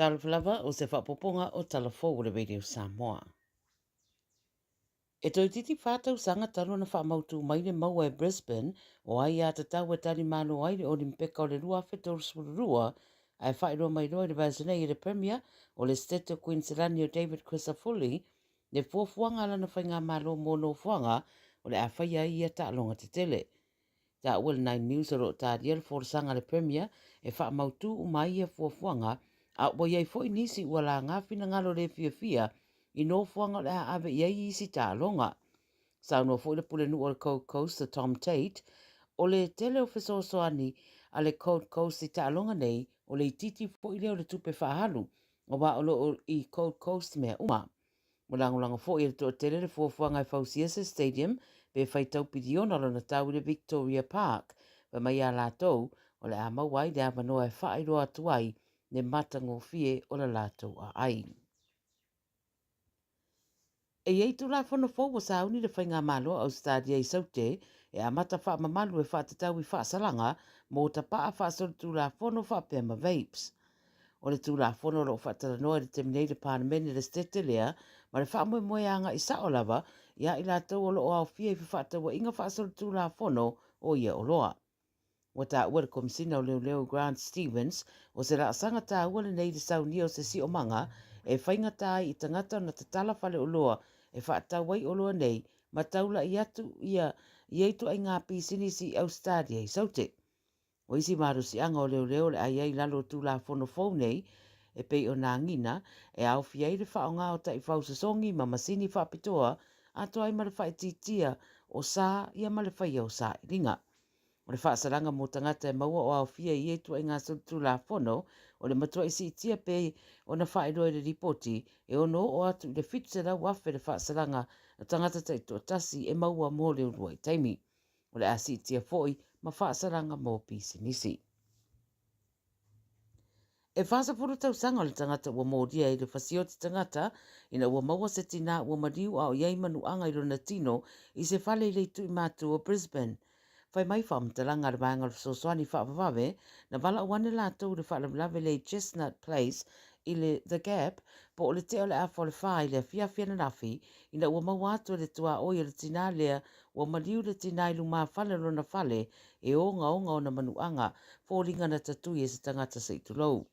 Talafalava o se whapoponga o talafo o le Radio Samoa. E toi titi whātau sanga talo na whamautu mai le maua e Brisbane o ai a te tau e tari mano ai le Olimpeka o le rua whetoro sururua ai whaeroa mai roa le Vasenei le Premier o le State of Queensland o David Crisafulli le fuafuanga ala na whainga malo mono fuanga o le a whaia ia ta alonga te tele. Ta ua le 9 News o ro tāria le forsanga le Premier e whaamautu o mai e fuafuanga a ua iai fo inisi ua la ngāwhina ngalo le fia i no fuanga le a ave iai isi ta alonga. Sauno fo le pule nu o le Cold Coast Tom Tate o le tele o fesoasoani a le Cold Coast i ta alonga nei o le titi fo i leo le tupe whahalu o wa o lo i Cold Coast mea uma. Mulangulanga fo i le to tele le fuafuanga i Fausiesa Stadium pe whaitau pidiona na tau le Victoria Park pa mai a lātou o le a mawai le a manoa e whaeroa tuai ne matango fie o le lātou a ai. E iei tu la whono fō wa sauni le whainga malo au stadia i saute e a mata wha mamalu e wha te tau i wha salanga mō ta paa wha sori tu la whono wha pia ma vapes. O le tu la whono ro wha tara noa le teminei Parliament le stete lea ma le wha moe moe anga i sao lava ia i lātou o lo o au fia i wha taua inga wha sori tu la whono o ia o loa. Wa ta ua le komisina o leo Grant Stevens o se raasanga ta ua le nei le sauni o se si o manga e whainga tai i tangata na te tala whale o loa e whaatau wai o loa nei ma taula i atu ia i eitu ai ngā pisini si au stadia i saute. O isi maru si anga o leo le ai ai lalo tu la whono fau nei e pei o nā ngina e au fiai le wha o ngā o ta i whau sasongi ma masini whapitoa ato ai ma le whaititia o sā ia ma le whaia o sā i ringa. O le whaasaranga mō tangata e maua o au fia i etu ai ngā tu la whono, o le matua isi i tia pe o na whaeroe le ripoti, e ono o atu i le whitera wafe le whaasaranga o tangata tai tōtasi e maua mō le urua i taimi. O le asi i tia foi ma whaasaranga mō pisi nisi. E whasa puru tau sanga o le tangata ua mōdia i le whasioti tangata, ina ua maua se tina ua mariu au iei manu anga i rona tino i se whale i leitu i mātu o Brisbane. Whai mai whamtalanga le maanga le soswani whaapawave, na wala wane lātou le whaalawlawe le Chestnut Place i le The Gap, po o le teo le awha le whai le whiawhia na nafi, ina ua mawatu le tua oi le tina lea, ua mariu le tina i luma whale rona whale, e o nga o na manuanga, fōringa na tatui e se tangata sa itulou.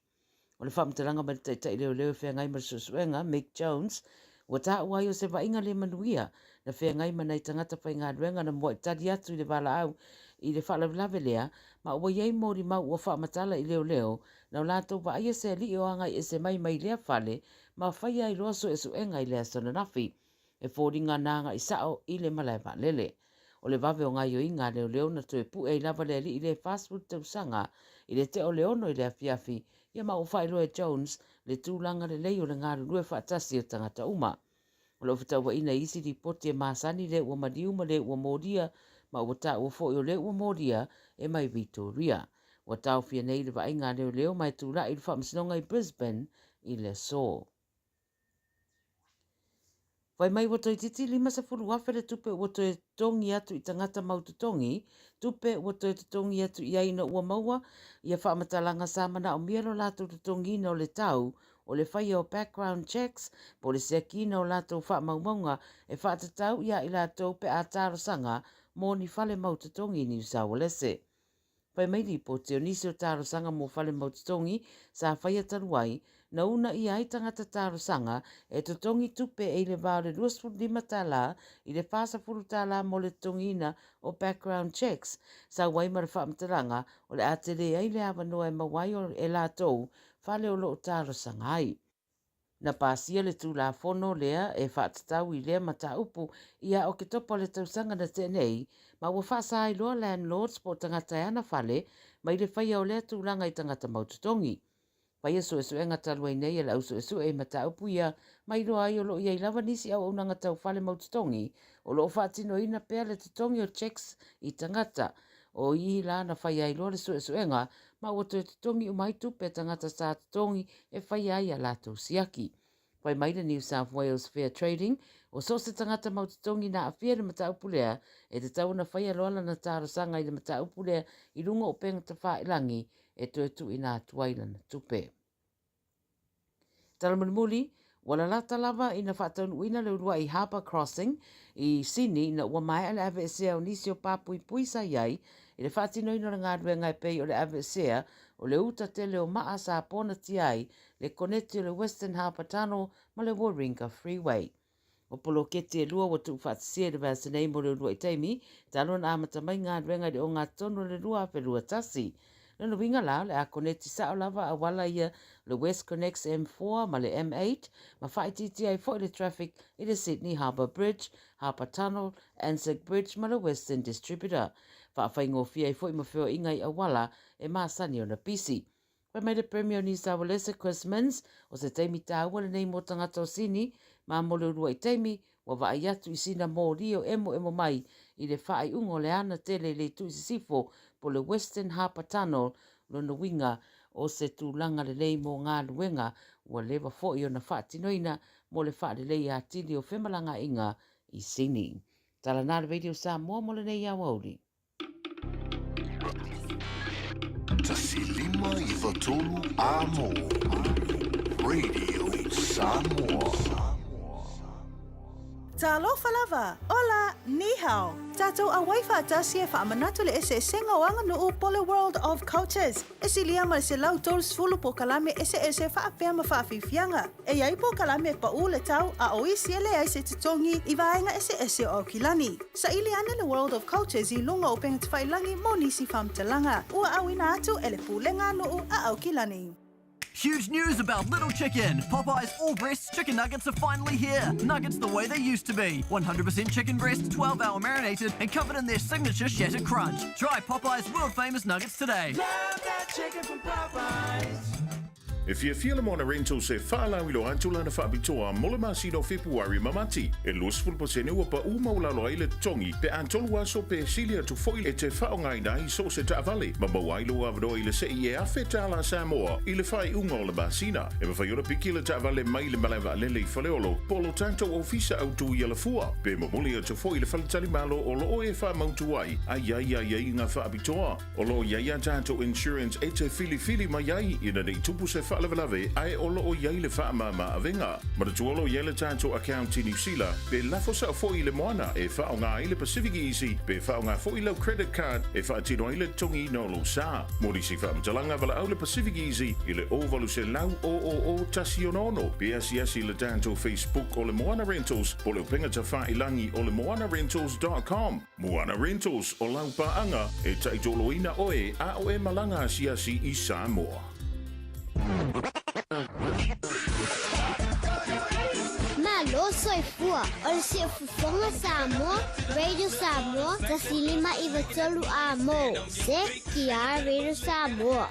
O le whamtalanga ma le taitai leo whia ngai ma susuenga, Mick Jones, ua tā uai o se wainga le manuia, na whia ngai ma nei tangata whai ngā ruenga na mua i tari atu i le wala au i le whalawlawe lea, ma ua iei mōri mau ua whaamatala i leo, na o lātou wa aia se li o anga i se mai lea whale, ma whaia i roa so e suenga i lea sona nafi, e fōringa nanga i sao i le malai wa lele. O le vave o ngai o inga leo na tue pu e lava le li i le fast food tau sanga, i le te o leono i le afiafi, ia ma o Whairoe Jones le tūlanga le lei o le ngāru rue whaatasi o tangata uma. O lo whatau wa ina isi di poti e māsani le ua mariuma le ua mōria, ma ua tā ua fōi o le ua mōria e mai Victoria. Ua tau fia nei le vainga leo mai tūra i le whaamsinonga i Brisbane i le so. Wai mai wato i titi lima sa furu wafere tupe wato e tongi atu i tangata maututongi, tupe wato e tongi atu i aina ua maua, ia whaamatalanga samana o mielo lato tutongi na o le tau, o le whaia o background checks, po le seakina o lato whaamaumaunga e whaatatau ia i lato pe a taro sanga mō ni whale maututongi ni usawalese. Pai mai li po te o nisi o taro sanga mō whale maututongi sa whaia taruai, na una i ai tangata taro sanga e to tongi tupe e le vāo le 25 tala i le whasa furu tala mo le tongina o background checks sa wai mara whaamtaranga o le atere ai le awa noa e mawai o e lātou whale o lo o taro sanga ai. Na pasia le tū la whono lea e whaatatau i lea mata upu ia o ke topa le tausanga na tenei, ma ua whaasa ai loa landlords po tangata e ana whale, ma i le whaia o lea tūlanga i tangata maututongi. Whaia so e suenga talua i nei e lau so e su e mata upu ia, ma i loa ai o lo ia i lawa nisi au unanga tau whale maututongi, o lo o whaatino ina pea le tutongi o checks i tangata, o i la na whaia i loa le so e suenga, ma ua to e tutongi umai tupe tangata sa tutongi e whaia i a lātou siaki. Wai mai le New South Wales Fair Trading, o so se tangata maututongi na awhia le mata upulea, e te tau na whaia loala na tārasanga i le mata upulea i runga o penga ta whaelangi, e tu i nā tuaila na tupe. Talamuli, wala lata lava ina whataunu le urua I Harbour Crossing I Sini na ua mai ale avesea o nisi o papui puisa iai I le whatino ino ngā rue ngai pei o le avesea o le uta tele o maa sa pona tiai le koneti o le Western Harbour Tunnel ma le Warringah Freeway. O polo kete lua wa tu whatsia le vasa nei mo le urua I taimi, talo na amata mai ngā rue ngai o ngā tono le rua pe rua tasi. Nana winga lao le a koneti sa o lava a wala ia le West Connects M4 ma le M8 ma whaititi ai fo le traffic I le Sydney Harbour Bridge, Harbour Tunnel, Anzac Bridge ma le Western Distributor. Whaafai fia I fo I mawhio ingai a wala e maasani o na pisi. Pai mai le Premier New South Wales Chris Minns o se teimi tāua le nei mo tangata o sini ma mo le urua I teimi wa vai atu I sina mō rio emo mai I le whaai ungo le ana tele le tu sifo po le Western Harbour Tunnel lona winga o se tūlanga le nei mō ngā luenga ua lewa fo'i o na whaatinoina mo le wha le lei a tili o whemalanga inga I sini. Tala nā le radio Samoa mo le nei au auri. Tasi lima I watolu a mo. Radio Samoa. Talo falava. Hola, ni hao. Tato a waifa tasia fa manatu le ese senga wanga no Pole World of Cultures. Esi lia ma se lau tol sfulu po kalame ese fa apea ma fa fifianga. E yai po kalame pa ule tau a oisi ele ai se titongi I vaenga ese o kilani. Sa ili ana le World of Cultures I lunga o penga tfailangi mo nisi famtalanga. Ua awina atu ele pulenga no a au kilani. Huge news about Little Chicken! Popeye's all-breast chicken nuggets are finally here! Nuggets the way they used to be. 100% chicken breast, 12-hour marinated, and covered in their signature shattered crunch. Try Popeye's world-famous nuggets today. Love that chicken from Popeyes. If you feel mo na rental se whaalau ilo antula na whaabitoa mole masino Februari mamati. E losful pasene ua pa umaula loa ile tongi pe antolu aso pe silia tu foil e te whaongai nai so se taavale. Ma mawailo avado ile se I e awhetala Samoa ile whai unga o le masina. E mawhaiora piki le taavale mai le malawa lele I whaleolo polo tanto ofisa au tu I ala fua. Pe mamuli a tu foil whaletali malo o loo e wha mautuai. Ai ngā whaabitoa. O loo iaia tanto insurance e te fili mai ai ina nei tupu se lave ai olo o yaile fa mama avenga ma tu olo yaile tanto account New Zealand be la fosa fo ile moana e fa nga ile Pacific Easy be fa nga fo ile credit card e fa tino ile tongi no lo sa mori si fa mtalanga vala au le Pacific Easy ile ovalu se lau o tasionono be asiasi ile tanto Facebook o le Moana Rentals o le penga ta fa ilangi o le moanarentals.com Moana Rentals o lau pa anga e taitoloina oe a o e malanga asiasi I Samoa. Malo soy fua. Ol si fufonga Samoa, Radio Samoa, tasilima ivatolu amo. Se kia Radio Samoa.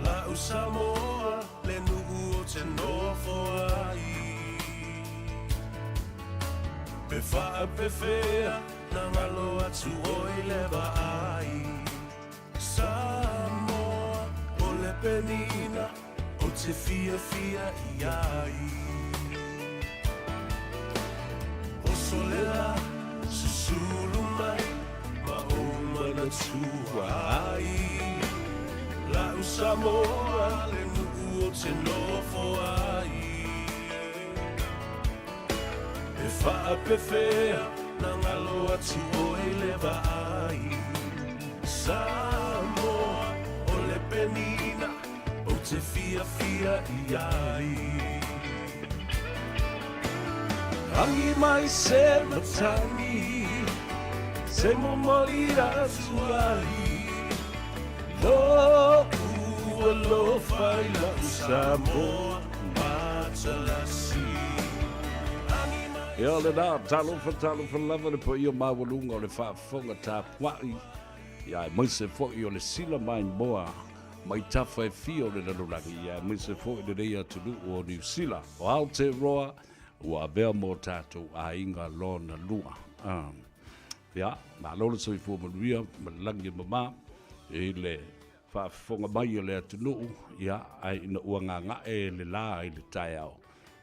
La Samoa le nugu o te nofo ai pe wha pe whea na ngalo atu o I lewa ai Samoa o le penina o te fia I ai o solela susulu mai ma o mana tua ai La Samoa le nuku o te nofo ai E wha pe whea na ngalo atu o e lewa ai Samoa o le penina o te fia I ai Hangi mai se matangi Se momolira tu ai Lo ua fai la Samoa matalasi Ia le nā, talo fa lava le po i o mawalunga o le whaafonga tā puai. Ia mai se fo I o le sila mai moa, mai tafa e fio le nanurangi. Ia mai se fo I le reia tunu o New Zealand. O Aotearoa, ua avea mō tātou a inga lona lua. ya ma lo le soi fu maluia ma langi mama e le whaafonga mai o le atunu ia ai ina uanganga e le la i le tai au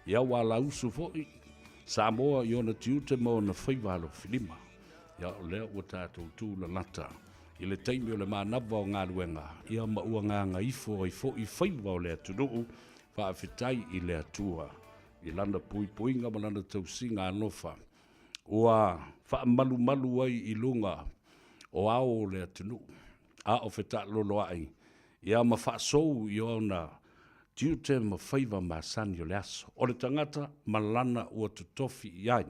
ia wala usu foi Samoa i ona tiute mo na Faiva lo filima ia o lea ua tātou tū la lata i le taimi o le manava o ngā luenga ia ma uanganga ifo i fo i Faiva o le atunu whaafetai i le atua i lana pui puinga ma lana tausinga anofa ua whaamalu malu ai i lunga o ao le atunu a o feta lolo ai ia ma whaasou i ona tiute ma Faiva ma sani o le aso o le tangata ma lana ua tutofi i ai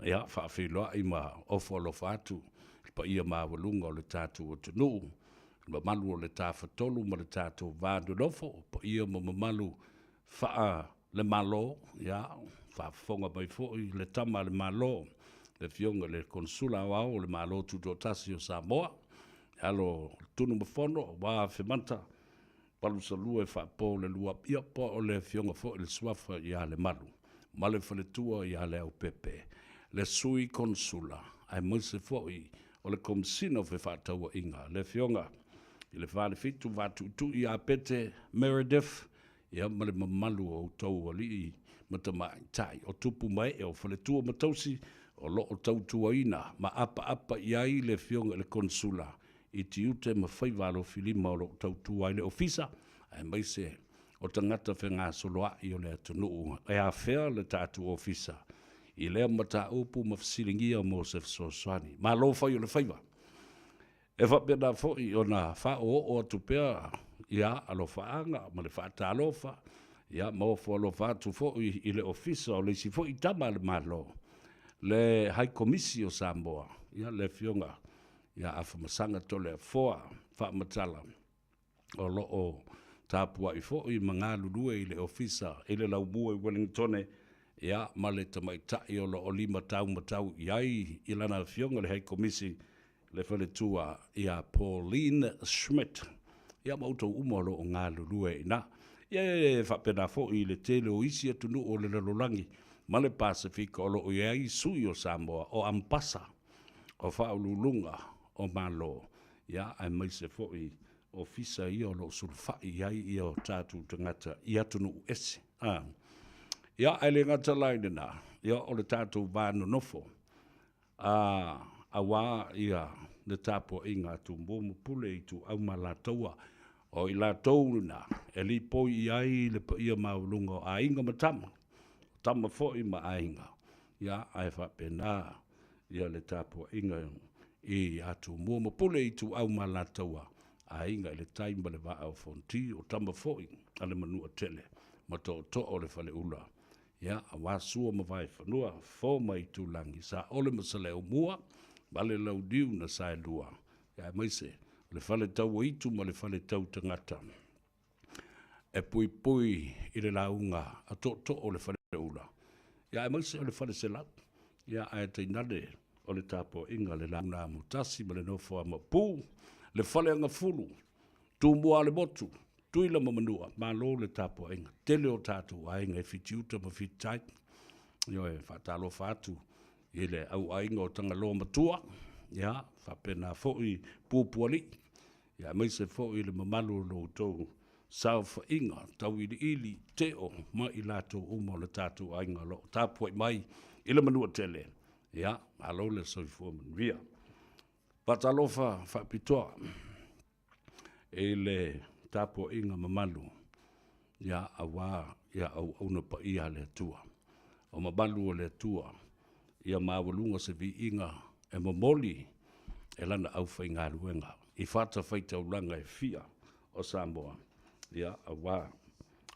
ia whaafeiloa i ma ofo alofa atu pa ia ma walunga o le tātu o tunu ma malu o le tāwhatolu ma le tātu vādu lofo pa ia ma malu whaa le malo ia whaafonga mai foi le tama le malo le fionga le konsula au le malo tutotasi o Samoa alo tunu mafono wa femanta palu salua e whaapo le lua ia po o le fionga fo le swafa ia le malu ma le whaletua ia le au pepe le sui konsula ai moise foi o le komsino fe whaataua inga le fionga i le whale fitu vatu tu ia pete Meredith ia ma le mamalu o tau ali matama tai o tupu mai e o whaletua matausi o lo o tau tuaina ma apa iai le fionga le konsula i tiute ma Faiva lo filima o lo tau tuai le ofisa ai mai se o tangata whenga soloa i o le atunu e a whea le tātu ofisa i lea mata upu ma fasilingia o Mosef Soswani ma lo whai o le Faiva e whapena foi o na wha o atupea ia alo whaanga ma le whaata alofa ia mawafo alo whaatu foi i le ofisa o le si foi tama le malo le hai komisi o Samoa ia le fionga ia afamasanga tole foa whaamatala o lo o tāpua i fo i mga lulue i le ofisa i le laumua i Wellingtone ia ma le tamaitai o lo o 5 tau matau iai i lana fionga le hai komisi le whaletua ia Pauline Schmidt ia mautou umolo o ngā lulue ina ia whapena fo i le tele o isi atunu o le lalolangi ma le Pasifika o lo o iai sui o Samoa o Ampasa o whaululunga o malo ia ai maise fo i ofisa ia o lo sulfai iai ia o tātu tangata i atunu esi ia ai le ngata lainena ia o le tātu vānu nofo a wā ia le tāpua inga tu mbomu pule i tu au malataua o i lātou na e li poi iai le pa ia maulunga a inga matama tama fo i ma a inga ia ai whapena ia le tāpua inga i atu mbomu pule i tu au malataua a inga i le taimba le vaa o fonti o tama fo i ale manua tele ma to o le fale ula ia a wasua ma vai whanua fo mai tu langi sa ole masale o mua vale lau diu na sae lua. Ia maise, le fale tau itu ma le fale tau tangata. E pui pui i le launga a to o le fale ula. Ia maise o le fale selau. Ia ae teinade o le tapo inga le launa mutasi ma le nofo a mapu. Le fale anga fulu. Tu mua le motu. Tuila mamanua. Ma lo le tapo inga. Tele o tatu a inga e fitiuta ma fitai. Io e fatalo fatu. Ile au ainga o tanga loa matua, ia, whapena fōi pūpuali, ia, meise fōi le mamalu lo tau sau whainga, tau ili teo, ma i lato umo le tātou ainga lo, tāpuai mai, ile manua tele, ia, alo le soi fuaman via. Patalofa whapitoa, le tāpua inga mamalu, ia, awa, ia, au aunapa ia le tua, o mamalu o le tua, ia mawalunga se vi inga e momoli e lana au whai ngā ruenga. I whata whai taulanga e fia o Samoa. Ia awa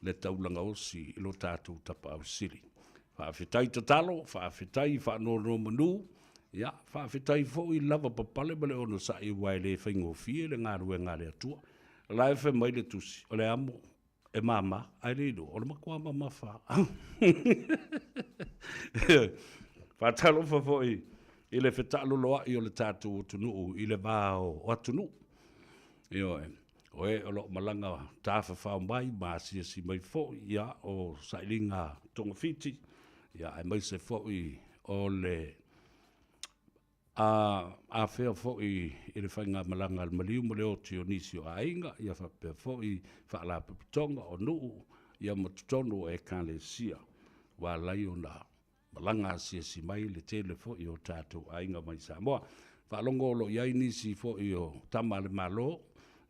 le taulanga osi ilo tātou tapa au siri. Whaafetai tatalo, whaafetai whaanono manu, ia whaafetai fo i lava papale male ono sa i wai le whaingo fie le ngā ruenga le atua. Lai whai mai le tusi, o le amo e mama, ai reido, o le makua mama wha. Whātalo whawhoi i le whetalo loa i o le tātou o tunuu i le vāo o atunu. Io o e o lo malanga tāwha whao mai māsia si mai fōi ia o sailinga tonga fiti. Ia ai mai se fōi o le a fea fo i le whainga malanga al maliu mo leo tio nisi o ainga, ia whapea fo i whaala papitonga o nuu, ia matutonu e kale sia, wa lai o na malanga sia si mai le tele fo i o tātou ainga mai Samoa. Whaalongo lo iai nisi fo i o tama le malo,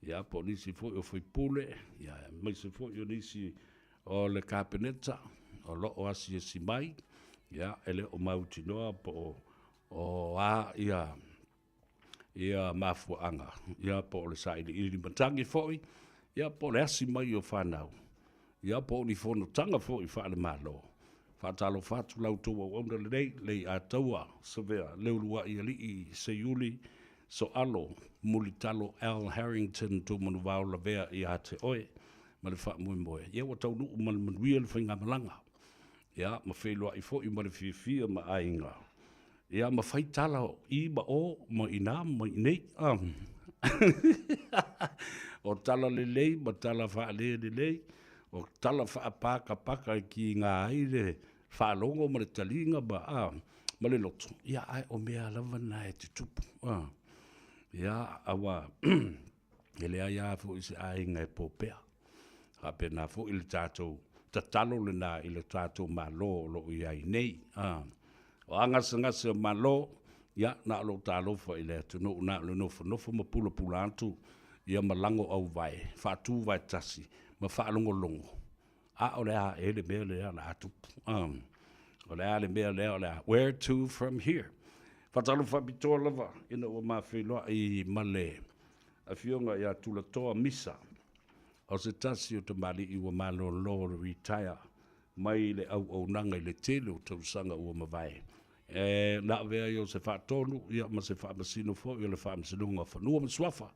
ia po nisi fo i o whaipule, ia mai se fo i o nisi o le kapeneta, o lo o asia si mai, ia ele o mautinoa po o a ia mafuanga, ia po le saile ili matangi foi, ia po le asi mai o whanau, ia po ni fono tanga foi whaale malo. Whatalo whatu lau tōa wanda le a taua savea leurua i ali i seiuli so alo mulitalo Al Harrington tō manu wao la vea i a te oe ma le wha mui moe. Ia wa tau nuu ma le manuia le whainga malanga. Ia ma whailua i fo i ma le fia ma ainga. Ia ma whaitala i ma o ma ina ma inei. O tala le lei ma tala wha le lei. O tala wha paka ki ngā aire whalongo ma le talinga ma le loto. Ia ai o mea lava na e te tupu. Ia awa ele ai a fo i se ainga e popea. Ha pena fo i le tātou tatalo le nā i le tātou malo lo i ai nei. O angasa malo, ia na lo tālo fo i le atu no na lo nofo ma pula antu. Ia malango au vai, whātū vai tasi, ma whaalongo longo. A o lea e le mea lea la atu. O lea le mea lea lea, where to from here? Whatalo whapitoa lava, ina o mawhiloa i male. A fionga ia tula toa misa. O se tasi o te mali i wa malo lo retire. Mai le au nanga i le tele o tausanga ua mawai. Na vea i o se whaatonu, ia ma se whaamasino fo, i o le whaamasinonga whanua mswafa.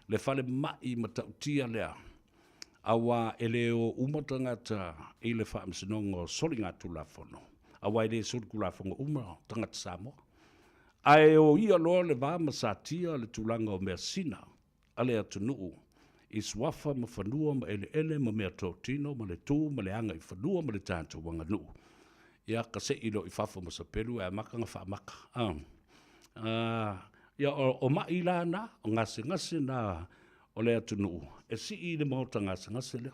Le fale mai ma tautia lea. Awa ele o umatangata i le whaamsinonga o soli ngā tulafono. Awa ele soli kulafonga umatangata Samoa. Ai o ia loa le vā masatia le tulanga o mea sina. Ale atu nuu. I swafa ma whanua ma ele ma mea tōtino ma le tū ma le anga i whanua ma le tātou wanga nuu. Ia kase ilo i whafa ma sapelu e makanga whaamaka. Ia o mai lana, o ngase na o lea tunu. E si i le mauta ngase lea.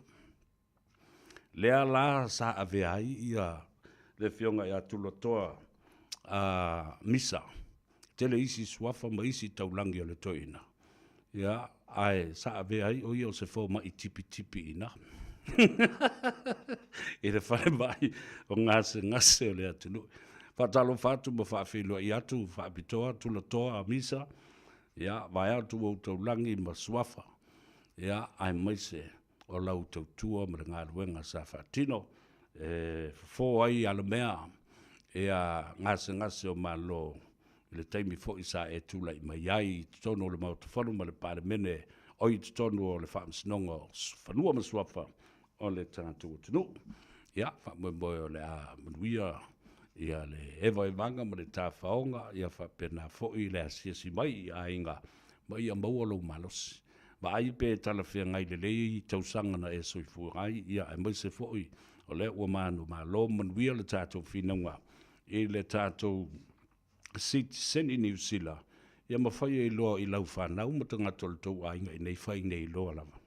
Lea la sa aveai ia le fionga ia tulatoa misa. Tele isi swafa ma isi taulangi o le toina. Ia ai sa aveai o ia o se fo mai tipi ina. E le whare mai o ngase o lea tunu. Whatalo whatu ma whawhilua i atu, whapitoa, tulatoa, misa. Ia, vai atu o taulangi ma swafa. Ia, ai maise o lau tautua ma ngā ruenga sa whatino. Fō ai ala mea, ia ngase o malo. Le taimi fo i sa e tula i mai ai, tono le mautawhanu ma le pare mene, oi tono o le whaamsinonga, whanua ma swafa, o le tātou tunu. Ia, whamwe o le a manuia, ia le ewa e vanga ma le tāwhaonga, ia whapena fo i le asiasi mai i ainga, mai a maua lau malosi. Ma ai pe talawhia ngai le lei, tausanga na e soifu ai, ia e mai se fo i, o le ua manu ma lo manuia le tātou whinunga, i le tātou seni New Zealand. Ia mawhai e loa i lau whanau, ma tanga tolu ainga i nei whai nei loa lava.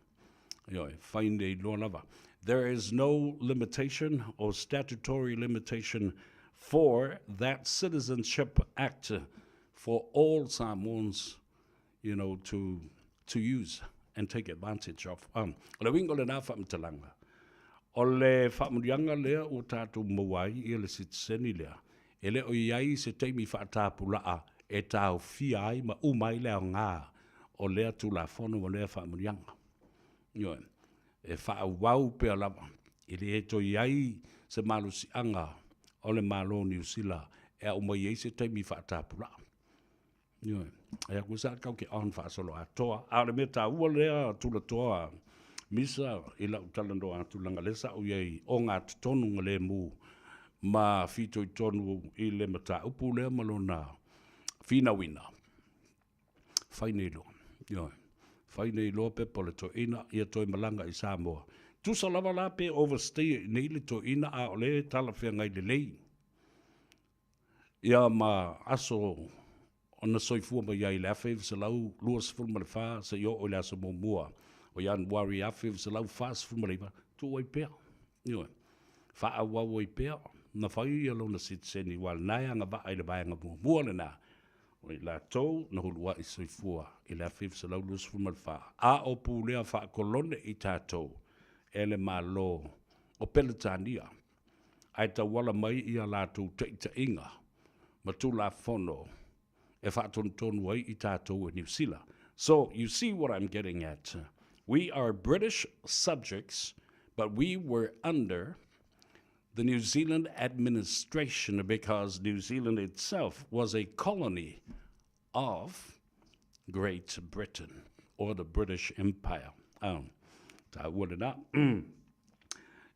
Ia e whai nei loa lava. There is no limitation or statutory limitation for that Citizenship Act for all Samoans, you know, to use and take advantage of. Le wingo le nā whamtalanga. O le whamurianga lea o tātou mawai i le sitseni lea. E le o iai se teimi whaatapulaa e tāu fia ai ma umai lea o ngā o lea tula whonu o lea whamurianga. Ioe. E whaau pea lava. I le e to iai se malusi anga o le malo New Zealand e o mai ei se teimi whaatapulaa. Ioe. E a kusa kau ke on whaasolo atoa. A le me tā ua lea tula toa misa i lau talando a tulanga lesa o iei o ngā tutonu ngā le mū ma fito i tonu i le mata upu lea malona fina wina. Whaine ilo. Ioe. Whaine ilo pe pole to ina ia toi malanga i Samoa. Tusa lava la pe overstay nei le to ina a o le talawhia ngai le lei. Ia ma aso ona soifua mai ai le afe se lau luas ful ma le fa se yo o le aso mua o yan wari afe se lau fast ful ma le tu oi pea yo fa a wa oi pea na fa i lo na sit se ni wal na nga ba ai le ba nga mua le na o la to na hulua i soifua i le afe se lau luas ful ma le fa a o pu le fa kolone i tato ele malo o peletania ai ta wala mai ia la tu te inga ma tu la fono e fa ton wai i tātou e New Zealand. So you see what I'm getting at. We are British subjects, but we were under the New Zealand administration because New Zealand itself was a colony of Great Britain or the British Empire. Ta wole na.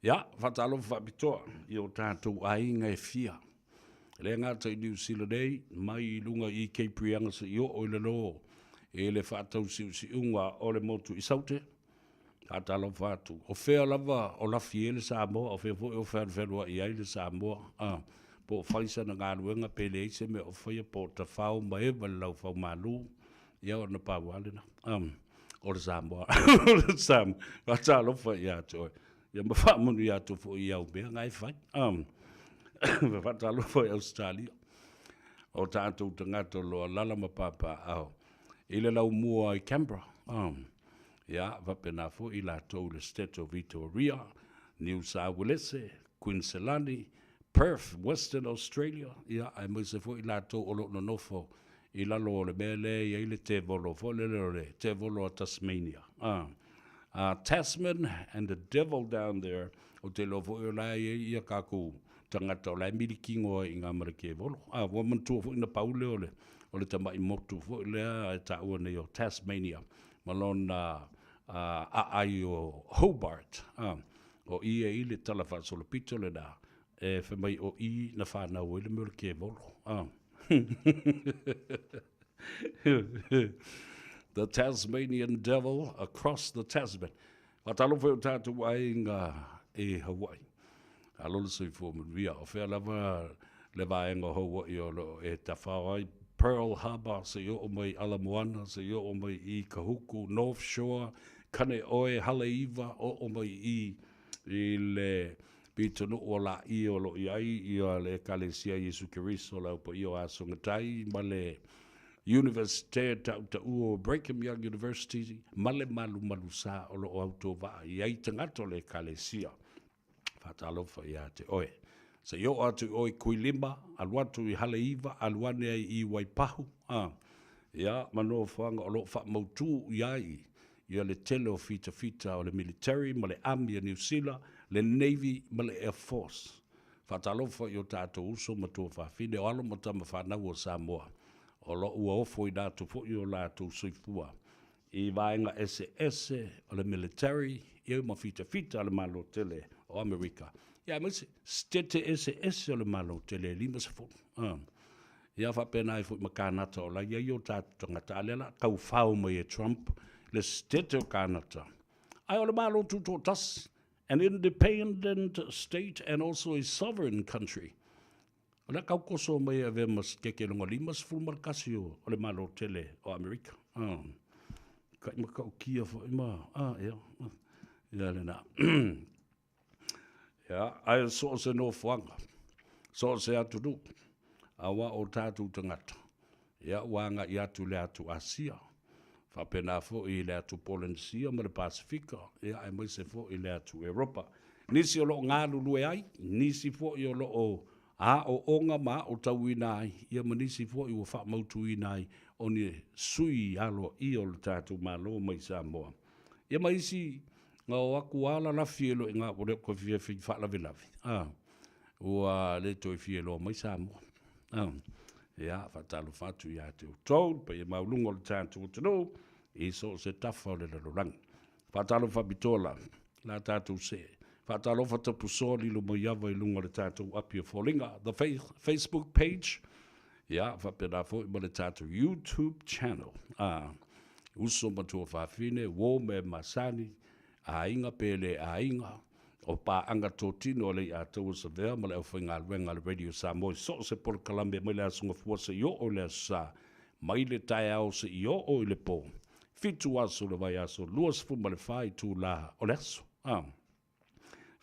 Ya, fatalo fabitoa, yo tātou ainga e fia. Le ngata i New Zealand ei, mai lunga i kei prianga sa io o le lo, e le whātau si unga o le motu i saute, tātalo whātu. O whea lava o la fie le Samoa, o whea fo o whea i ai le Samoa, po whaisa na ngā ruenga pele eise me o whea po ta whao maeva lau whao malu, ia o na pāwalena, o le Samoa, o le Samoa, tātalo whea toi, ia ma whaamunu ia tu fo i au mea ngai whai, Fatalo foi Australia. O tātou tangata loa lala ma papa au. Ile lau mua i Canberra. Ia, vapena fo i la tau le State of Victoria, New South Wales, Queensland, Perth, Western Australia. Ia, ai mo se fo i la tau o lo no nofo. I la lo le mele, ia ile te volo, fo le te volo a Tasmania. Tasman and the devil down there, o te lo fo i la ia kaku. Tangata o lai milikingo i ngā marake volo. Wa mantua fo ina paule o le tamai motu fo lea e ta ua nei o Tasmania. Malona ai o Hobart. O i e i le talafa solopito le na. E whamai o i na whanau i le marake volo. The Tasmanian devil across the Tasman. Watalo fo tātou ai ngā e Hawaii. Alolo sui fo ria o fea lava le vaenga ho i o lo e tawhawai Pearl Harbor se yo o mai Ala Moana se yo o mai I Kahuku North Shore kane oe Haleiwa o mai I le pitonu o la I o lo I ai I o le kalesia Yesu Kiriso la upo I o aso ngatai ma le University ta uo Brigham Young University ma le malu sa o lo auto va I ai tangato le kalesia Fatalofa ia te oe. Se yo atu oe kuilima, aluatu I Haleiwa, aluane ai I Waipahu. Ia, mano whanga o lo wha mautu iai. Ia le tele o fita o le military, ma le army a New Zealand, le navy, ma le air force. Fatalofa yo tato uso matua whawhine, o alo matama whanau o Samoa. O lo ua ofo I nātu fo I o lātu suifua. I vaenga SS o le military, ia ma fita le malo tele o Amerika. Ia mese, stete SS o le malo tele, lima se fo. Ia whapena I fo makanata o la, ia yo tātu tangata alela, kau whao mai e Trump, le stete o kanata. Ai o le malo tuto tas, an independent state and also a sovereign country. O le kau koso mai e vemas keke longa lima se fo markasi o le malo tele o Amerika. Kai makau kia fo ima, ia. Ia le na. Ia, ai so se no whanga. So se atu du. Awa o tātou tangata. Ia, wanga I atu le atu Asia. Whapena fo I le atu Polynesia ma le Pasifika. Ia, ai mai se fo I le atu Europa. Nisi o lo ngā lulu e ai. Nisi fo I o lo o o onga ma o tau ina ai. Ia manisi fo I o wha mautu ina ai. O ni sui alo I o le tātou malo mai Samoa. Ia mai si ngā o aku ala la fielo I ngā kore ko fia fi wha lavi lavi. Ua le toi fielo mai Samoa. Ia, whatalo whatu I ate o tau, pa I maulungo le tātou o tano, I so se tafa o le larorangi. Whatalo whabitola, la tātou se. Whatalo whatapu sōli lo mai awa I lunga le tātou api o Fōlinga, the Facebook page. Ia, whapena fo I ma le tātou YouTube channel. Uso matua whawhine, wō me masani, a inga pele a inga, o pa anga tōtino le a tau sa vea, ma le au whainga luenga le Radio Samoa, so se por Columbia, mai le asunga fuasa yo o le sa, mai le tae au se i o le po. Fitu aso le vai aso, luas fu ma le fai tu la o le aso.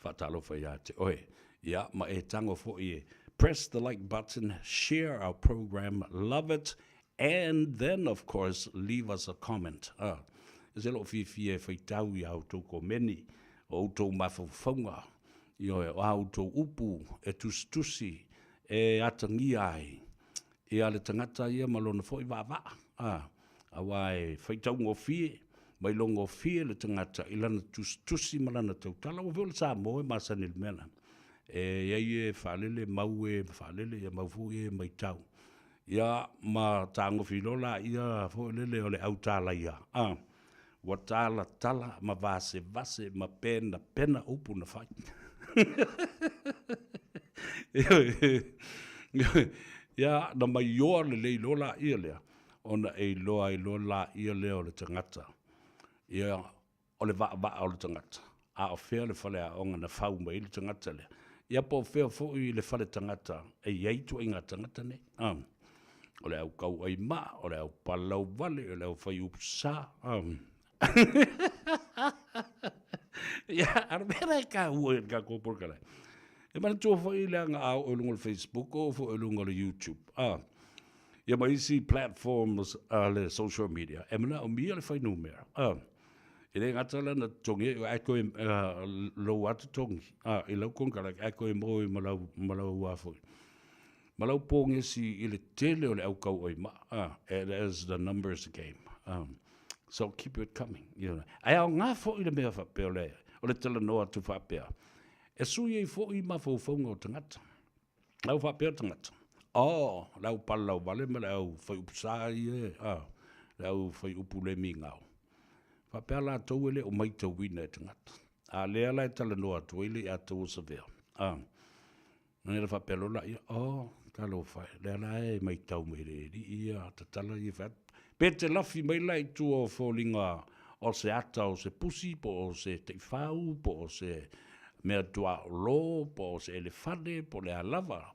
Whatalo whai a te oe. Ia, ma e tango fo i press the like button, share our program, love it, and then, of course, leave us a comment. E se lo fifi e whaitau i au tō ko meni, o tō mawhawhaunga, i o au tō upu, e tusi, e atangi ai, e ale tangata ia malona fo i wawa. Awa e whaitau ngō fie, mai longo fie le tangata, i lana tusi malana tau tala, o vio le Samoa e masani le mena. E iei e whalele mau e whalele e mau fu e mai tau. Ia ma tango filola ia fo lele o le au tala ia. Wa tala tala ma vase ma pena upu na fai. Ia na mai yoa le lola ia lea. Ona e loa la ia lea o le tangata. Ia o le vaa o le tangata. A o fea le fale a onga na fau mai le tangata lea. Ia po fea fo i le fale tangata. E iei tu inga tangata ne. O le au kau ai ma, o le au palau vale, o le au whai upsa. Ia, ara mera e ka ua e ka kōpura kalai. E mana tua whai le anga au o lunga le Facebook o o lunga le YouTube. Ia ma isi platforms le social media. E mana o mia le whai numera. E le ngata lana tongi, e koe lo atu tongi. E lau kongkara, e koe mo i malau wafoi. Malau pōnge si i le tele o le au kau oi ma. And as the numbers game. So keep it coming. You know. Ai au ngā fo i le mea whapea o le tele noa tu whapea. E sui e fo i ma whauwhaunga o tangata. Lau whapea tangata. Lau palau vale ma lau whai upusai e. Lau whai upu le mi ngau. Whapea la tau ele o mai tau wina e tangata. Lea lai tele noa tu ele a tau sa vea. Nera whapea lola ia. Talo whai. Lea lai mai tau me re. Ia tatala i what. Pete lafi mai lai tu o wholinga o se ata o se pusi, po o se teifau, po o se mea tua lo, po o se elefante, po le alava.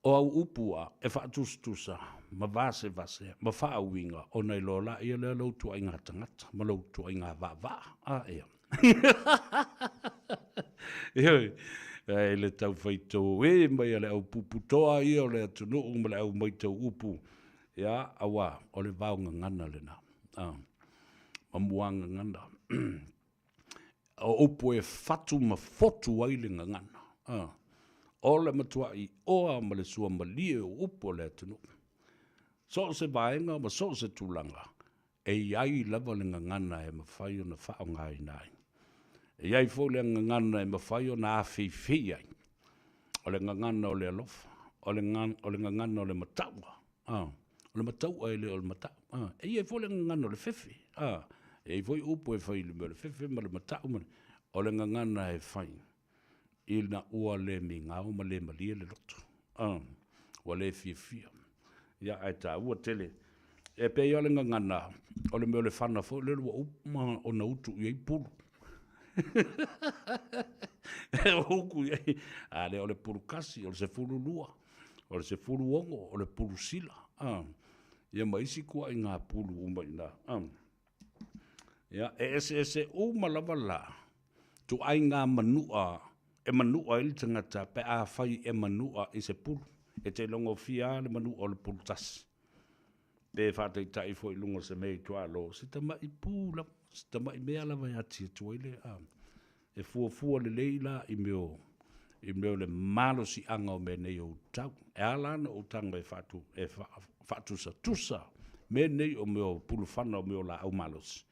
O au upua e whaatustusa, ma vase, ma whaauinga, o nei lola ia lea lau tua inga tangata, ma lau tua inga vaa, ea. E le tau whaitou, mai le au puputoa ia o le atunu, ma le au maitau upu. Ia, awa, o le vaunga ngana le na. Mamuanga ngana. O upu e fatu ma fotu ailinga ngana. O le matua i oa ma le sua ma lie o upu o le atunu. So se vaenga ma so se tulanga. E iai lava le ngana e mawhai o na whao ngai nai. E iai fo le ngana e mawhai o na awhiwhi ai. O le ngana o le alofa. O le ngana o le mataua. O le matau ai le o le matau. E ia fo le ngana o le fefe. E foi upu e whai le fefe ma le matau. O le ngana e whai. I na ua le mi ngau ma le malia le loto. Wa le fia. Ia ai ta ua tele. E pe ia le ngana. O le meo le whana fo le lua upma o na utu i ei pulu. E hoku i ei. Le o le pulu kasi, o le se fulu lua. O le se fulu ongo, o le pulu sila. Ia maisi kua i ngā pulu uma ina. Ia, e ese uma lava la. Tu ai ngā manua, e manua ili tangata, pe a whai e manua i se pulu. E te longo fia le manua o le pulu tasi. Pe whātai tai fo i lunga se mei tua lo. Se tama i pūla, se tama i mea lava i ati tua ile. E fua le leila i meo. I meo le malo si anga o me nei o tau. E alana o tanga e whātusa tusa. Me nei o meo pulu whana o meo la au malos.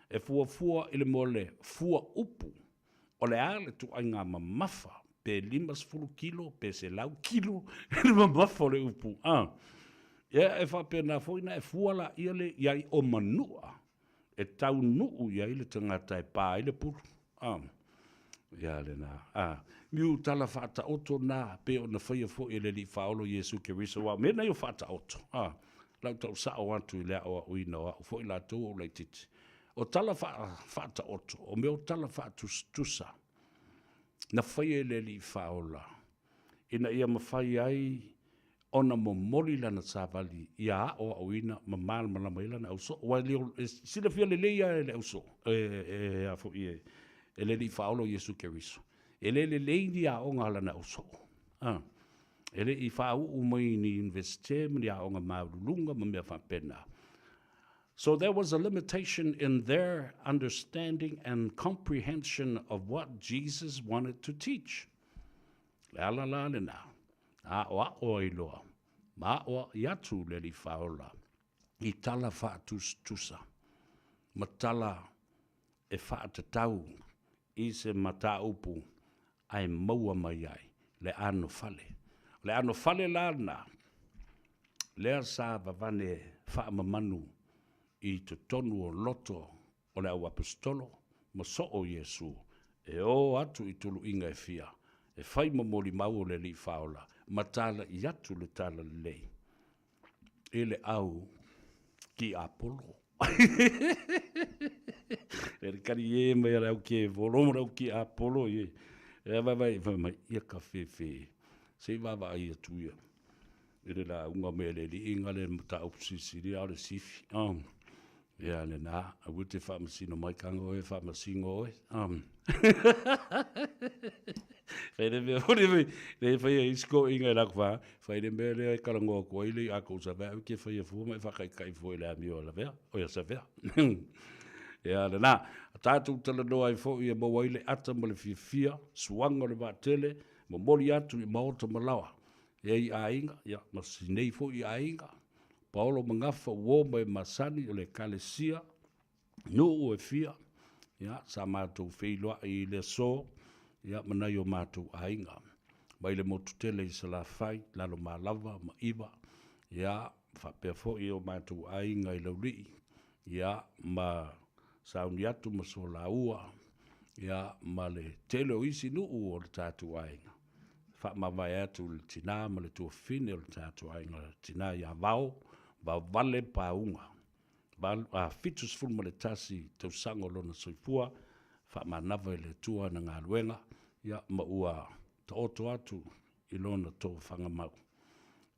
E fua ile mo le fua upu. O le ale tu ai ngā mamafa. Pe 5 kilo, pe se lau kilo. Ele mamafa o le upu. Ia e whapena foina e fuala ia le iai o manua. E tau nuu ia ile tangata e pā ile pulu. Ia le nā. Miu tala whata oto nā pe o na whaia fo i le li whaolo Jesu Keriso wa. Mena i o whata oto. Lau tau sao atu i lea o uina o fo i la tō o lei titi. O tala whata oto. O meo tala whata tusa. Na whaia i le li whaola. Ina ia mawhai ai ona momoli lana savali ia o auina ma mal malama lana auso wa le sila fia le leia le auso a fo e le li faolo Yesu Keriso le ni a onga lana auso ele I fa'u mai ni investe mi a onga maulunga ma me fa pena. So there was a limitation in their understanding and comprehension of what Jesus wanted to teach. La na. A o iloa. Ma o yatu le li faola. I tala fa'atus tusa. Matala e fa'atatau. I se mataupu. Ai maua mai ai. Le ano fale. Le ano fale lana. Lea sa vavane fa'amamanu. I te tonu o loto o le au apostolo ma so o Yesu e o atu I tulu inga e fia e fai mamoli mau o le li faola ma tala I atu le tala lei e le au ki Apollo e re kari e mai rau ke volom rau ki Apollo e vai ia ka fe se vava ia tuia e re la unga me le li inga le mata upsisi ri au le sifi ya le na a wute fa masino mai kango e fa masingo e fede me ori le fa isko inga la kwa fa de me le kalango ko ile a ko sa va ke fa fu me fa kai fo ile mi o la ver o ya sa ver ya le na tatu tele do ai fo ye mo ile ata mo le fia suanga le ba tele mo moli atu mo to malawa ye ainga ya masinei fo I ainga Paulo mangafa wo mai masani o le kalesia no e fia ya sa matou feilwa I le so ya manai o matou ainga mai le motutele I sala fai lalo malava ma iwa ya fa perfo I o matou ainga I lauri ya ma sauni atu ma so laua ya ma le tele o isi no o le tatu ainga fa ma vai atu le tina ma le tu fine le tatu ainga tina ya vau ba vale paunga ba fitus fulma le tasi te sango lona soifua fa manava le tua na ngaluenga ya ma ua to oto atu I lona to fanga mau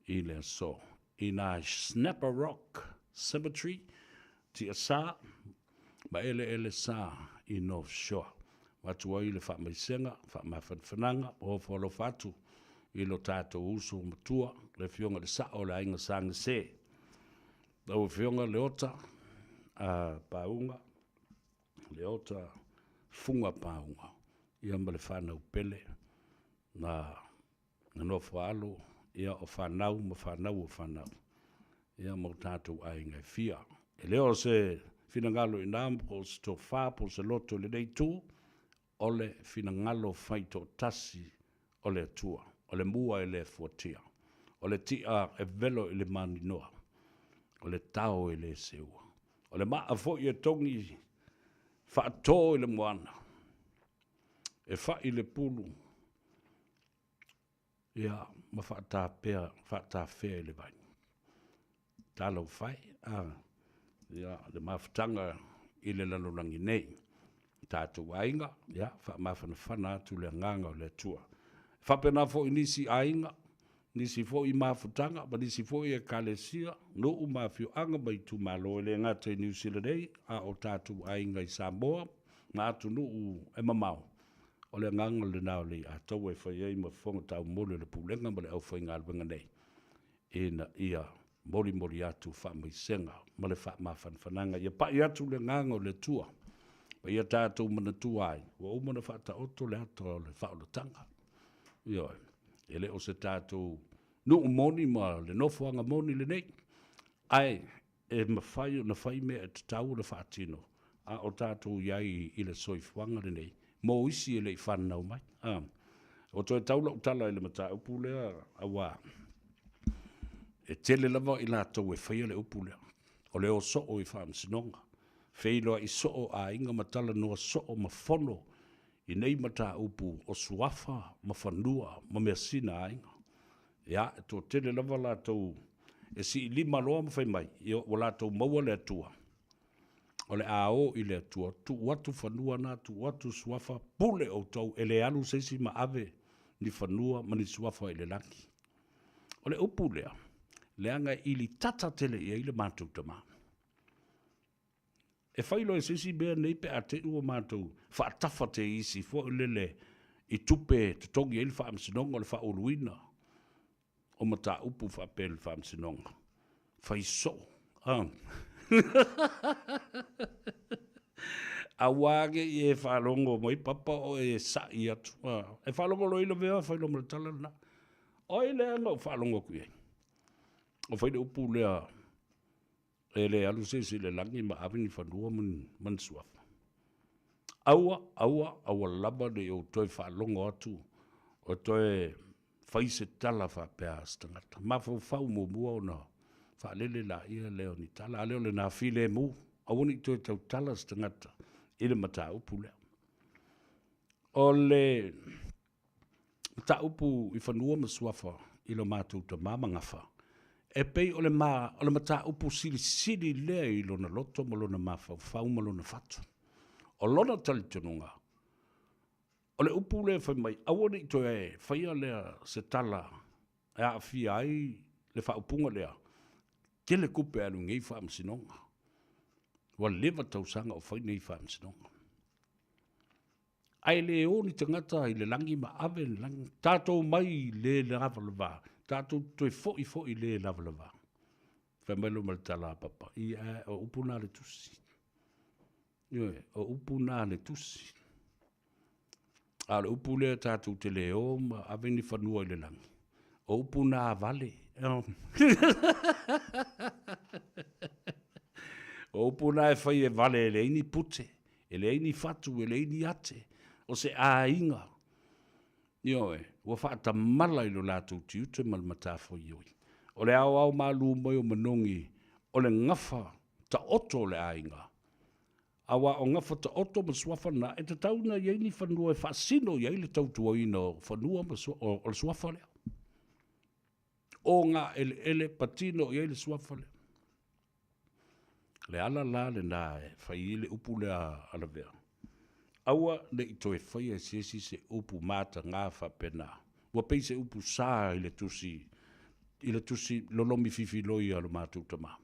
I le so ina Snapper Rock Cemetery ti asa ma ele sa I North Shore watu wa ile fa maisenga fa mafanfananga o folo fatu I lo tato uso matua le fionga le sa o la inga sang se Au fionga leota paunga leota funga paunga ia ma le whanau pele na no whaalo ia o whanau ma whanau o whanau ia mo tātou ainga fia e leo se finangalo I nāma po se tō whā po se loto le nei tū o le finangalo whai tō tasi o le tua o le mua e le fuatia o le tia e velo I le mani noa o le tau e le seua. O le maa fo I e tongi whaatō I le moana. E wha I le pulu. Ia, ma whaatā whea I le vai. Tālau whai, ia, le mawhatanga I le lalorangi nei. Tātou ainga, ia, wha mawhana whana atu le nganga o le tua. Whapena fo I nisi ainga, nisi fo I mafutanga ma nisi fo I kalesia no u mafio anga mai tu malo le ngata I New Zealand a o tatu ainga I Samoa na atu no u e mamau o le nganga le nao le a tau e whai ei ma fonga tau mole le pulenga ma le au whai ngalwenga nei ina ia mori atu wha mai senga ma le wha mawhanwhananga ia pai atu le nganga o le tua ma ia tatu mana tua ai wa umana wha ta oto le ato le wha o le tanga ia ele o se tātou no moni ma le nofoanga moni le nei ai e mawhai o na whai mea te tau le whaatino a o tātou iai I le soifuanga le nei mo isi e le I whanau mai o toi taula utala I le mata upu lea awa e tele lava I lātou e whaia le upu lea o le o so o I whaamsinonga whailoa I so o a inga matala noa so o mafono I nei mata upu o suafa ma whanua ma mea sina ainga. Ia, e tō tele lava lātou e si lima loa ma whai mai I o lātou maua le atua. O le AO I le atua, tu watu whanua nā, tu watu suafa pule o tau e le alu seisi ma ave ni whanua ma ni suafa I le laki. O le upu lea, leanga ili tata tele ia ile mātou tama. E whailo e sisi bea nei pe a te ua mātou, whaatafa te isi, fo lele i tupe te tongi e le whaamsinonga le whaoluina. O mata upu whaapele whaamsinonga. Whaiso. A wage i e whalongo mai papa o e sa i atu. E whalongo lo ilo vea, whailo mara tala na. O i lea ngau whalongo kui. O whaile upu lea, e le alu se le langi ma avini whanua man suafa. Aua laba de o toi whalongo atu, o toi whaise tala whapea stangata. Ma whau mua o na whalele la ia leo ni tala, a leo le na while mu, awani toi tau tala stangata, ile mata upu lea. O le mata upu I whanua ma suafa, ilo mātou ta māmangafa. E pei o le mata upu sili lea I lona loto ma lona mawhau ma lona whatu. O lona talitonunga. O le upu lea whai mai, awane I toi e, whaia lea se tala, e a whia ai le whaupunga lea, ke le kupe anu ngei whaamsinonga. Wa lewa tausanga o whai nei whaamsinonga. Ai le o ni tangata I le langi ma ave, tātou mai le lavalava, tātou toi foi le lavalava. Whamelo maltala papa, I o upuna le tusi. Ioe, o upuna le tusi. A le upu lea tātou te leo ma ave ni whanua I le langi. O upuna vale. O upuna e whai e vale e leini pute, e leini fatu, e leini ate, o se a inga. Ioe, ua whaata mala I lo lātou tiute mal matafo ioi. O le au malu mai o manongi, o le ngafa ta oto le a inga. Awa o ngafa ta oto ma suafa na, e te tauna iei ni whanua e whaasino iei le tautua ina o whanua o le suafa lea. O ngā ele patino iei le suafa lea. Le ala la le nā e whai le upu le ala vea. Aua le I toe whai e sesi se upu mata ngā whapena. Wa pei se upu sā I le tusi lolomi fifi loi alo mātou tama.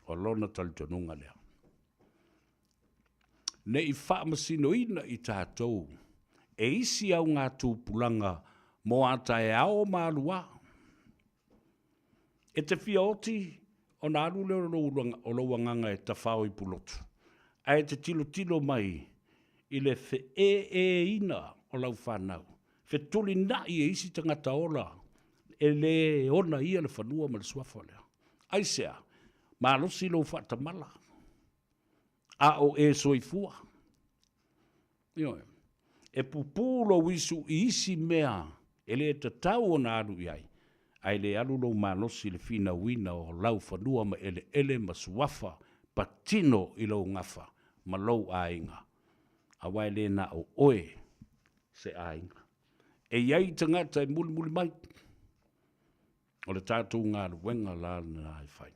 O lona talitonunga lea. Ne I whaamasino ina I tātou. E isi au ngā tūpulanga mo ata e ao mālua. E te fia oti o nā alu leo o lo wanganga e ta whao I pulotu. Ai te tilo mai I le fe ina o lau whanau. Fe tuli na I e isi tangata ola. E le ona ia le whanua ma le suafa lea. Ai sea, ma losi lo whatamala. A o e soifua. Ioe. E pupulo wisu I isi mea. E le te tau o nā alu iai. Ai le alu lo malosi le fina wina o lau whanua ma ele ma suafa patino I lo ngafa ma lau ainga. A wai le na o oe se ainga. E iai tangata e muli mai. O le tātou ngā ruenga la na ai whai.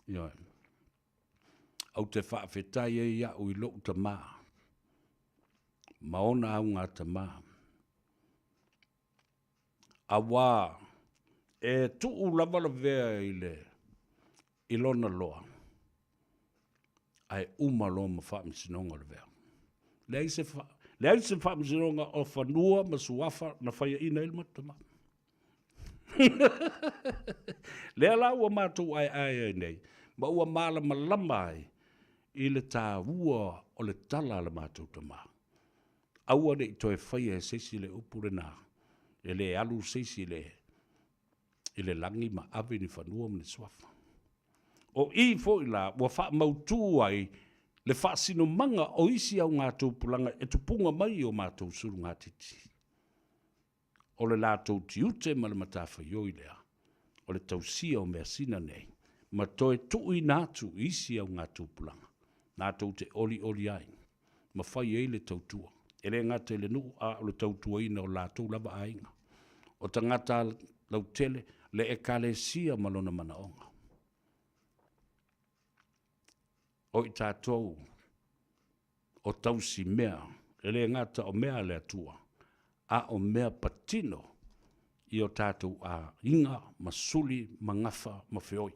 Ioe. Au te whaafetai e ia o I lo ta maa. Maona au ngā ta maa. A wā. E tuu lava la vea I lona loa. Ai umalo ma whaamsinonga le vea. Le aise whaamsinonga o whanua ma suafa na whaia ina ilma tama. Le ala ua mātou ai nei. Ma ua māla malama ai I le tā ua o le tala la mātou tama. Aua ne I toe whaia e seisi le upure nā. E le alu seisi I le langi ma ave ni whanua ma le suafa. O I fo I la, ua wha mautu ai, le wha sino manga o isi au ngā tūpulanga e tupunga mai o mātou suru ngā titi. O le lātou tiute ma le matawha ioi lea. O le tausia o mea sina nei. Ma toe tui nātu isi au ngā tūpulanga. Nātou te oli ai. Ma whai ei le tautua. E le ngata le nuu a o le tautua ina o lātou lava ainga. O tangata lau tele, le e kalesia malona manaonga. O I tātou, o tausi mea, e le ngata o mea le atua, a o mea patino, i o tātou a inga, ma suli, ma ngafa, ma whioi.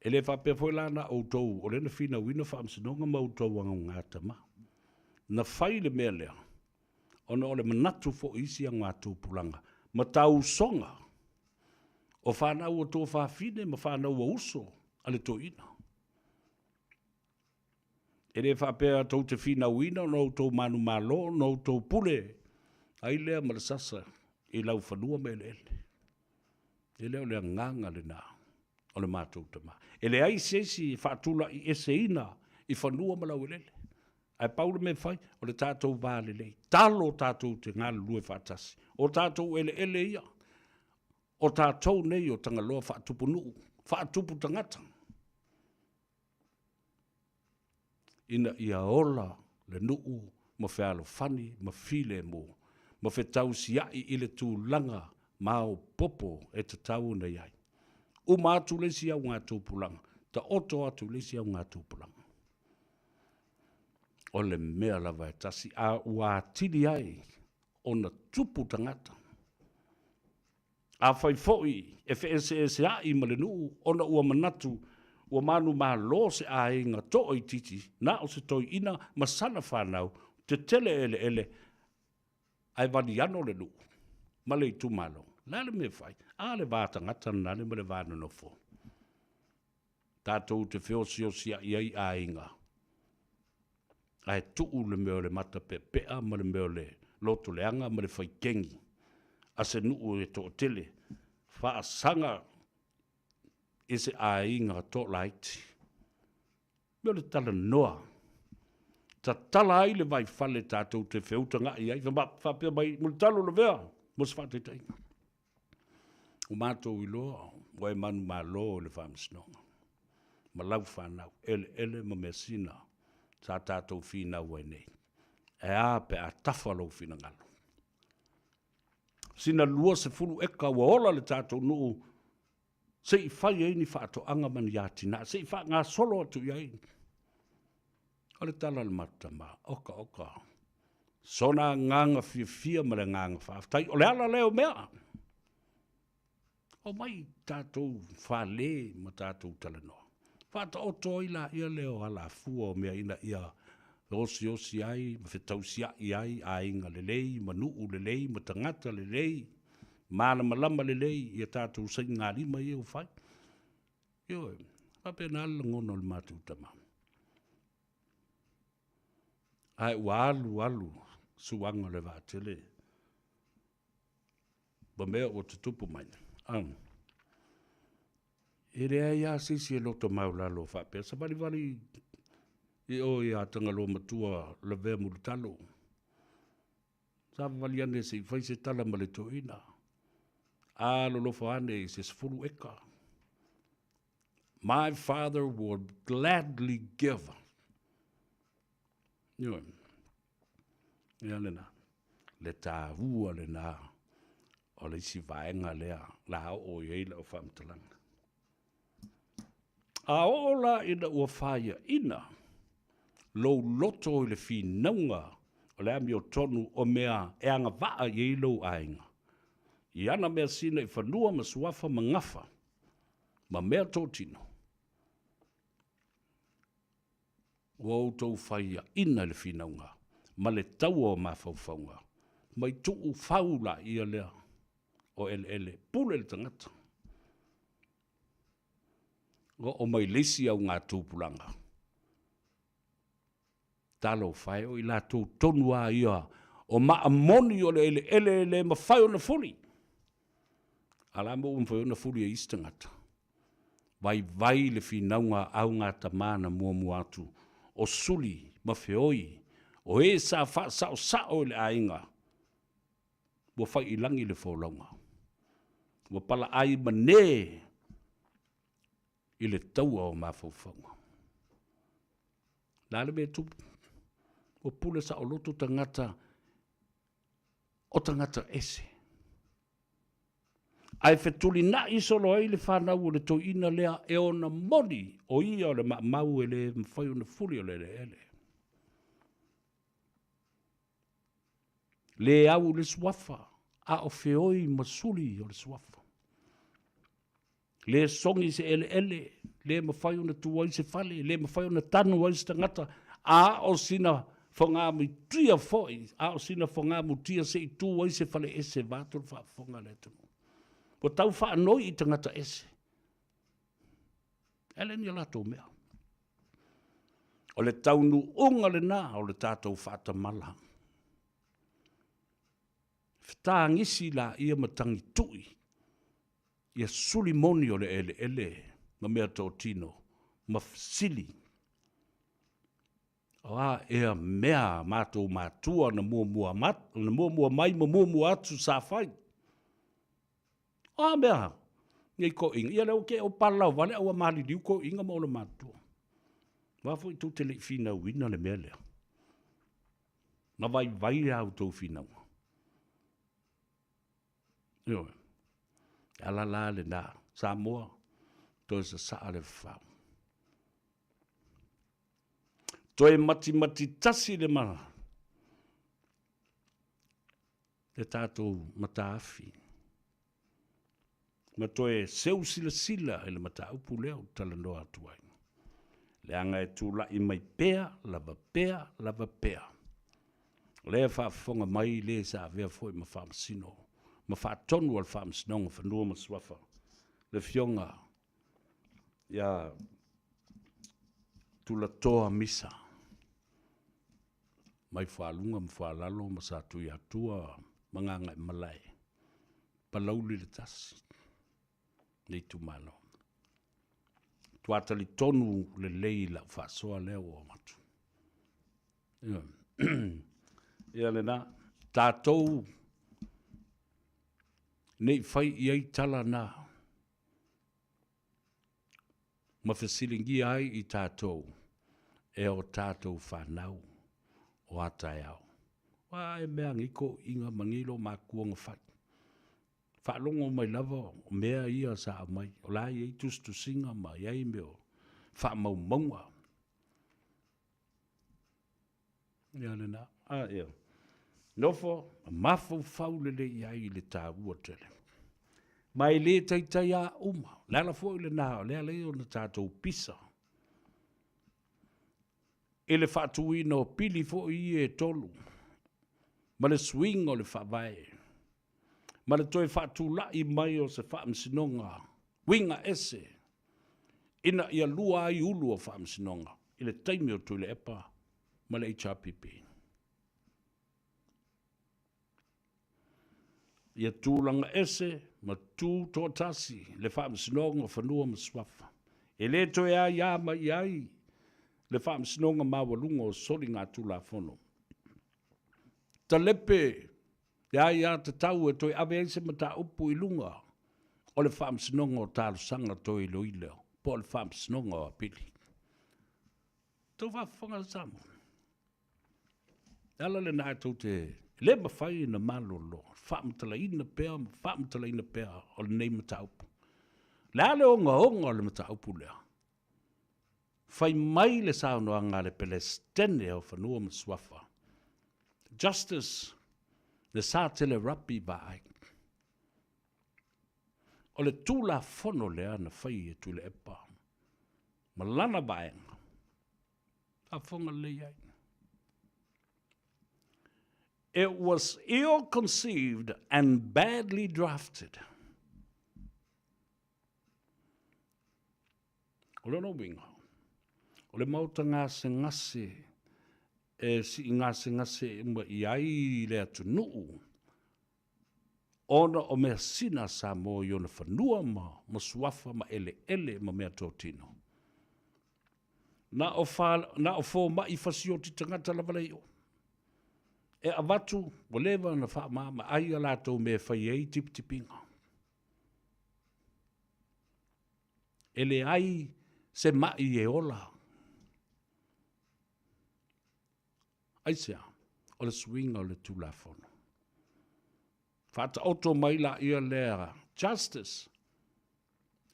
E le whapea fwoi lana o tau, o lena whina wina whaamsinonga ma o tau anga ngā tama. Na whai le mea lea, ona ole manatu fo isi a ngā tūpulanga, ma tau songa, o whanau o tō whawhine, ma whanau o uso, ale tō ina. E le whapea tau te whina wina, no tō manu malo, no tō pule, ai lea malasasa, i lau whanua me le ele. E leo lea nganga le nā, o le mātou tama. E le ai sesi whaatula i ese ina, i whanua malau elele. Ai paule me whai, o le tātou vāle lei. Talo tātou te ngāle lue whaatasi. O tātou ele ia. O tātou nei o tangaloa whaatupu nuu. Whaatupu tangata. Ina ia ola le nuu, ma whialo whani, ma while mo. Ma whetau siai i le tūlanga, mao popo e te tau nei ai. O mātu lesi au ngā tūpulanga. Ta oto atu lesi au ngā tūpulanga. O le mea lava e tasi a ua tiri ai o na tupu tangata. A whai foi e wheese ai ma le nuu o na ua manatu ua manu maa lo se a inga to i titi na o se toi ina masana whanau te tele ele ai wani ano le nuu. Ma le tu malo. La le me whai. A le vāta ngata nane ma le vāna no fo. Tātou te whiosia iai a inga. Ai tuu le meo le mata pepea ma le meo le loto leanga ma le whaikengi. A se nuu e tō tele. Wha sanga e se a inga tō laiti. Meo le tala noa. Ta tala ai le vai whale tātou te whiutanga i ai. Whapea mai muli talo le vea. Mos whate tainga. O mātou i loa. Wai manu mā loa le whamsinonga. Ma lau whanau. Ele ma mesina. Sa tātou whina ua nei. E a pe a tawhalo whina ngalo. Sina lua se fulu eka ua ola le tātou nuu. Se i whai eini whaato anga mani atina. Se i wha ngā solo atu i eini. O le tala le matama. Oka. Sona nganga fia ma le nganga whaaftai. O le ala leo mea. O mai tātou whale ma tātou tala noa. Whata o toila ia leo ala fua o mea ina ia osi ai, ma whetau sia i ai, a inga lelei, ma nuu lelei, ma tangata lelei, mana malama lelei, ia tātou sa ngā lima i e whai. Io e, hape nā ala ngono le mātou tama. Ai ua alu, suanga le vātele. Ba mea o te tupu mai. E rea ia sisi e loto maula lo whapea. Sa wali i o ia tanga lo matua le vea mulu talo. Sa wali ane se i whaise tala ma le toina. A lo lofo ane i se sfuru eka. My father would gladly give. Ia lena. Le tā hua le nā. O le isi vaenga lea. La o ieila o whamtalanga. A ola ina ua whaia ina, lo loto i le whinaunga, o le ami o tonu o mea e anga waa i eilo ainga. I ana mea sina i whanua ma suafa ma ngafa, ma mea tōtino. Ua outou whaia ina le whinaunga, ma le taua o mawhauwhaunga, mai tuu whaula ia lea, o ele, pule le tangata. O mai lesi au ngā tūpulanga. Talo whai o i la tō tonua ia o maa moni o le ele ma whai o na fuli. Ala mo whai o na fuli e istangata. Vai le whinaunga au ngā tamana mua atu. O suli ma whioi. O e sa o le ainga. Wa whai i langi le whaulonga. Wa pala ai ma ne i le taua o mawhauwhaunga. Nāle me tupu, o pule sa o loto tangata, o tangata ese. Ai whetuli na isolo ai le whanau o le to ina lea e o na moni o ia o le mau e le mwhai o na fuli o le ele. Le au le suafa, a o feoi masuli o le suafa. Le songi se ele, le mawhai ona tuai se fale, le mawhai ona tanu ai se tangata, a o sina whanga mi tia foi, a o sina whanga mu tia se i tuai se fale ese vātur wha whanga le tamo. Po tau wha anoi i tangata ese. Ele ni alato mea. O le taunu unga le nā, o le tātou whata malanga. Whtāngisi la ia matangi tui. Ia suli moni o le ele, ma mea tō tino, ma sili. Oa ea mea mātou mātua na mua mai ma mua atu sa whai. Oa mea, ngai ko inga, ia leo ke o palau vale awa mali diu ko inga ma o le mātua. Wafo i tō te le fina wina le mea lea. Na vai au tō fina ua. Io, ala la le na, Samoa, tō sa saa le whau. Tō e mati tasi le mana. Le tātou mataafi. Ma tō e seu sila e le mataupu leo tala noa atuai. Le anga e tūla i mai pea, lava pea. Le e whaafonga mai le sa avea foi ma whaamasino. Ma whaatonu al whaamasinonga whanua ma swafa. Le fionga ia tula toa misa. Mai whaalunga ma whaalalo ma sa tui atua manganga e malai. Palauli le tasi. Nei tu malo. Tuatali tonu le leila whaasoa leo o matu. Ia le na, tātou nei whai iei tala nā. Ma whasilingi ai i tātou, e o tātou whanau o atai au. Wa e mea ngiko inga mangilo mā kuanga whai. Whaalongo mai lava o mea ia sa mai. O la iei tustu singa ma iei meo. Whaamau maunga. Ia le nā. Ia. Nofo, mafau fau le iai le tā ua tele. Mai le taitai a uma. Lala fo le nā, lea leo na tātou pisa. E le whaatui no pili fo i e tolu. Ma le swing o le whawai. Ma le toi whaatu lai mai o se whaamsinonga. Winga ese. Ina ia lua ai ulu o whaamsinonga. I le taimi o tui le epa. Ma le HRPP. Ia tūlanga ese, ma tū tōtasi, le whaamsinonga whanua ma swafa. E le toi a ia ma iai, le whaamsinonga ma walunga o sori ngā tūla whono. Ta lepe, ia te tau e toi awe eise ma ta upu i lunga, o le whaamsinonga o tālu sanga toi loileo, po le whaamsinonga o apili. Tau whawhanga samu. Ala le nā tau te le mawhai na malolo, whaamtala ina pēa, o le nei mataupu. Le ale onga o le mataupu lea. Whai mai le saunoa ngā le pelestene o whanua ma swafa. Justice, le sātele rapi vai. O le tūla whono lea na whai e tūle epa. Ma lana vaenga. A whonga le iai. It was ill-conceived and badly drafted. O le no winga. O le mauta ngase, si ngase imwa iai le atu nuu. Ona o mea sina Samoa i ona whanua ma suafa ma ele ma mea tōtino. Na o fō mai whasioti tangata lavalei o. E avatu, o lewa na wha ma ai alatou me whai ei tipinga. Ele ai se mai e ola. Aisea, o le swinga o le tūlafono. Whata oto mai la ia lea, Justice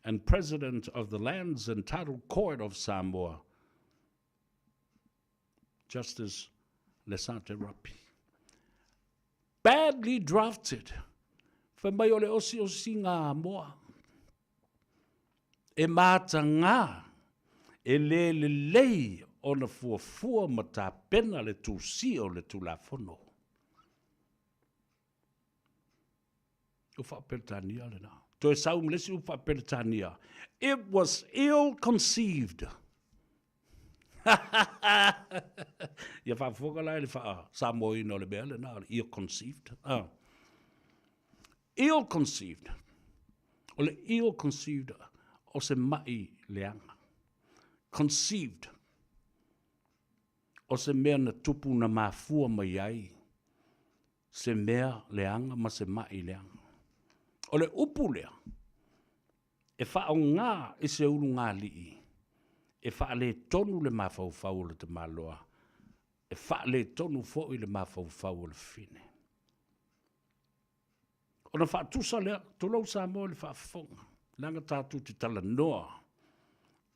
and President of the Lands and Title Court of Samoa, Justice Lesante Rapi. badly drafted. Fa mai ole osi ngā moa. E māta ngā, e le lei o na fuafua ma tā pena le tūsi o le tūlafono. O whaperetania le nā. Toi sau mlesi u whaperetania. It was ill-conceived. Ia whaafoka lai le wha Samoa ino le bea le nā, ill-conceived. Ill-conceived. O le ill-conceived o se mai leanga. Conceived. O se mea na tupu na mafua mai ai. Se mea leanga ma se mai leanga. O le upu lea. E wha o ngā e se uru ngā lii. E wha le tonu le mafau le te maloa. E wha le tonu fo i le mafau le fine. O na wha tusa lea, tulau Samoa le wha fonga. Langa tātu te tala noa.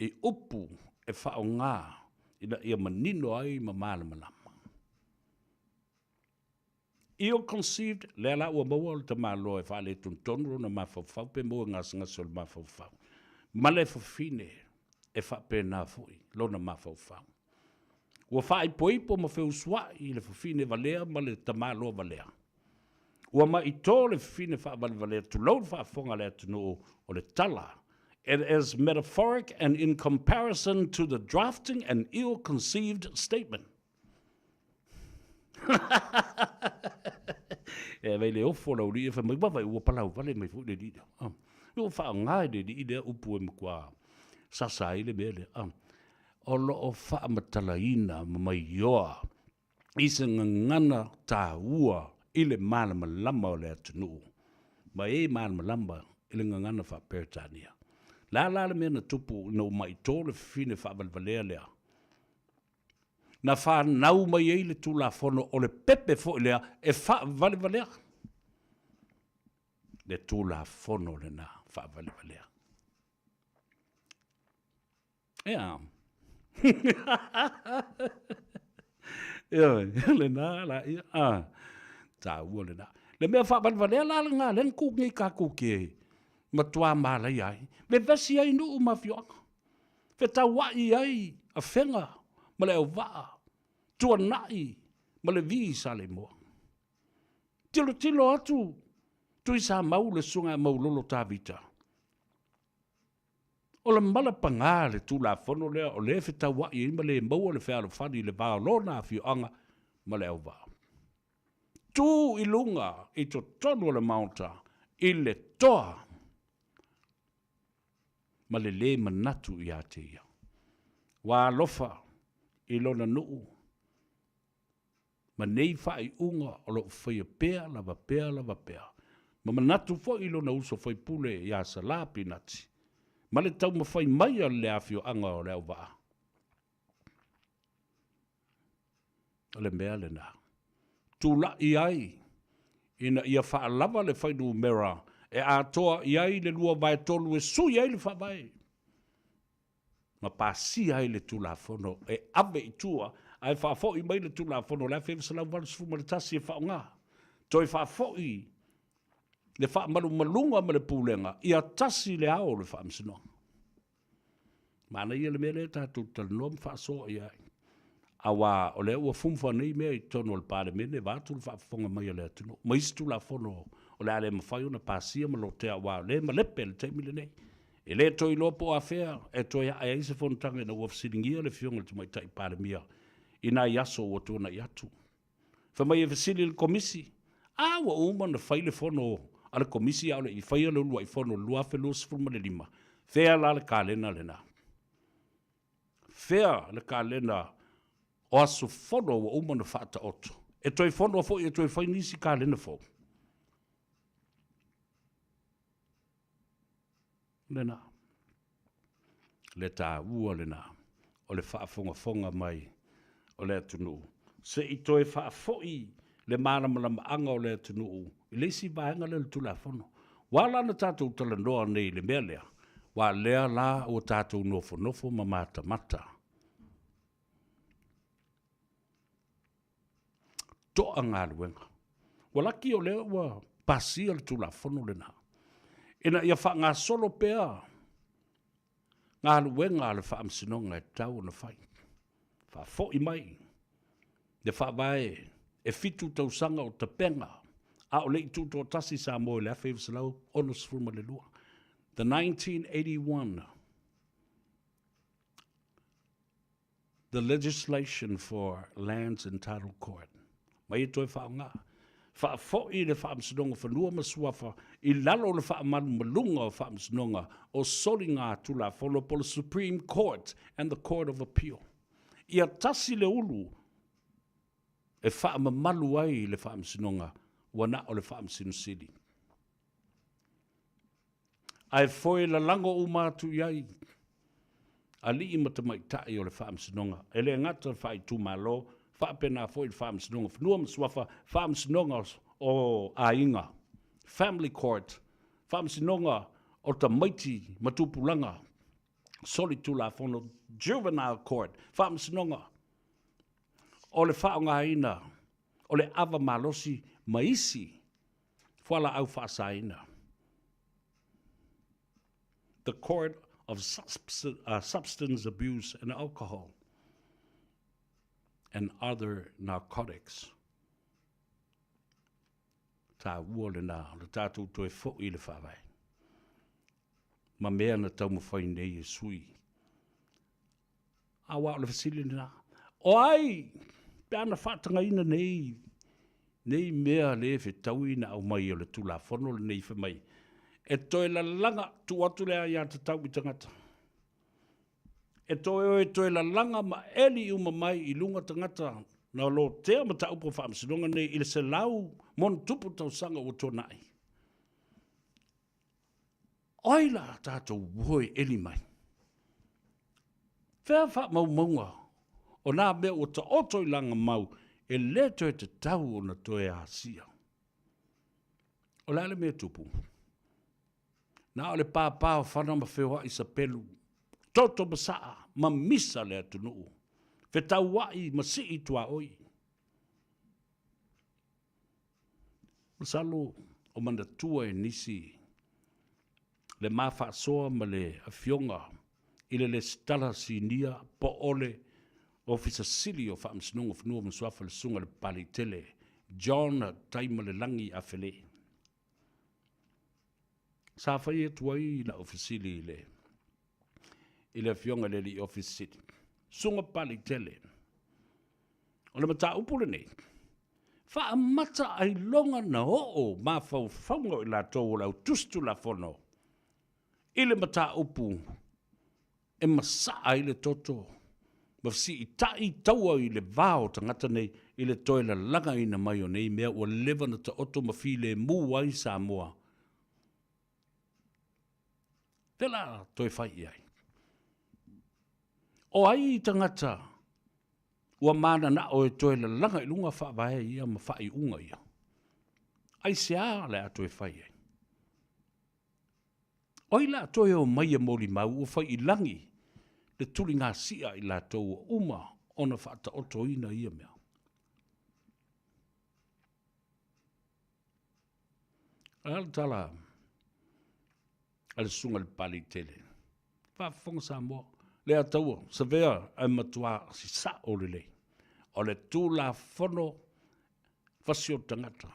E upu e wha o ngā. Ina ia manino ai ma malama. Ill-conceived, lea la ua maua le te maloa e wha le tuntonu na mafau pe mua ngas o le mafau. Ma le fafine e wha pe nā fui, lo na mafau. Ua wha i poipo ma wheu swai le fafine valea ma le te maloa valea. Ua ma i tō le fafine wha valea tu lau wha fonga le tunu o le tala. It is metaphoric and in comparison to the drafting an ill-conceived statement. E vai le ofo lau ria fa mai bava ua palau vale mai fu le dida. Ua wha ngai le dida upu e mkua sasa ile mele. O lo o wha matalaina mai yoa. Isa ngana ta ua ile malama lama o le atunu. Ma e malama lama ile ngana wha peritania. La le mena tupu no mai tōle fine wha valvalea lea. Na wha nau mai eile tūla fono o le pepe fo lea e wha valvalea. Le tūla fono le na wha valvalea. Ea. Ea, le na la ia. Tā ua le na. Le mea wha valvalea la ngā len kūngi ka kūke. Matua malai ai. Me vesi ai nuu mafioanga. Fe tawai ai a whenga ma le au waa. Tua nai ma le visa le moa. Tilo atu. Tui sa mau le sunga mau lolo tāvita. O le malapanga le tūla whono lea o le fe tawai ai ma le maua le whea le whani le vāo lona fioanga ma le au waa. Tū ilunga i to tonu le maunta i le toa. Ma le manatu i ate ia. Wa lofa i lona nuu. Ma nei whai unga o lo whai pēa lava pēa. Ma manatu fo i lona uso whai pule i a salapi nati. Ma le tau ma whai mai o le awhio anga o le au waa. O le mea le nā. Tūla i ai. Ina ia wha lava le whai nu mera. E a toa iai le lua vai tolu e sui ai le whawai. Ma pasi ai le tula fono e ave i tua ai whafo i mai le tula fono le whewisa lau wale sufu ma le tasi e whao ngā. Toi whafo i le wha malunga ma le pūlenga i a tasi le ao le wha amsino. Mana ia le mele tātou talanoa ma whaasoa i ai. Awa o le ua fumfa nei mea i tono le pāle mene vātu le whaafonga mai a le atino. Ma isi tula fono o le ale mawhai o na pāsia ma lo te awa le ma lepe le teimile nei. E le toi lopo a whea e toi a eise whontanga na ua whasiringia le whionga le tumai tai pāle mia i nā yaso o tōna i atu. Whamai e whasili le komisi. Awa uma na whaile whono a le komisi au le i whaia le ulua i whono lua whelo sifurma le lima. Whea la le kālena le nā. Whea le kālena o aso whono wa uma na whaata oto. E toi whono a fo e toi whainisi kālena fo. Lena. Le tā ua lena. O le whaafonga mai. O le atunu. Se i toi whaafoi le mānamalama anga o le atunu. I leisi vaenga le tula whono. Wala na tātou tala noa nei le mea lea. Wa lea la o tātou nofo ma mata. Toa ngā luenga. Walaki o lea ua pasia le tula fono le na. Ina ia wha ngā solo pea. Ngā luenga le wha amsinonga e tau na whai. Wha fo i mai. Le wha vai e fitu tau sanga o ta penga. A o lei tuto tasi sa mo le Faiva salau ono sfuma le lua. The 1981 the legislation for lands and title court. Mai e toi wha ngā. Wha fo i le wha amsinonga whanua masuafa i lalo le wha malunga o wha amsinonga o soli ngā tula fono po le Supreme Court and the Court of Appeal. Ia tasi le ulu e wha mamalu ai le wha amsinonga wana o le wha amsinusili. Ai foi la lango umatu iai. Ali i matamai tai o le wha amsinonga. E le ngata wha i tu malo. Whapena foi wham sinonga, whanua mswafa, wham sinonga o ainga. Family court, wham sinonga o ta maiti matupulanga. Soli tula fono, juvenile court, wham sinonga. O le whaonga aina, o le ava malosi maisi, whala au whaasaina. The court of substance abuse and alcohol. And other narcotics. Tā ua le nā, le tātou toi fo i le whawai. Ma mea na tau mawhai nei e sui. A wā o le fasili ni nā. O ai, pe ana whātanga ina nei. Nei mea le fe tau ina au mai o le tula whono le nei whamai. E toi la langa tu atu lea ia te tau i tangata. E toi la langa ma eli uma mai i lunga tangata na lo tea ma ta upo whaamsinonga nei i le se lau mon tupu tau sanga o tō nai. Oila tātou woe eli mai. Whea wha mau maunga o nā mea o ta oto i langa mau e le toi te tau o na toi a sia. O lale mea tupu. Nā o le pāpā o whanama whewa i sa pelu. Toto basaa, ma misa le atunuu. Whetau wai, ma si i tua oi. Masalo, o mana tua e nisi. Le mawha soa ma le awhionga. Ile le stala si nia po ole. Ofisa sili o whaamsinonga whanua mswafa le sunga le pali tele. John taima le langi a whele. Sa whai e tuai la ofisili le. Ile fionga le li office city. Sunga pali tele. O le mata upule nei. Wha amata ai longa na oo ma fau whaunga i la tau lau tustu la fono. Ile mata upu. E masa ai le toto. Ma si i tai taua i le vao tangata nei. Ile toi la langa ina mai o nei mea ua lewa na ta oto ma fi le mu ai Samoa. Tela toi whai ai. O ai tangata, ua mana na o e toe la langa i lunga whaavae ia ma whai unga ia. Ai sea le a toe whai ai. Oi la toe o mai a moli mau o whai i langi, le tuli ngā sia i la tau uma ona whaata oto ina ia mea. Al tala, al sunga le pali tele. Whafonga Samoa. Le ataua, sa vea ai matua si sa o le lei. O le tūla fono fasio tangata.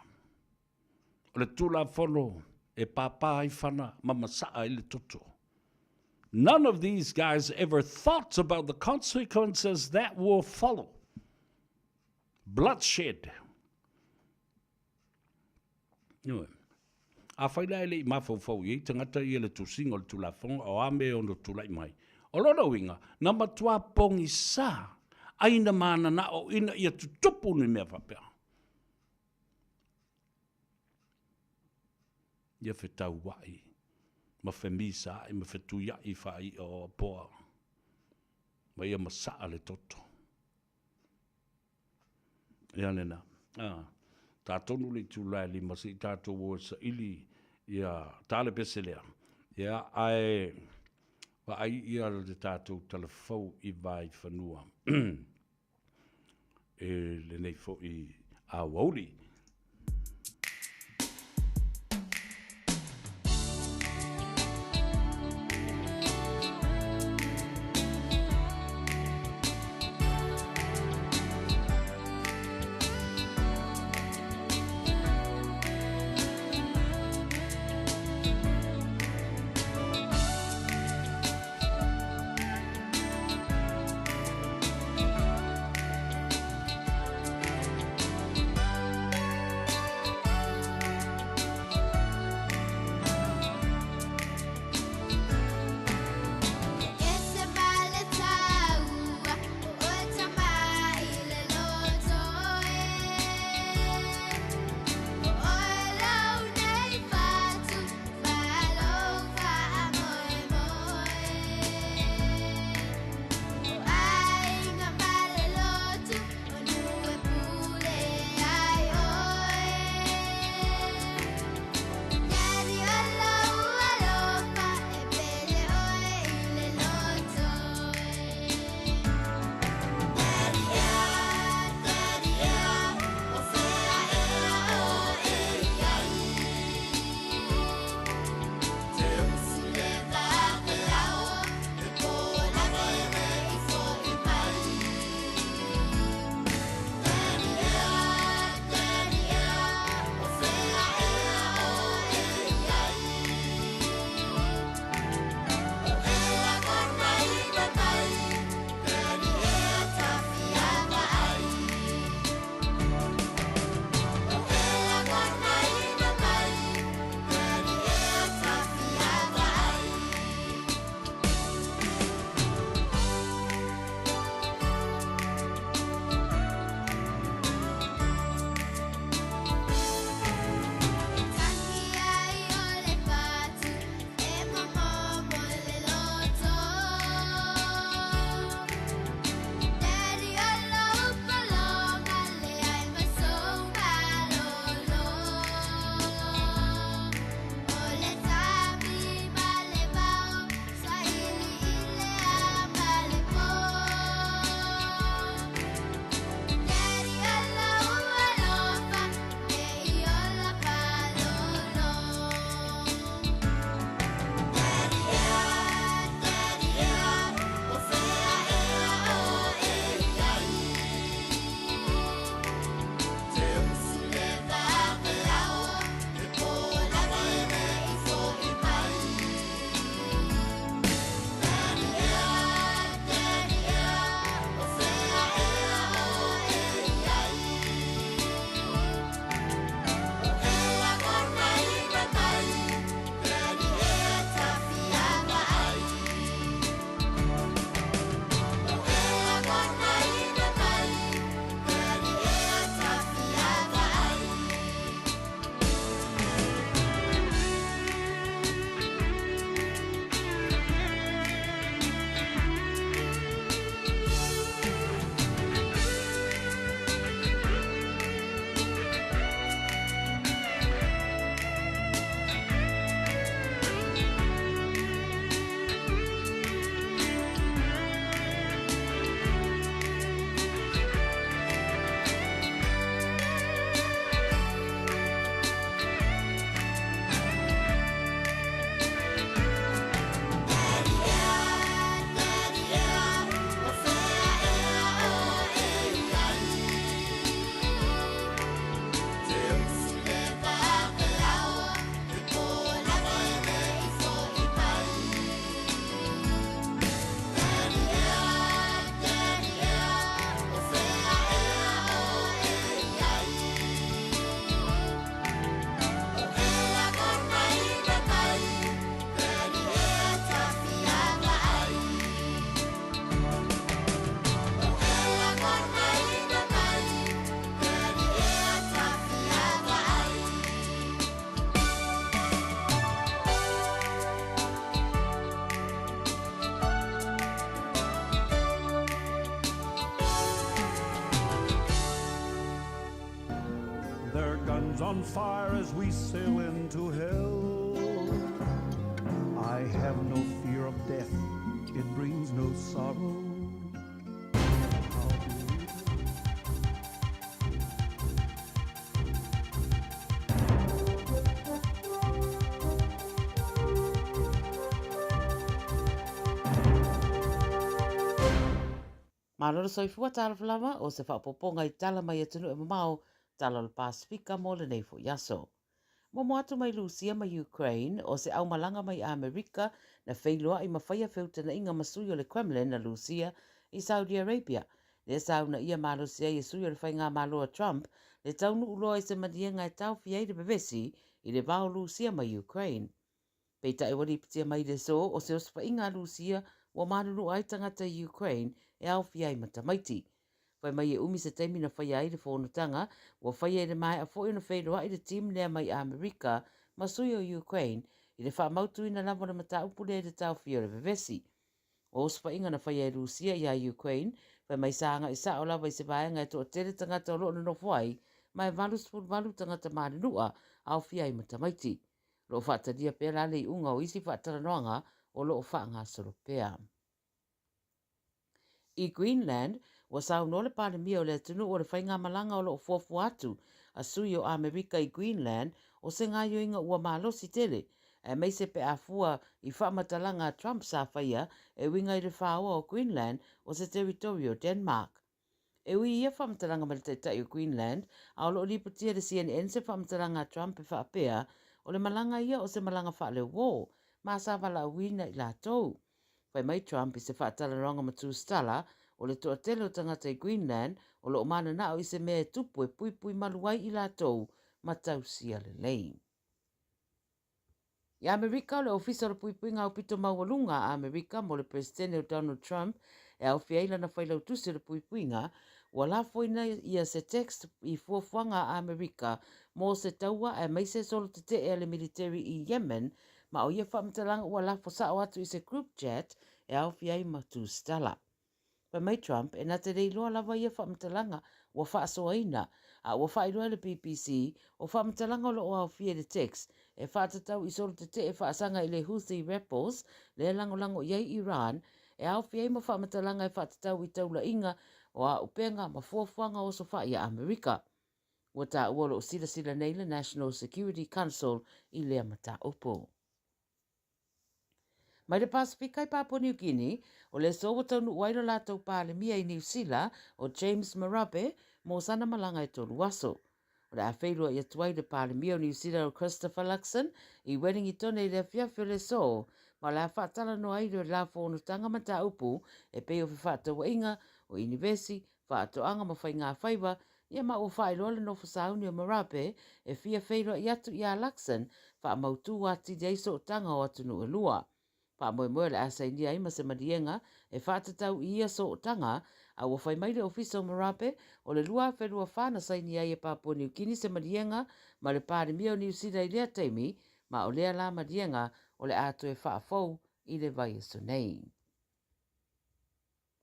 O le tūla fono e pāpā ai whana mamasaa i le toto. None of these guys ever thought about the consequences that will follow. Bloodshed. Anyway. A whaila ele i mawhau i tangata i le tūsinga o le tūla fono o ame o no tūlai mai. O lona winga, na matua pongi sa, aina mana na o ina ia tutupu ni mea whapea. Ia whetau wai, ma whemisa, ma whetu iai whai o poa. Ma ia masaa le toto. Ia nena, tātonu le tūlai li masi tātou o sa ili, ia tāle peselea. Ia ai... Wa ai ia le tātou talafau i vai whanua. E le nei fo i a wauri. on fire as we sail into hell. I have no fear of death, it brings no sorrow. Maloro soifua tala falama o se whaapoponga I tala mai atunu e mamao tala le Pasifika mo le neifo yaso. Mo atu mai Lucia mai Ukraine o se au malanga mai Amerika na whailoa I mawhaia whiuta na inga masui o le Kremlin na Lucia I Saudi Arabia. Le sau na ia malo sia I sui o le whainga malo a Trump le taunu uloa I se madienga e tau fiai de bevesi I le vao Lucia mai Ukraine. Peita e wari pitia mai le so o se ospa inga Lucia wa manunu ai tangata Ukraine e au fiai matamaiti. Whai mai e umi se teimi na whai ai le whonutanga, wa whai e le mai a fwoi na whaidua I le team lea mai Amerika, masui o Ukraine, I le wha mautu ina lama na mata upule e le tau fia le vevesi. O ospa inga na whai e Rusia I a Ukraine, whai mai saanga I sa o lawa I se vaenga e to tere tangata o loo na no whai, mai valu tangata marinua au fiai matamaiti. Lo whaatadia pēra le I unga o isi whaataranoanga o loo whaanga soropea. I Greenland, wa sau no le palemia o le tunu o le whainga malanga o loo fuafu atu a sui o Amerika I Greenland o se ngā yoinga ua malosi tele, e mei se pe a fua I whaamatalanga Trump sa whaia e winga I le whaoa o Greenland o se territory o Denmark. E ui ia whaamatalanga malitetai o Greenland, a o loo liputia le CNN se whaamatalanga Trump e whaapea o le malanga ia o se malanga whaale wō, ma sa wala wina I lātou. Whai mai Trump I se whaatalaranga matu stala o le toa tele o tangata I Greenland o lo mana nao I se mea tupu e pui pui maluai I lātou ma tausia le lei. I Amerika o le ofisa o le pui pui ngā upito maualunga a Amerika mo le presidente o Donald Trump e au fiaila na whailau tusi o le pui pui ngā wa la foina ia se text I fuafuanga a Amerika mo se taua e mai se solo te te e le military I Yemen ma o ia whamtalanga ua la fosa o atu I se group chat e au fiai matu stala. Pa mai Trump e nate rei loa lava ia whamtalanga ua whaasoaina a ua whailoa le BBC o whamtalanga o lo au fia le text e whaatatau I solo te te e whaasanga I le Houthi rebels le langolango iai Iran e au fiai ma whamtalanga e whaatatau I taula inga o a upenga ma fuafuanga o sofa I Amerika. Ua ta ua lo sila sila nei le National Security Council I lea mata upo. Mai le Pasifika I Papua New Guinea, o le soa taunu wairo lātou pālemia I New Zealand o James Marape mō sana malanga I tolu aso. O le awhairua I atuai le pālemia o New Zealand o Christopher Luxon I Wellington I le fiafio le so, ma le whaatala no airo la whonutanga mata upu e peo whiwhatawa inga o University, whaatoanga ma whai ngā Faiva, ia ma o whairoa le no whasauni o Marape e fia whairua I atu I a Luxon, wha mautu wati deiso o tanga o atunu e lua. Pa moe le asainia I ma se marienga e whātatau I ia so o tanga a ua whai mai le ofisa o Marape o le lua whenua whāna sainia I e Papua New Guinea se marienga ma le pārimia o New Zealand I lea teimi ma o lea la marienga o le ato e whaafou I le vai so nei.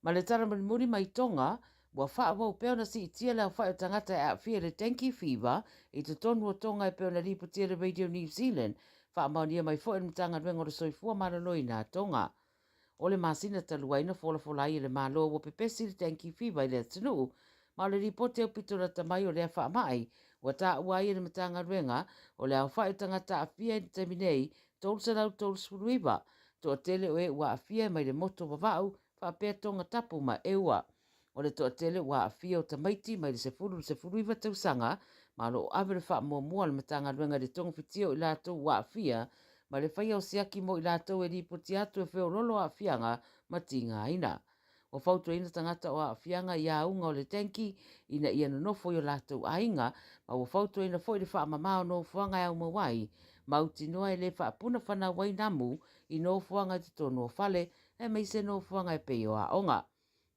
Ma le taramuri mai tonga ua whaawau peo na si itia leo whai o tangata e awhia le tenki Faiva I te tonu o tonga e peo na liputia le Radio New Zealand whaamaunia mai fo e mtanga rengo le soifua maraloi nā tonga. O le masina taluaina fola I le malo o pepesi le tenki Faiva I le atinu, ma le ripote o pito na tamai o lea whaamai, ua tā uai le mtanga renga o le au whai o tangata awhia I taminei tolu sarau tolu spuruiva, to tele o e ua awhia mai le moto wawau whaapea tonga tapu ma eua. O le toa tele ua awhia o tamaiti mai le sefuru iwa tausanga, ma lo avere wha mua le matanga ruenga le tonga whitio I lātou ua awhia, ma le whaia o siaki mo I lātou e ripoti atu e wheo rolo awhianga ma tinga ina. O whautua ina tangata o awhianga I aunga o le tenki, ina ia no nofo I o lātou ainga, ma o whautua ina fo I le wha mamao no fuanga au mawai, ma uti noa le wha puna whana wai namu I no fuanga te tono whale, e mei se no fuanga e peo a onga.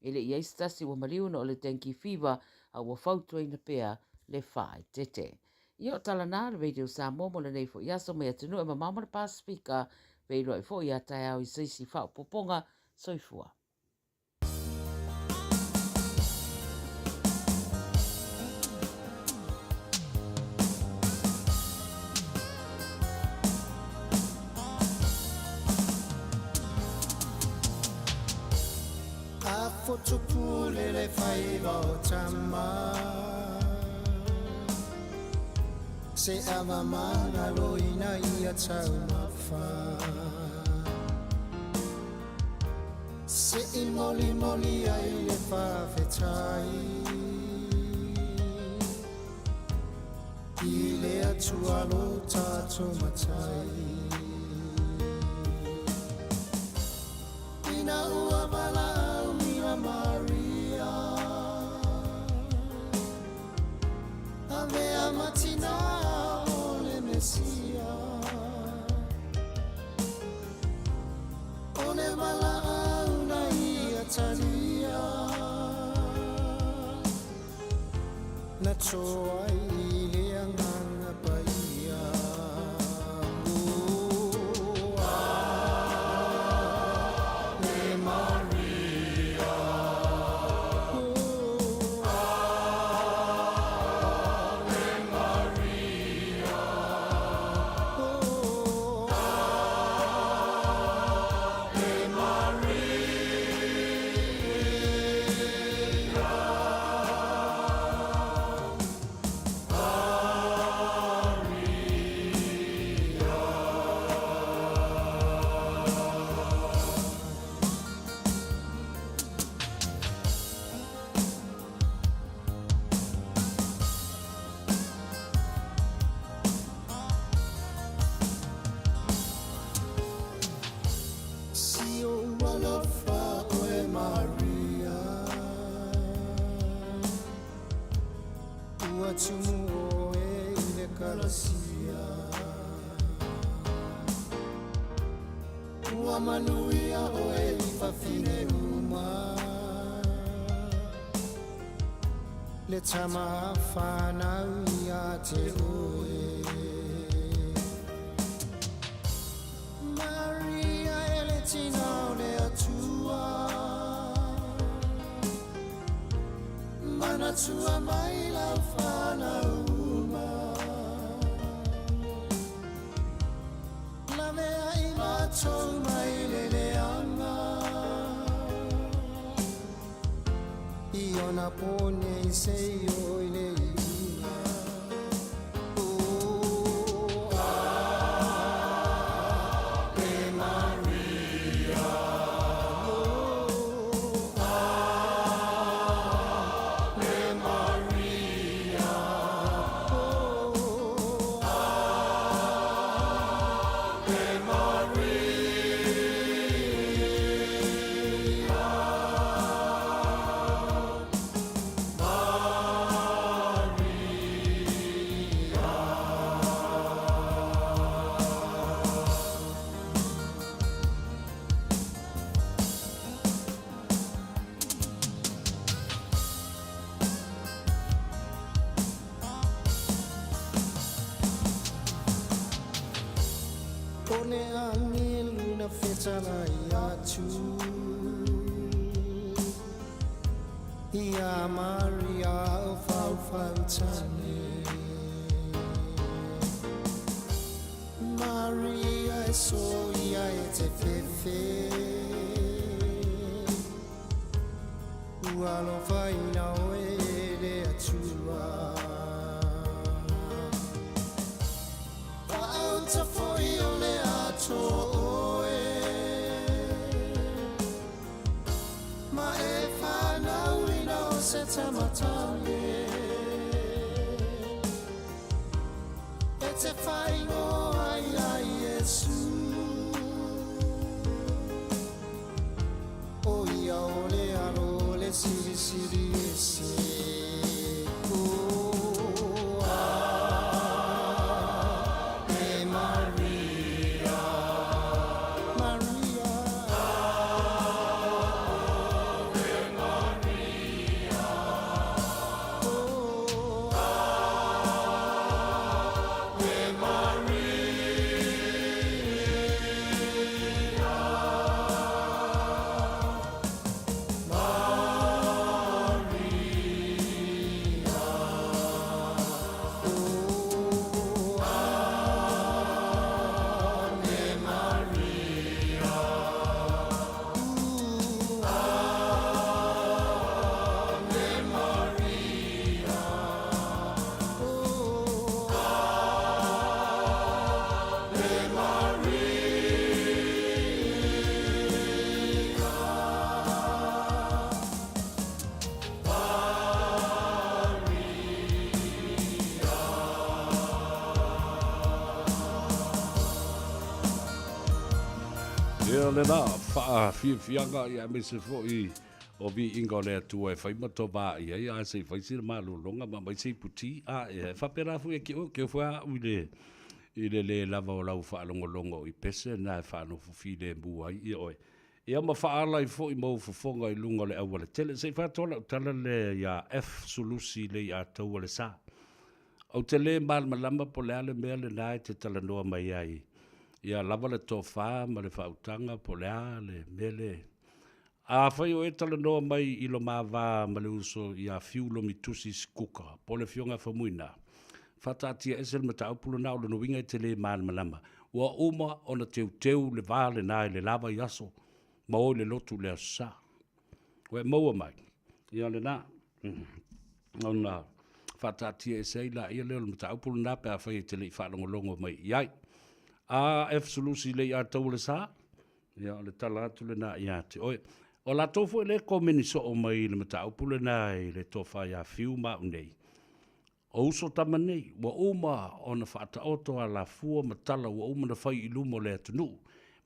Ele ia istasi wa mariu na o le tenki Faiva a wa whautua ina pea le whae tete. Ia o tala nā le Radio Samoa mo le nei fo iaso mea tunu e mamama le Pasifika, veiro e fo ia tai au I seisi whao poponga soifua. tupule le faiva o tama se ama mana loina ia tau mafa se imoli moli ai le whawhetai i le atua lo tato matai ina ua mala au mira Maria avea matina o le Mesia o le mala au na ia talia na toa i le anganga paia Tumu e le kalasia Ua manuia o e whawhine uma Le tama whanau ia te oe Maria e le tina o le atua Mana tua mai lau whanau uma La mea i matou mai le leanga I ona pone i se o i le ina Pone angelu na fetana iatu Ia Maria o fau tane Maria e so ia e te fefe Ua lo faina o e le atua Auta foi o le ato oe Ma e whanau ina o se tamatale E te whaingo ai ai Yesu O ia o le aro le siri siri esi Ia le na fa fianga ia me se foi o vi ingo le tu e fai mato ba ia se fai se malu longa ma mai se puti a e fa pera fu e ke fa le lava o lau fa longo i pese na fa no fu fi le bu ai ia ma fa ala i fo i mo fu fonga i lunga le awale tele se fa tola tala le ia F solusi le ia tau le sa au tele mal malamba po le ale mea le nai te tala noa mai ai ia lava le tofa ma le fautanga po le ale mele a fai o e tala noa mai i lo mava ma le uso ia fiulo mitusi skuka po le fionga famuina fatatia esel mata upulo na o le winga i tele mal malamba ua uma ona teu le vale nai le lava i aso ma o le lotu le asa we maua mai ia le na ona fatatia esel la ia le mata upulo na pe a fai tele i whalongolongo mai iai a F solusi le ia tau le sa ia le tala atu le na ia te oe o la tofu le komini so o mai le mata upulo na le tofa ia fiu ma unei o uso tama nei wa uma ona fata oto a la fua matala wa uma na fai ilumo le atunu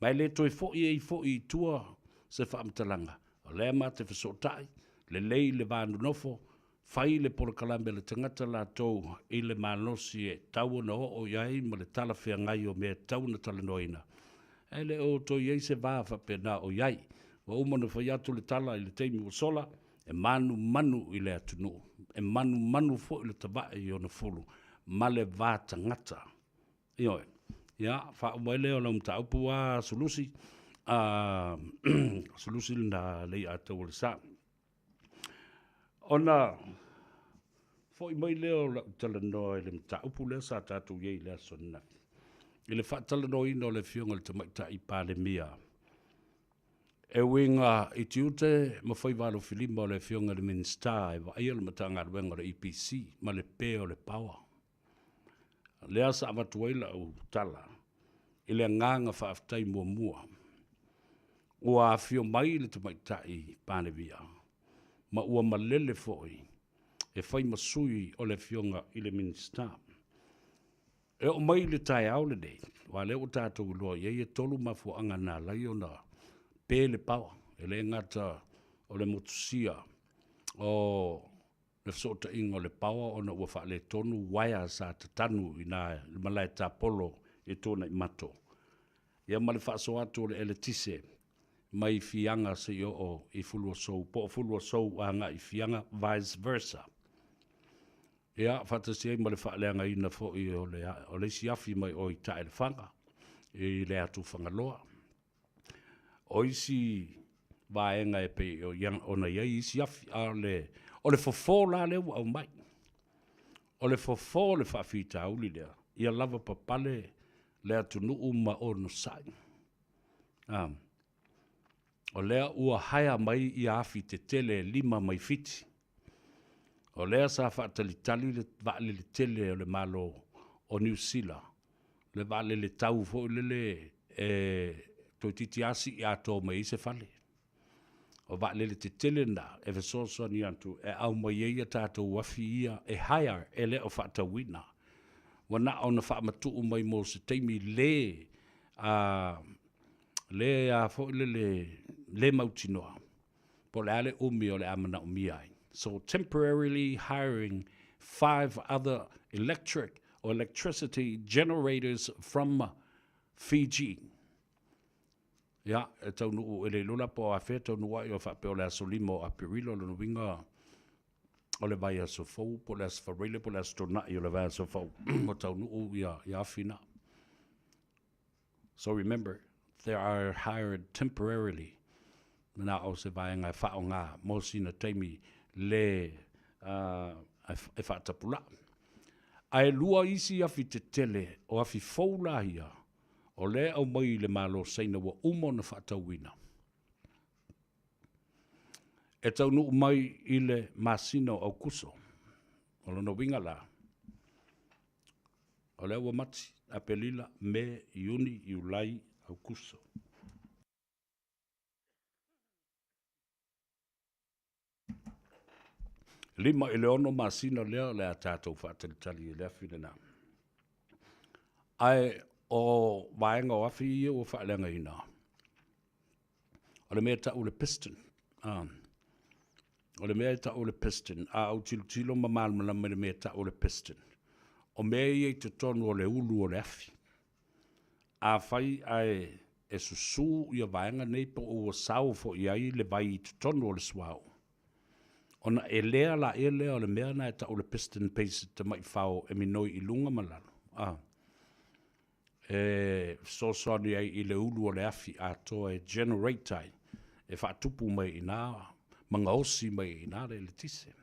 mai le toi fo i tua se fa matalanga o le ma te fesotai le lei le vanu nofo fai le porkalambe le tangata la tou i le manosi e tau na o iai ma le tala fea ngai o mea tau na tala noina e le o to iei se vafa pe na o iai wa uma na fai atu le tala i le teimi o sola e manu i le atunu e manu fo i le tabae i ona fulu ma le vata ngata ioe ia fa umaile o lam taupu a solusi solusi na le atau le sa ona fo i mai leo la tala no le taupu le sa tatu ye le sonna ile fa tala no ino le fionga le tamaita i pale mia e winga i tiute ma Faiva lo filima le fionga le minsta e va ia le matanga le wenga le EPC ma le peo le power le asa amatuaila u tala ile nganga fa aftai mua ua fio mai le tamaita i pale via ma ua malele foi e fai masui o le fionga i le minsta e o mai le tai au le dei wa le o tātou loa e tolu mafuanga na lai ona pele pawa e le ngata o le motusia o le sota ingo le pawa ona ua fa le tonu waya sa tatanu ina malai ta polo e tona i mato ia male fa so atu le eletise mai fianga se yo o i fulua sou anga i fianga vice versa ia fatasi male fa le anga ina fo i o le siafi mai o i ta ele fanga i le atu fanga loa oisi vaenga e pe o yang ona ia isi afi o le fofo la le au mai o le fofo le fafita uli le ia lava papale le atunu uma ono sai o lea ua haya mai ia afi te tele lima mai fiti o lea sa faatalitali le vaale le tele o le malo o New Zealand le vaale le tau fo le to titiasi i ato mai se fale o vaale le te tele na e vesoso ni antu e au mai ia tatou wafi ia e haya e le o faatawina wana ona faamatu mai mo se teimi le fo le mautinoa po le ale umi o le amana umi ai so temporarily hiring 5 other electricity generators from Fiji ya e tau nuu ele lula po a fe tau nua i o whape o le asolimo a pirilo le nuinga o le vai asofou po le asfarile po le astona i o le vai asofou o tau nuu ia fina. So remember, they are hired temporarily. Mana o se vai ngai whao ngā mosi na teimi le e whaatapula. Ai lua isi afi te tele o afi foula hia o le au mai le malo seina wa umo na whaatauina. E tau nuu mai i le masino au kuso. O lono winga la. O le ua mati a pelila me iuni iulai au kuso. Lima i le ono masino lea le a tātou whaatalitali i lea whina. Ai o vaenga o afi ia o whaalenga ina. O le mea ta o le piston. O le mea ta o le piston. A au tilo ma malama le mea ta o le piston. O mea i te tonu o le ulu o le afi. A fai ai e susu ia vaenga nei po o sau fo iai le vai i te tonu o le swao. Ona e lea la e lea o le mea na e ta o le piston pace te mai fao e minoi i lunga malalo. So soni ai i le ulu o le afi a to e generatai e wha tupu mai i nā, manga osi mai i nā le tise.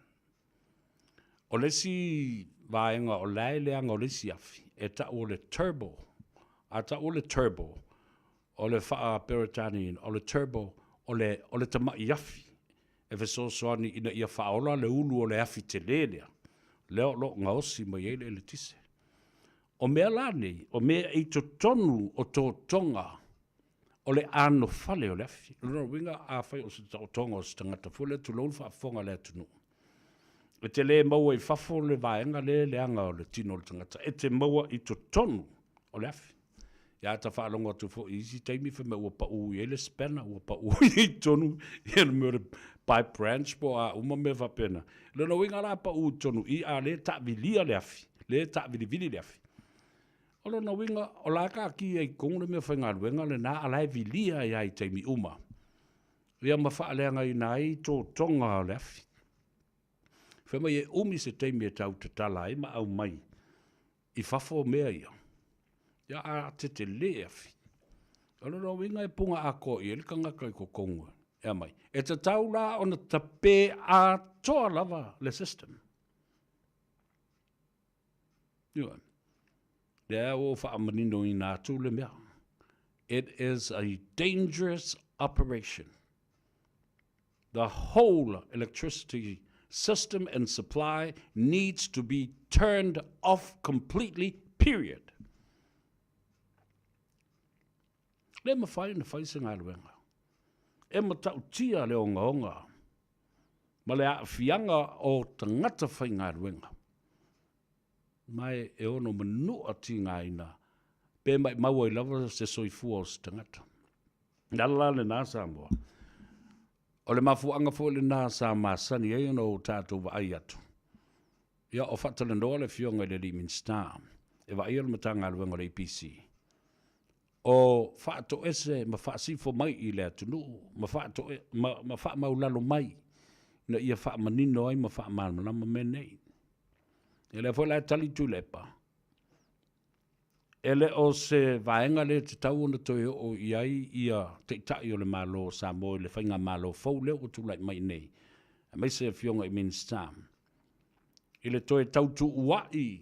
O lesi vaenga o lai leanga o lesi afi, e ta o le turbo, a ta o le turbo, o le wha peritani, o le turbo, o le tamai afi, e fe so soani ina ia whaola le ulu o le afi te lelea, leo lo ngā osi mai ele le tise. O mea lani, o mea i to tonu o tō tonga, o le ano fale o le afi. Luna winga a whai o se tō tonga o se tangata fule, tu lou wha fonga le atunu. E te le maua i whafo le vaenga le anga o le tino le tangata. E te maua i to tonu o le afi. Ia ta whaalonga tu fo easy taimi wha me ua pa ui ele spana, ua pa ui i tonu, i anu mea by branch po a uma me whapena. Luna winga la pa ui tonu, i a le ta vilia le afi, le ta vili le afi. Olo na winga, o la ka ki e kongre mea whainga ruenga le nā alai vilia i ai teimi uma. Ria ma whaaleanga i nai tō tonga o le afi. Whema e umi se teimi e tau te tala e ma au mai. I whafo mea ia. Ia a te le afi. Olo na winga e punga a ko i e kanga kai ko konga. Ea mai. E te tau la o na tape a toa lava le system. Iwa. It is a dangerous operation. The whole electricity system and supply needs to be turned off completely, period. Le ma fai na fai singa luenga. E ma tau tia le onga onga. Ma le a fianga o tangata fai ngā luenga. Mai e ono manua ti ngaina. Pe mai maua I lava se soifua o se tangata. Nala le nā Samoa. O le mafuanga fo le nā Samoa sani e ono o tātou wa ai atu. Ia o whatala noa le fionga le Limin Star. E wa ia le matanga aluenga le APC. O whaato ese ma whaasifo mai I le atunu. Ma wha maulalo mai. Na ia wha manino ai ma wha malama menei. Ele foi la tali tulepa. Ele o se vaenga le te tau ona toi o iai ia te tai o le malo Samoa le whainga malo fau leo o tulai mai nei. A mai se fionga I minstam. Ile toi tau tu uai.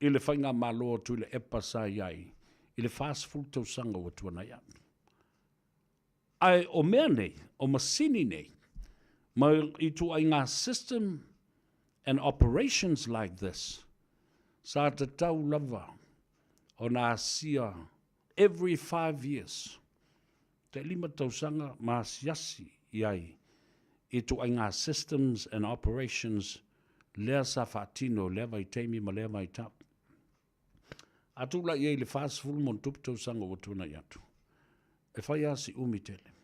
Ile whainga malo o tule epa sa iai. Ile fast food tau sanga o tuana ia. Ai o mea nei, o masini nei. Ma I tu ai ngā system and operations like this, sa te tau lava, o nā sia, every 5 years, te lima tausanga mā siasi iai, I tu ai ngā systems and operations, lea sa whaatino, lea vai teimi ma lea vai tap. Atula iei le whaasfulu mon tupu tausanga o tuna iatu. E whai asi umitele.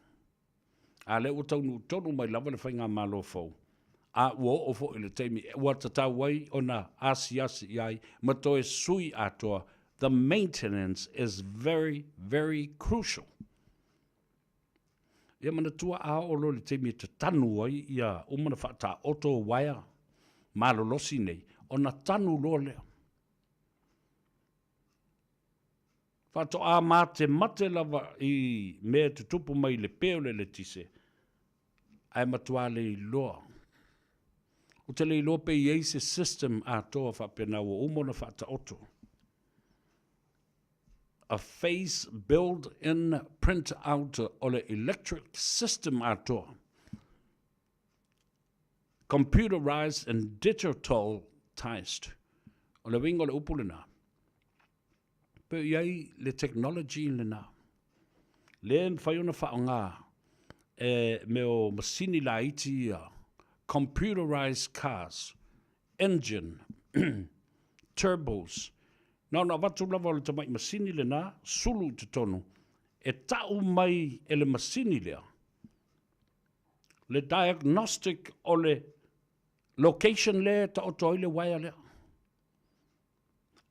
A le o tau nu tonu mai lava le whai ngā malo fau. A ua o fo I le teimi, ua tatau wai o na asi iai, ma toe sui atoa, the maintenance is very, very crucial. Ia mana tua a o lo le teimi te tanu wai, ia umana whaata oto waia, malolosi nei, o na tanu lo lea. Whato a mate lava I mea te tupu mai le peo le tise, ai matua le loa. O te lei lope I eise system a toa whapena o umona whata oto. A face build-in print-out o le electric system a toa. Computerized and digitalized. O le wingo le upu le nā. Pe iai le technology le nā. Le whaiona whaonga me o masini la iti computerized cars, engine, turbos. Nā watu lava o le tamai masini le nā, sulu te tonu. E tau mai e le masini lea, le diagnostic o le location le ta o toile waia lea.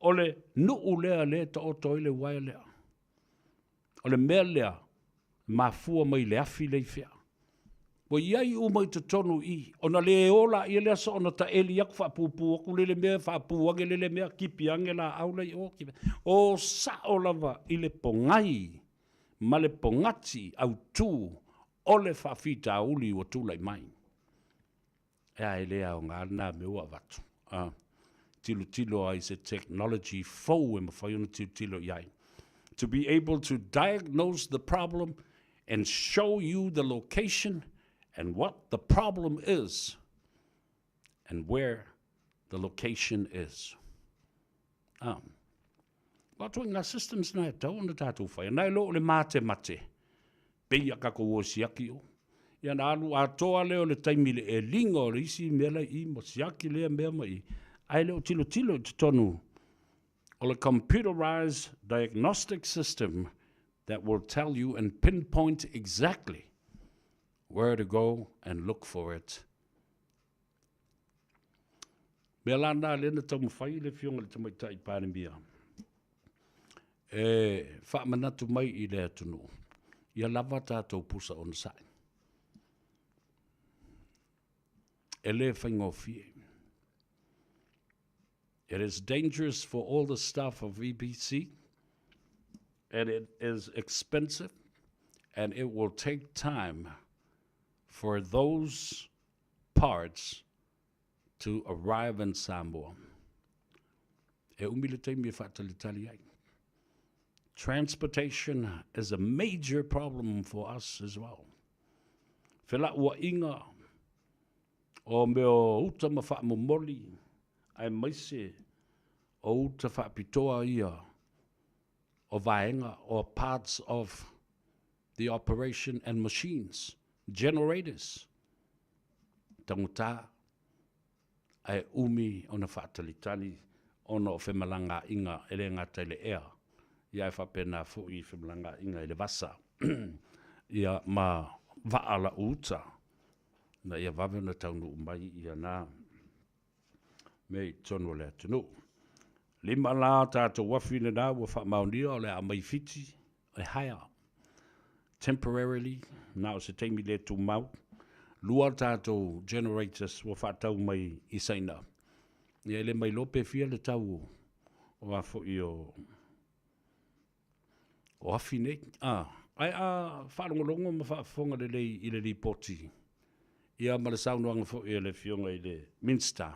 O le nuu lea le ta o toile waia lea. O le mea lea mafua mai le afi le fea. Wa iai umai te tonu i. Ona le ola i lea so ona ta eli ak whapupu aku le mea whapuange le mea kipi ange la aula i o kipe. O sa o lava i le pongai, ma le pongati au tū o le whawhita uli o tūlai mai. Ea e lea o ngā nā me ua watu. Tilo ai se technology fau e mawhai ona tilo iai. To be able to diagnose the problem and show you the location and what the problem is and where the location is. Watu ngā systems na e tau na tātou whai. Nai lo le mate. Pei kako o siaki o. Ia na alu atoa leo le taimi le e linga o le isi mele i mo siaki lea mea mai. Ai leo tilo te tonu. O le computerized diagnostic system that will tell you and pinpoint exactly where to go and look for it. Mea lana lena tau mawhai le fionga le tamaitai pāre mia. Whaamanatu mai i lea tunu. Ia lava tātou pusa on sai. E le whaingofie. It is dangerous for all the staff of EPC, and it is expensive, and it will take time for those parts to arrive in Samoa. E umile teimi whaatalitali ai. Transportation is a major problem for us as well. Whela ua inga o meo uta ma whaamomoli ai maise o uta whaapitoa ia o vaenga or parts of the operation and machines, generators. Tanguta ai umi ona whaatalitali ona o whemalanga inga ele ngata ele ea. Ia e whapena fu i whemalanga inga ele vasa. Ia ma vaala uta. Na ia wawe na taunu umai ia nā. Mei tono le atunu. Lima la tātou wafine nā wa whamaunia o le a mai fiti e haia. Temporarily, nā o se teimi le tu mau. Lua tātou generators wa whatau mai i saina. Ia le mai lope fia le tau o a fo i o afine. Ai a whanongolongo ma whaafonga le lei i le ripoti. Ia ma le saunoanga fo i le fionga i le Minster.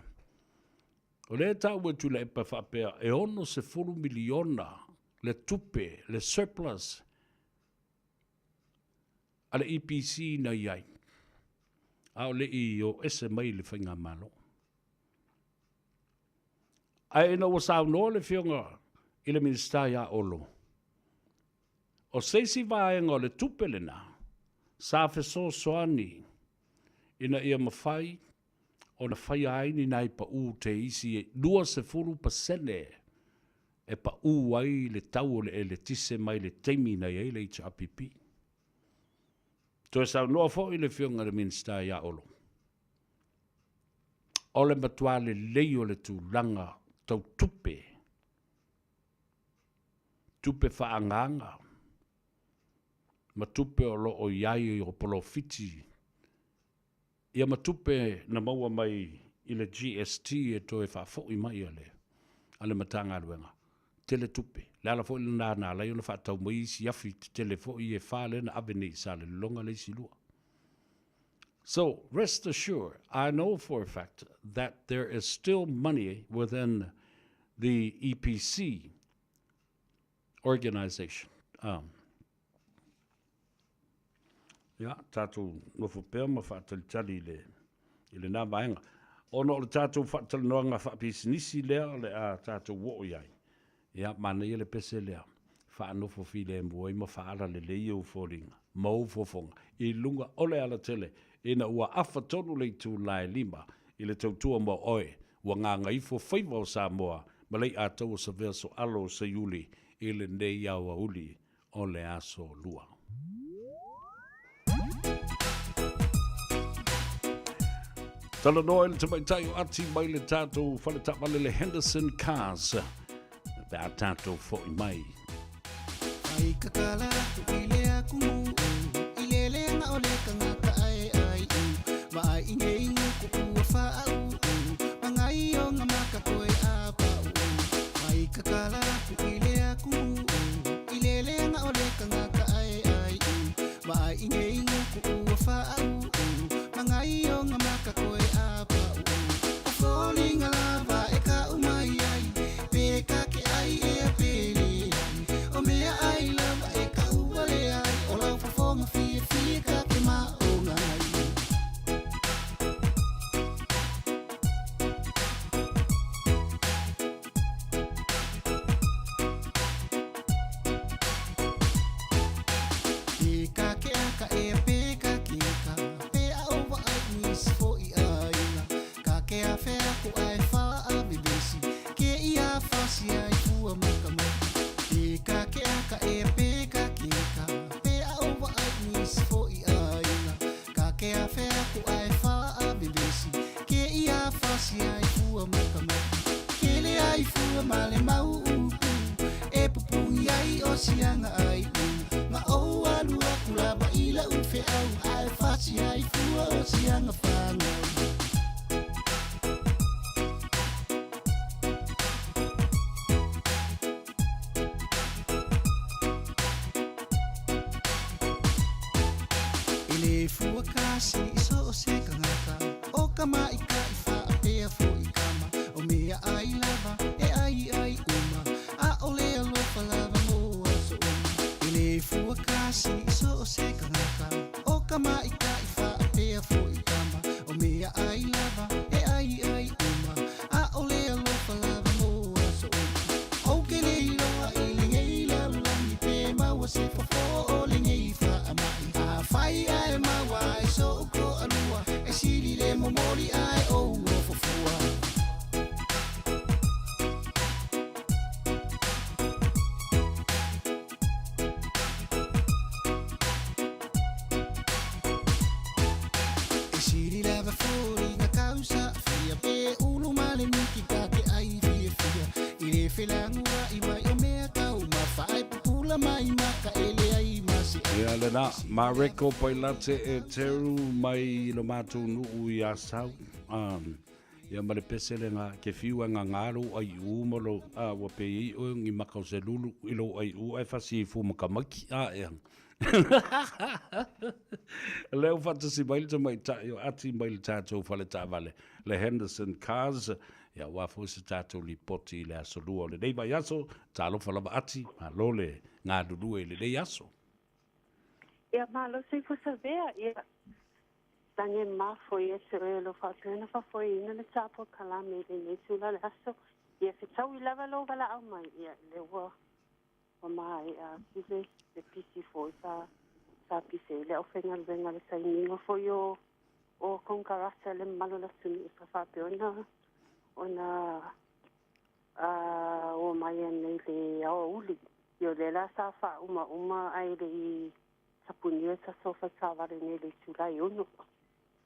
O le tau e tu le epa whapea e ono se 4 miliona le tupe, le surplus a le EPC na iai. A o le i o ese mai le whainga malo. Ai ena o saunoa le fionga i le Minster ia olo. O seisi vaenga o le tupe le na, sa feso soani, ina ia mawhai, o na whai aini nai pa u te isi e 2% e pa u ai le tau le le tise mai le teimi na e le HRPP. To e sau noa fo i le fionga le Minster ia olo. O le matua le leio le tu langa tau tupe. Tupe whaanganga. Ma tupe o lo o iai o polo fiti. Ia matupe na maua mai i le GST e to e whafo i mai ale matanga aluenga. Tele tupe. Le ala fo i lana na lai ona whaatau mai si afi tele fo i e whale na avene sa le longa le si lua. So, rest assured, I know for a fact that there is still money within the EPC organization. Ia, tātou nofo pēr ma whaatalitali i le nā vaenga. Ono le tātou whaatalinoanga whaapisinisi lea le a tātou wo iai. Ia, mana i le pese lea. Whaanofo fi le mua ma whaara le leo fōringa. Mau fofonga. I lunga ole ala tele. Ina ua awha tonu le tū lai lima. I le tautua mo oe. Ua ngā Gagaifo Faiva o Samoa. Ma lei a tau sa verso alo sa yuli. I le nei aua uli. O le aso lua. Tala noa ele te mai tai o ati mai le tātou whale tapale le Henderson Cars. Pe a tātou fo I mai. Ai kakala tu ile aku ile le nga ole kanga ka ai ma ai inge ingu ku fa au mangai o nga maka koe apa ai kakala tu ile aku ile le nga ole kanga ka ai ma ai inge ingu ku fa au mangai o nga maka koe apa falling lava e ka umai ai pe ka ke ai e pele o me ai lava e ka uale ai o la fonga fi ka ke ma o ngai e ka ke aka e pe ka ke ka pe a over ai nis fo I ai na ka ke a fe ko ai fa a bibesi ke ia fa si ai fu a maka e ka ke aka e pe ka ke ka pe a over ai nis fo I ai na ka ke a fe ko ai fa a bibesi ke ia fa si ai fu a maka ke le ai fu a male mau e pupungi ai o sianga ai ma o alu akula ba ila u fe au ai fa si ai fu o sianga fanga Ele fua kasi iso o se kangaka o kama ika ifa apea fo ikama o mea ai lava e ai uma a ole alo palava mo aso uma Ele fua kasi iso o se kangaka o kama ika ifa apea fo ikama o mea ai lava e ai uma a ole alo palava mo aso uma o kele iloa ilinge ilala ni pe maua se fofo o linge ifa amai a fai ai maua ai so ko alua e sili le momori ai o fofua e sili lava fori na causa fia pe ulu male niki ka ke ai fia I le felangua I mai o mea kau ma fai pupula mai maka ele ai masi Ia le na, ma reko pai late e teru mai no mātou nuu I asau. Ia male pese le ngā ke fiua ngā ngāro ai umalo a wape I o ngi makau se lulu ilo ai u ai fasi I fu makamaki a ea. Leo fatasi mai le mai tai o ati mai le tātou whale tā vale. Le Henderson Cars, ia wafo se tātou li poti le aso lua le nei mai aso, tālo whalama ati, ma lole ngā dudue le nei aso. Ia malo se fusa vea ia tange mafo ia serelo fa tena fa foi ina le tapo kalame le ne sula le aso ia fitau I lava lo vala au mai ia le wa o mai a kile le pisi foi sa pise le ofenga le venga le saininga foi o konkarasa le malo la suni sa fa pe ona o mai nei le o uli io le la sa fa uma ai le sapunio sa sofa sa vale nei le sulai uno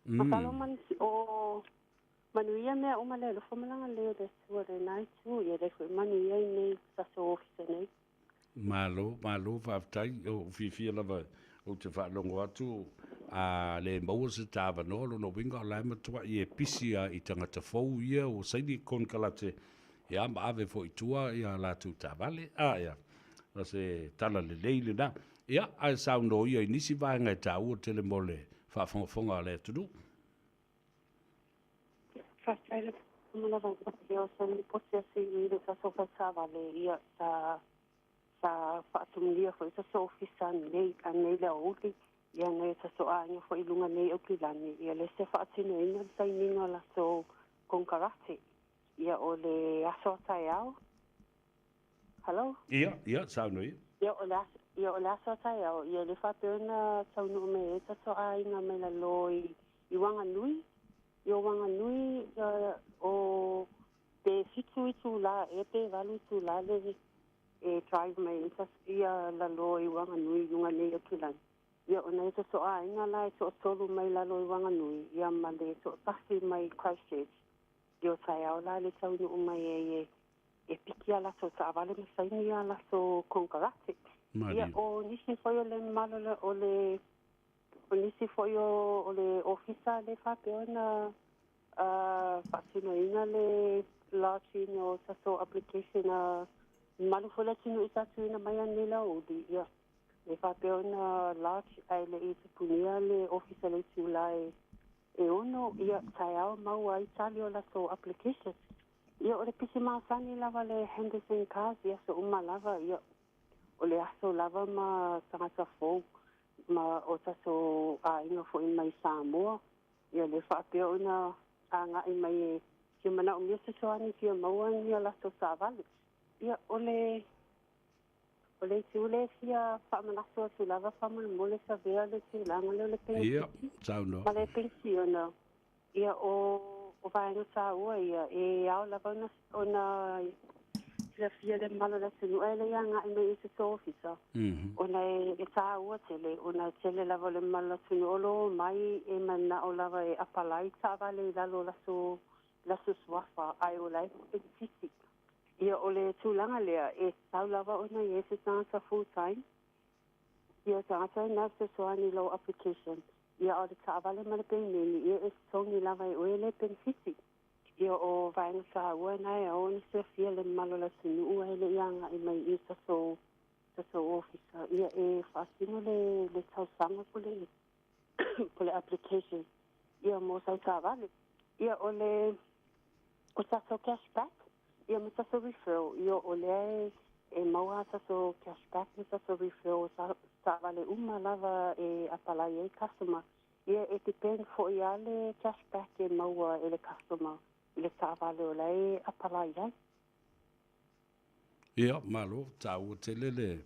Makalo man o manuia mea uma le lofo malanga leo le sua le nai tu ia le koe manuia I nei sa so ofisa nei. Malo, whaftai, o whiwhia lava o te whaalongo atu, a le maua se tāwa nolo no winga o laima tua I e pisi a I tangata fau ia o saini kon kalate, ia ma ave fo I tua ia la tu tāwale, ia, la se tala le leile na, ia, a sao no ia I nisi vaenga I tā ua tele mole, whaafonga le tunu. Whaftai le pumula vangi o sa ni potia si I le sa sofa sa vale ia sa whaatumulia fo I sa so ofisa nei a nei le uli ia nei sa so aanga fo I lunga nei o kilani ia le se whaatino ina le saininga la so konkarate ia o le aso atai au. Hello? Ia, sao no ia. Ia o le aso atai au ia le whapeona taunu me e sa so ainga me la lo I wanga nui. Yo wanga nui o te fitu I tu la e te valu tu la le e drive me sa ia la lo I wanga nui yunga nei o kilani. Ia o nei so a inga lai so tolu mai lalo I Wanganui. Ia ma le so tahi mai Christchurch. Ia tai au la le tau nu mai e piki ala so ta avale me saini ala so konkarate. Ia o nisi foi o le malo le o nisi foi o le ofisa le whapeona whaatino ina le launching o taso application malu fo le tino I tatu ina mai anila o di ia. Le whapeona launch ai le I te punia le ofisa le tūlai e ono ia tai au mau ai tali o la so application. Ia o le pisi maasani lava le Henderson Cars ia so lava ia o le aso lava ma tangata fou ma o taso a inga fo I mai Samoa ia le whaapea ona a nga I mai ki mana o mia sesoani ki a mauan ia laso sa vale ia o le tūle fia whaamanaso atu lava whamulmole sa vea le tūlanga le pensi Ia, tauno. ma le pensi ona ia o vaenga sa ua ia e au lava ona ia fia le malo la sunu e le yanga I me isi so ofisa ona e sa ua tele ona tele lava le malo la sunu olo mai e mana o lava e apalai sa vale lalo la so swafa ai o lai e tisi ia o le tūlanga lea e sau lava ona i ese tangata full time ia tangata na se soani low application ia o le taavale ma le peineni ia e songi lava e oe le benefiti ia o vaenga sa ua nai a ona se fia le malo la sinu ua ele ianga I mai I taso ofisa ia e whaasino le tausanga po le application ia mo sau taavale ia o taso cashback ia mo taso referral ia o le e maua taso cashback mo taso referral taavale lava e apalai e customer ia e depend fo ia le cashback e maua e le customer I le taavale o lai apalai ai Ia, malo, tau tele le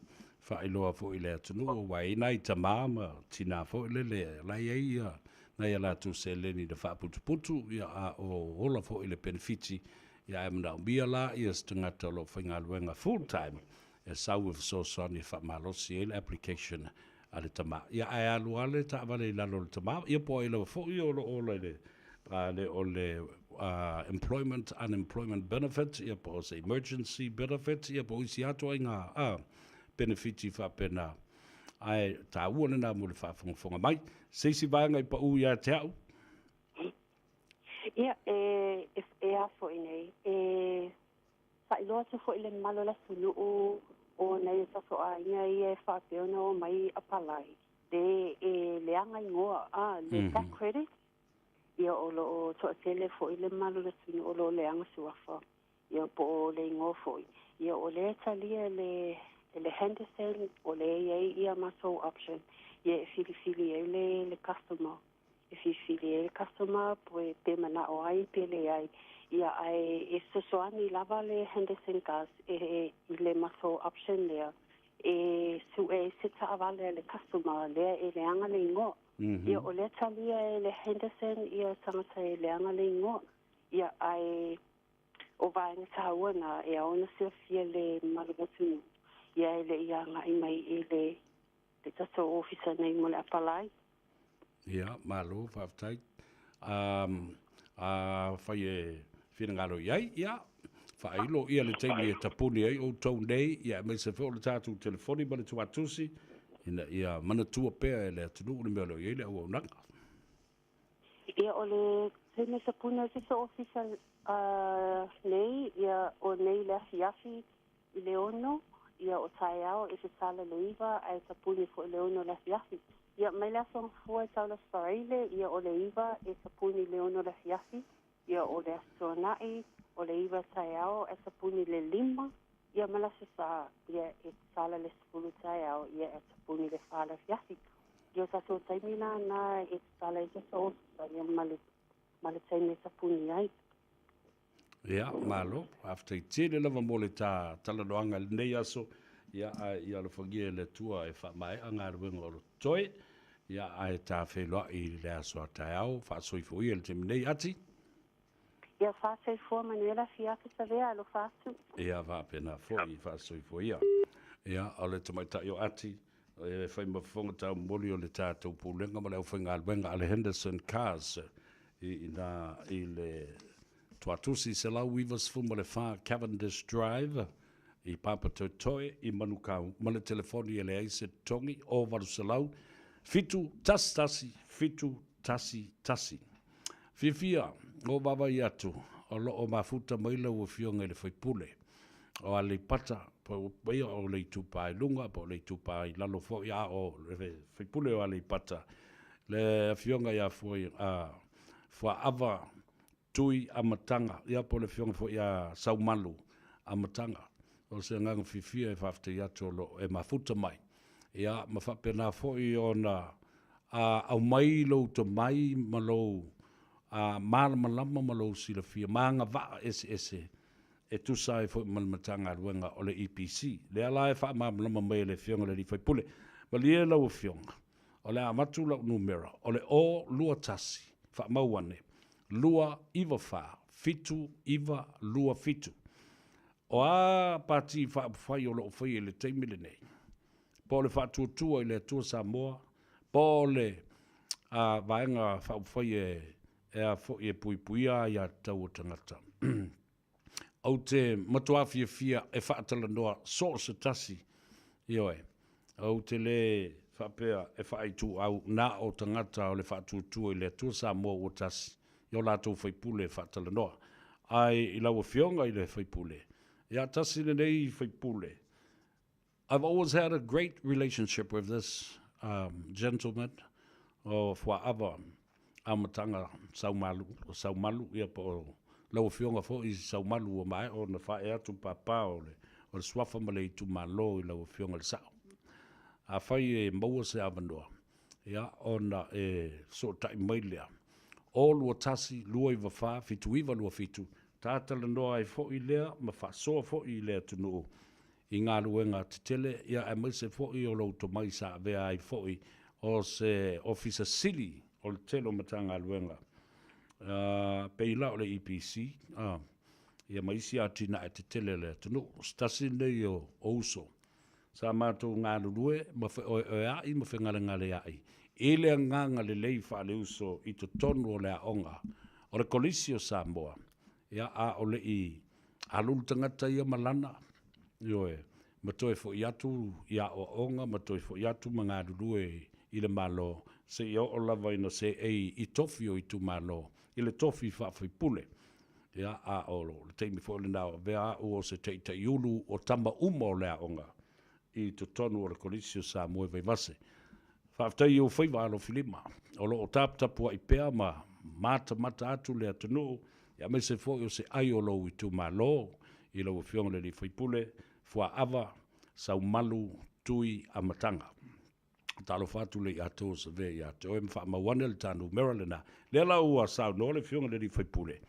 whailoa fo I le atunu o wai nai ta mama tina fo I le lai ai ia nai ala tu se leni le whaaputuputu ia a o hola fo I le benefiti ia e mna umbia la ia stungata lo whainga luenga full time e sau e so soni whamalosi e le application a le tama ia e alu ale ta avale I lalo le tama ia po I lo fo I o le employment unemployment benefit ia po se emergency benefit ia po isi ato ai ngā benefiti whapena ai ta uane nā mule whafonga mai seisi vanga I pa u ia te au ia e a fo I nei whailoa tu fo I le malo la sunu o nei taso a inga I e whapeona o mai apalai le anga ingoa le tax credit ia o lo to tele fo I le malo le sunu o lo le anga suafa ia po le ingo fo ia o le talia le Henderson o le ia maso option ia fili le customer fili le customer po te mana o ai pele ai ia ai e sosoani lava le Henderson gas I le maso option lea su e sita avale le customer lea le anga le ingo ia o le talia le Henderson ia tangata le anga le ingo ia ai o vaenga tawana e aona se fia le malugatu ia le ia ngai mai le taso ofisa nei mo le apalai ia malo whaftai whai e whinangaro iai ia whailo ia le teimi e tapuni ai o tau nei ia me se whao le tātou telefoni ma le tuatusi ina ia manatua pēr e le atunu ule mea lo iai le au au nanga ia o le teimi tapuni e taso ofisa nei ia o nei le afiafi I le ono ia o tae ao e se sala le iwa ai tapuni fo le ono le afiafi ia mai le asong fua e taula sfaraile ia o le iwa e tapuni le ono le afiafi ia o le asonai o le iwa tae ao e tapuni le lima ia mala se sa ia e sala le skulu tae ao ia e tapuni le fala afiafi ia taso taimina na e sala e taso ia male taimi tapuni ai ia malo after tele lava mo le talanoaga lenei aso ia ia le fagia le tua e whaamai anga ruenga o toi ia ai tawheloa'i le aso a taeao whaasoifoia le teminei ati ia whaasoifoa manuela fiaka sa vea alo whaasu ia whaapena foi whaasoifoia ia o le tamaitai o ati e fai mafonga tau moli o le tātou pūlenga ma leo whainga alwenga ale Henderson Cars i le tuatusi se lau wivas fuma le wha Cavendish Drive i Papa Totoe i Manukau ma le telefoni e le aise tongi o varu se lau fitu tasi fifia o baba i atu o lo o mafuta maila ua fionga le whaipule o ale pata po ia o le tupai lunga po le tupai lalo fo ia o le whaipule o ale pata le fionga ia foi a fa ava tui amatanga ia po le fionga fo ia saumalu amatanga o se ngang fifia e fafte ia tolo e mafuta mai ia mafapena fo i ona au mai lo to mai malo malama malo sila fia manga va ese e tu sai fo malmatanga ruenga o le EPC le ala e fa malama mai le fionga le fai pule ma le la o fionga o le amatu la numero o le o lua tasi fa mauane lua iva fa fitu iva lua fitu o a pati fa fai o lo fai le teimile nei po le fa tu le tu Samoa po le vaenga fa fai e a fo e puipuia ia tau tangata. Au te matua fia e whaatala noa so se tasi ioe. Au te le whapea e whaitu au na o tangata o le whaatutua i le tua Samoa o tasi. Io lātou whaipule e whaatala noa. Ai i laua fionga i le whaipule. Ia tasi le nei whaipule. I've always had a great relationship with this gentleman o whaava amatanga saumalu ia po lau fionga fo i saumalu o mai o na whae atu papa o le swafa ma le itu malo i lau fionga le sao. A whai e maua se avanoa. Ia ona e so tai mailea. O lua tasi, lua iwa wha, fitu iwa lua fitu. Tātala noa e fo i lea, ma wha soa fo i lea tunu i ngā luenga te tele. Ia e mai se fo i o lau to mai sa vea ai fo i o se officer sili o le telo matanga luenga. Peila o le EPC, ia maisi atina e te tele le tunu, stasi nei o ouso. Sa mātou ngā lulue, ma wha oe ai, ma wha ngale ai. E lea nganga le lei wha le uso i to tonu o lea onga, o le kolisi o Samoa. Ia a o le i alulu tangata ia malana, ioe, ma toi fo i atu ia o onga, ma toi fo i atu ma ngā lulue i le malo, se i o lava ina se ei i tofi o i tu malo, i le tofi whaafai pule. Ia a o le teimi fo le nao, vea o se te iulu o tamba umo lea onga, i to tonu o le kolisi o Samoa vai vase. Whaaftai o Faiva alo filima, o lo o tapua i pea ma mata atu lea tunu, ia me se fo o se ai o lo i tu malo, i lo fionga le li whaipule, fua ava, sau malu, tui, amatanga. Talo fatu le ato se ve ia te oe mwha mawane le tanu Maryland le la ua sau no le fionga le li whaipule.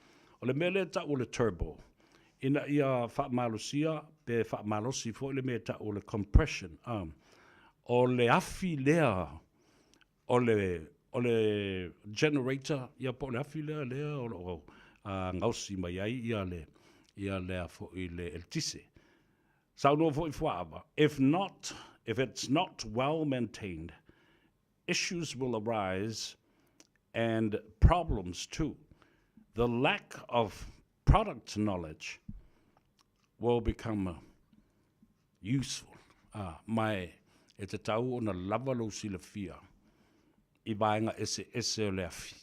O le mele ta o le turbo. Ina ia wha malosia pe wha malosi fo le me ta o le compression. O le afi lea o le generator ia po le afi lea o ngausi mai ai ia lea fo i le eltise. Sau no fo i fuava. If it's not well maintained, issues will arise and problems too. The lack of product knowledge will become useful. Mai e te tau o na lavalo sila fia i vaenga ese o le afi.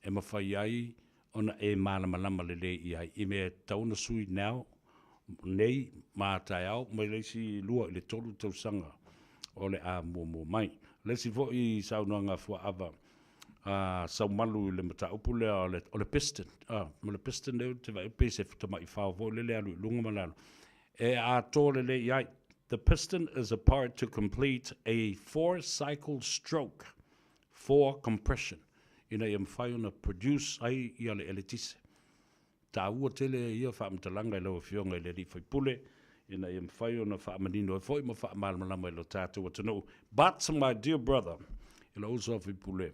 E mawhai ai ona e malama le le i ai. I me tau na sui now, nei mātai au, mai leisi lua i le tolu tausanga o le a mua mai. Leisi fo i saunoanga fua ava sau malu i le mata upu lea o le piston. Ma le piston leo te vai pese futama i whao fo le lea lui lunga malalo. E a tō le i ai. The piston is a part to complete a 4-cycle stroke for compression. Ina i mwhai ona produce ai i ale elitise. Ta ua tele ia whaamtalanga i lau fionga i le li whaipule, ina i mwhai ona whaamanino e fwoi ma whaamalama i lo tātua tanu. But, my dear brother, i lau uso whaipule,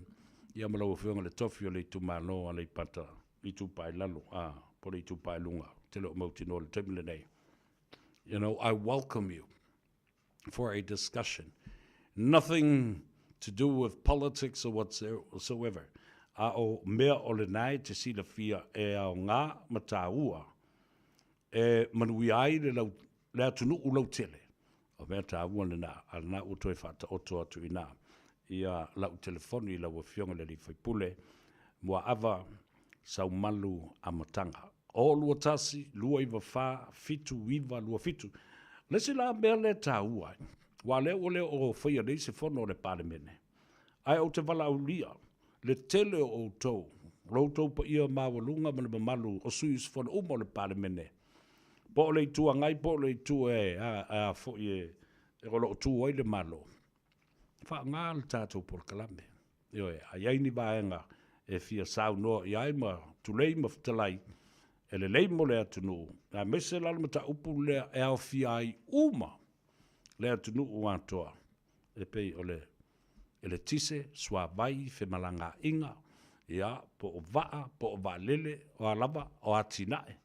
ia ma lau fionga le tofi o le tu malo a le pata, i tu pai lalo, po le tu pai lunga, tele o mautino le temile nei. You know, I welcome you for a discussion. nothing to do with politics or whatsoever. A o mea o le nai te sila fia e ao ngā mataua. E manui ai le atunu u lau tele. O mea ta ua le nā, a nā o toi whata oto atu i nā. Ia lau telefoni lau a fionga le li whaipule, mua awa sau malu a matanga. O lua tasi, lua iwa wha, fitu iwa, lua fitu. Lesi la mea le ta ua. Wa leo o whaia nei se whono le palemene. Ai o te wala au lia, le tele o tau. Routou pa ia mawalunga mana mamalu o suis whono umo le palemene. Po le tua ngai, po le tua a fo e rolo tua i le malo. Fa ngā le tātou por kalame. Io a yaini vaenga e fia sau no i aima tulei maftalai e le leimo le atunu. A mese lalma ta upu le e au fia ai uma le atunu uantoa. E pei o le tise swa vai fe malanga inga. Ia po o vaa, po o vaa lele, o alava, o atinae.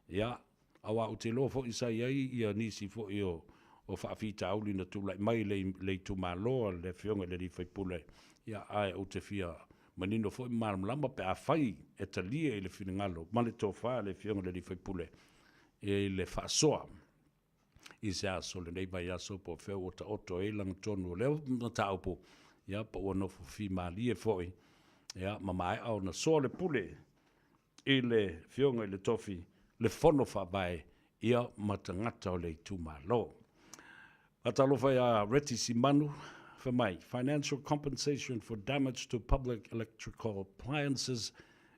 Ia awa o te loa fo i sai ai ia nisi fo i o whaafita auli na tūlai mai le tu māloa le whionga le li whaipule. Ia ai o te whia manino fo i mālamlama pe a whai e talia i le whingalo. Mane tō whaa le whionga le li whaipule. E le whaasoa. I se aso le nei vai aso po wheo o ta oto e lang tonu o leo na taupo. Ia pa ua nofo whi mālie fo i. Ia mamai au na soa le pule i le whionga i le tofi. Le fono whabai ia matangata o le tūmalo. Atalofa ia Reti Simanu for mai. Financial compensation for damage to public electrical appliances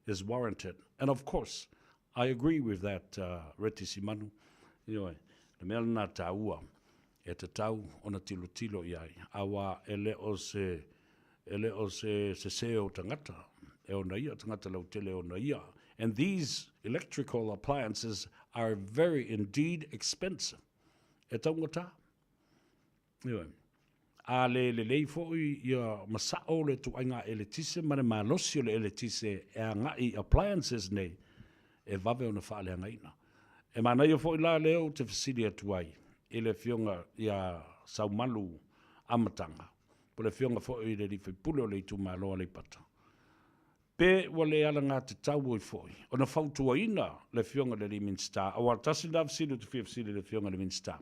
is warranted. And of course, I agree with that, Reti Simanu. Ioi, le mea na taua e te tau ona tilo iai. Awa ele o se o tangata. E ona ia, tangata lau tele ona ia. And these electrical appliances are very indeed expensive. E taungata. Ioi. A le fo ia masao le tuainga eletise, mane malosi o le eletise e a ngai appliances nei e vave ona whaale ngaina. E mana ia fo i la leo te fasili atuai. I le fionga ia saumalu amatanga. Po le fionga fo i le whaipule o le tu maloa le pata. Pe wale ala ngā te tau i foi. O na whautua ina le fionga le Minsta. Awa tasi na fsili tu fsili le fionga le Minsta.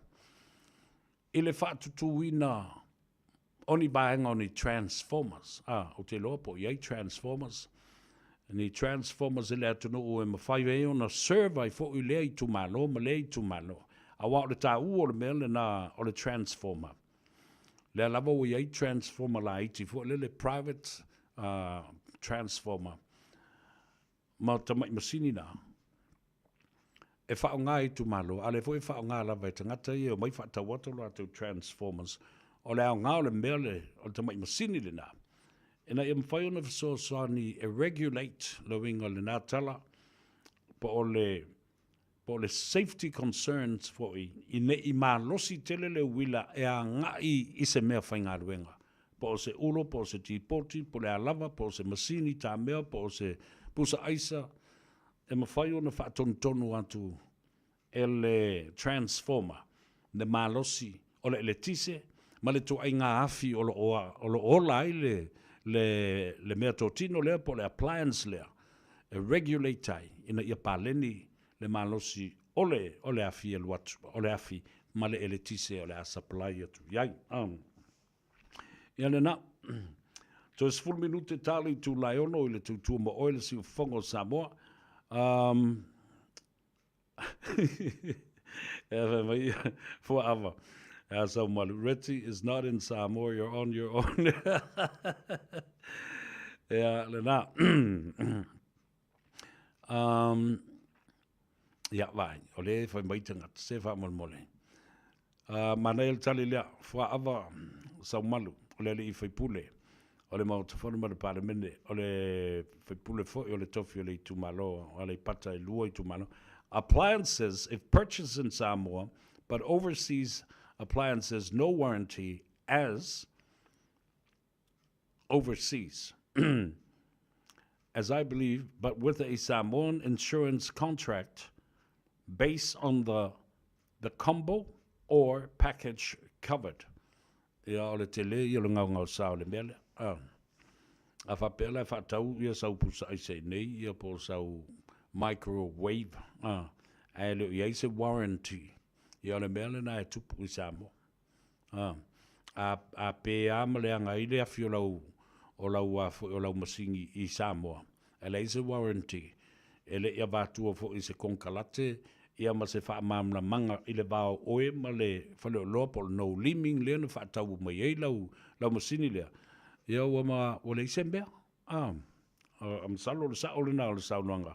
I le whatutu ina oni baenga oni transformers. O te loa po iei transformers. Ni transformers ele atunu o e mawhaiwe e ona survey fo i lea i tu malo, ma lea i tu malo. Awa o le tā ua o le mele na o le transformer. Le lava o iei transformer la iti fo le private transformer. Ma tamai masini na. E whao ngā i tu malo, ale fo e whao ngā lava e tangata i o mai whata watolo atu transformers. O le au ngā o le mele o tamai masini le nā. E na mwhai ona fisoa ni e regulate lo inga le nā tala po o le safety concerns fo i ne i mā losi tele le wila e a ngai i se mea whai ngā ruenga. Po o se ulo, po o se tipoti, po le alava, po o se masini tā mea, po o se pusa aisa. E mawhai ona whaatonu atu e le transformer, le mā losi o le eletise, ma le toa i ngā afi o lo ola ai le mea tōtino lea po le appliance lea. E regulate ai ina ia pāleni le malosi o le afi e luatu, o le afi ma le eletise o le a supply atu. Iai, ia le na, to e 10 minute tali tu laiono i le tu mo oile si ufongo Samoa. Forever. So Reti is not in Samoa, you're on your own. Yeah, Lena. Yeah, vai. Ole foi maitanga se fa mole. Manel talilia forever so malu. Ole le foi pule. Ole mau te forma de parlemene. Ole foi pule foi ole tofi ole tu malo. Ole pata luo tu malo. Appliances, if purchased in Samoa, but overseas appliances, no warranty as overseas. As I believe, but with a Samoan insurance contract based on the combo or package covered. ia o le tele ia le ngau sa o le mele a fa pela fa tau ia sau pusa ai sei nei ia po sau microwave ai le ia se warranty ia le mele na tupu i Samoa a pe amale anga ile a fio o lau masingi i Samoa ele se warranty ele ia vatua fo i se konkalate ia ma se fa mamna manga ile va oe ma le fa le lopo no liming le no fa tau mai ai lau masini le ia wa ma o le sembe am salo le sa o le na le sa nanga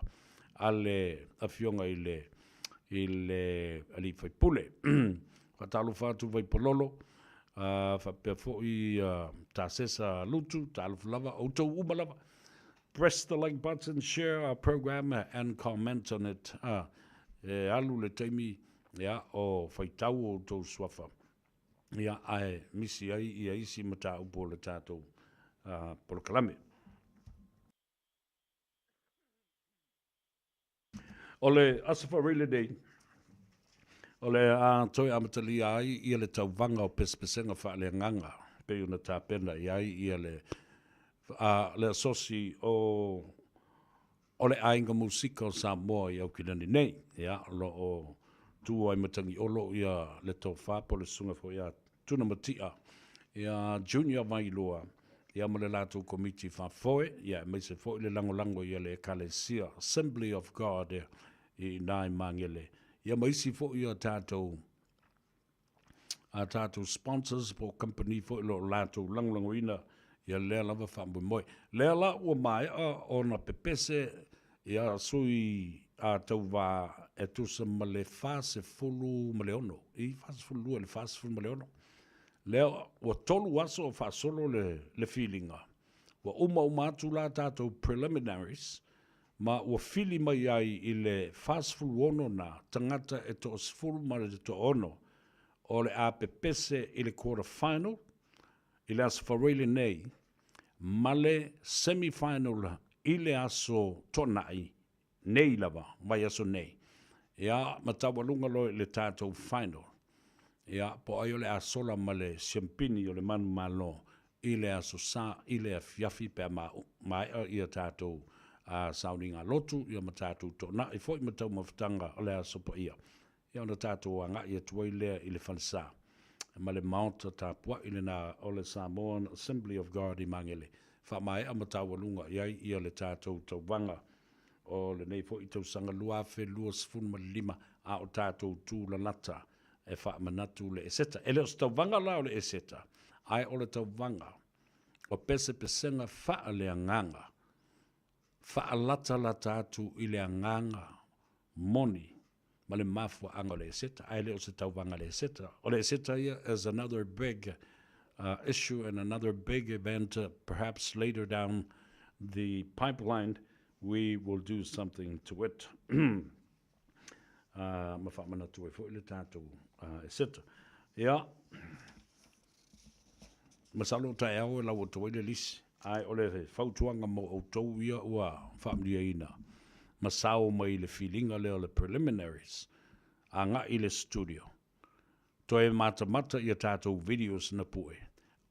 ale afionga ile ali foi pule fa talu fa tu vai pololo fa pe fo i ta sesa lutu talu lava auto umalava. Press the like button, share our program, and comment on it. Alu le taimi, o whaitau o tau swafa. Ai misi ai ia isi mata upo le tātou polo kalame. Ole asafa really day. Ole toi amatali ai ia le tau vanga o pespesenga wha le nganga. Pe una tā pena ai ia le asosi o le ainga musika o Samoa i au kinani nei, lo o tu ai matangi olo ia le tau whapo le sunga fo ia tuna matia, ia junior mai loa, ia ma le lātou komiti whafoe, ia mai se fo le lango ia le Ecclesia, Assembly of God i nai mangele, ia mai si fo ia tātou sponsors po company fo lo lātou lango ina, ia lea lava whambu moi. Lea la ua mai o na pepese ia sui a tau wā e tusa ma le whase fulu ma le ono. I whase fulu lua le whase fulu ma le ono. Lea ua tolu aso o whasolo le feelinga. Ua uma atu la tātou preliminaries ma ua fili mai ai i le whase fulu ono na tangata e to sfulu ma le to ono o le a pepese i le quarter final i le aso whareile nei, male semi-final i le aso tonai nei lava, mai aso nei. Ia, matawa lunga loe le tātou final. Ia, po ai o le asola male siampini o le manu malo i le aso sa, i le afiafi pe mai i a tātou sauninga lotu, i a matātou tonai, fo i matau mawhtanga o le aso po ia. Ia, na tātou anga i a tuai lea i le whansa. Ma le maunta tāpua i le na o le Samoan Assembly of God i mangele. Wha mai a matawalunga iai i le tātou tau wanga o le nei fo i tau sanga luafe lua sifun ma lima a o tātou tū la lata e wha manatu le eseta. E leo tau wanga la o le eseta. Ai o le tau wanga o pese pesenga wha le anganga. Wha lata la tātou i le anganga moni. Ma le mafua anga le seta, ai leo se tau wanga le seta. O le seta ia is another big issue and another big event, perhaps later down the pipeline, we will do something to it. Ma whamana tu e fo le tātou seta. Ia, masalo ta eo e lau o tawai le lisi. Ai o le whautuanga mo o tau ia ua whamlia ina. Masao mai le feelinga leo le preliminaries a nga i le studio. To e mata i a tātou videos na pue.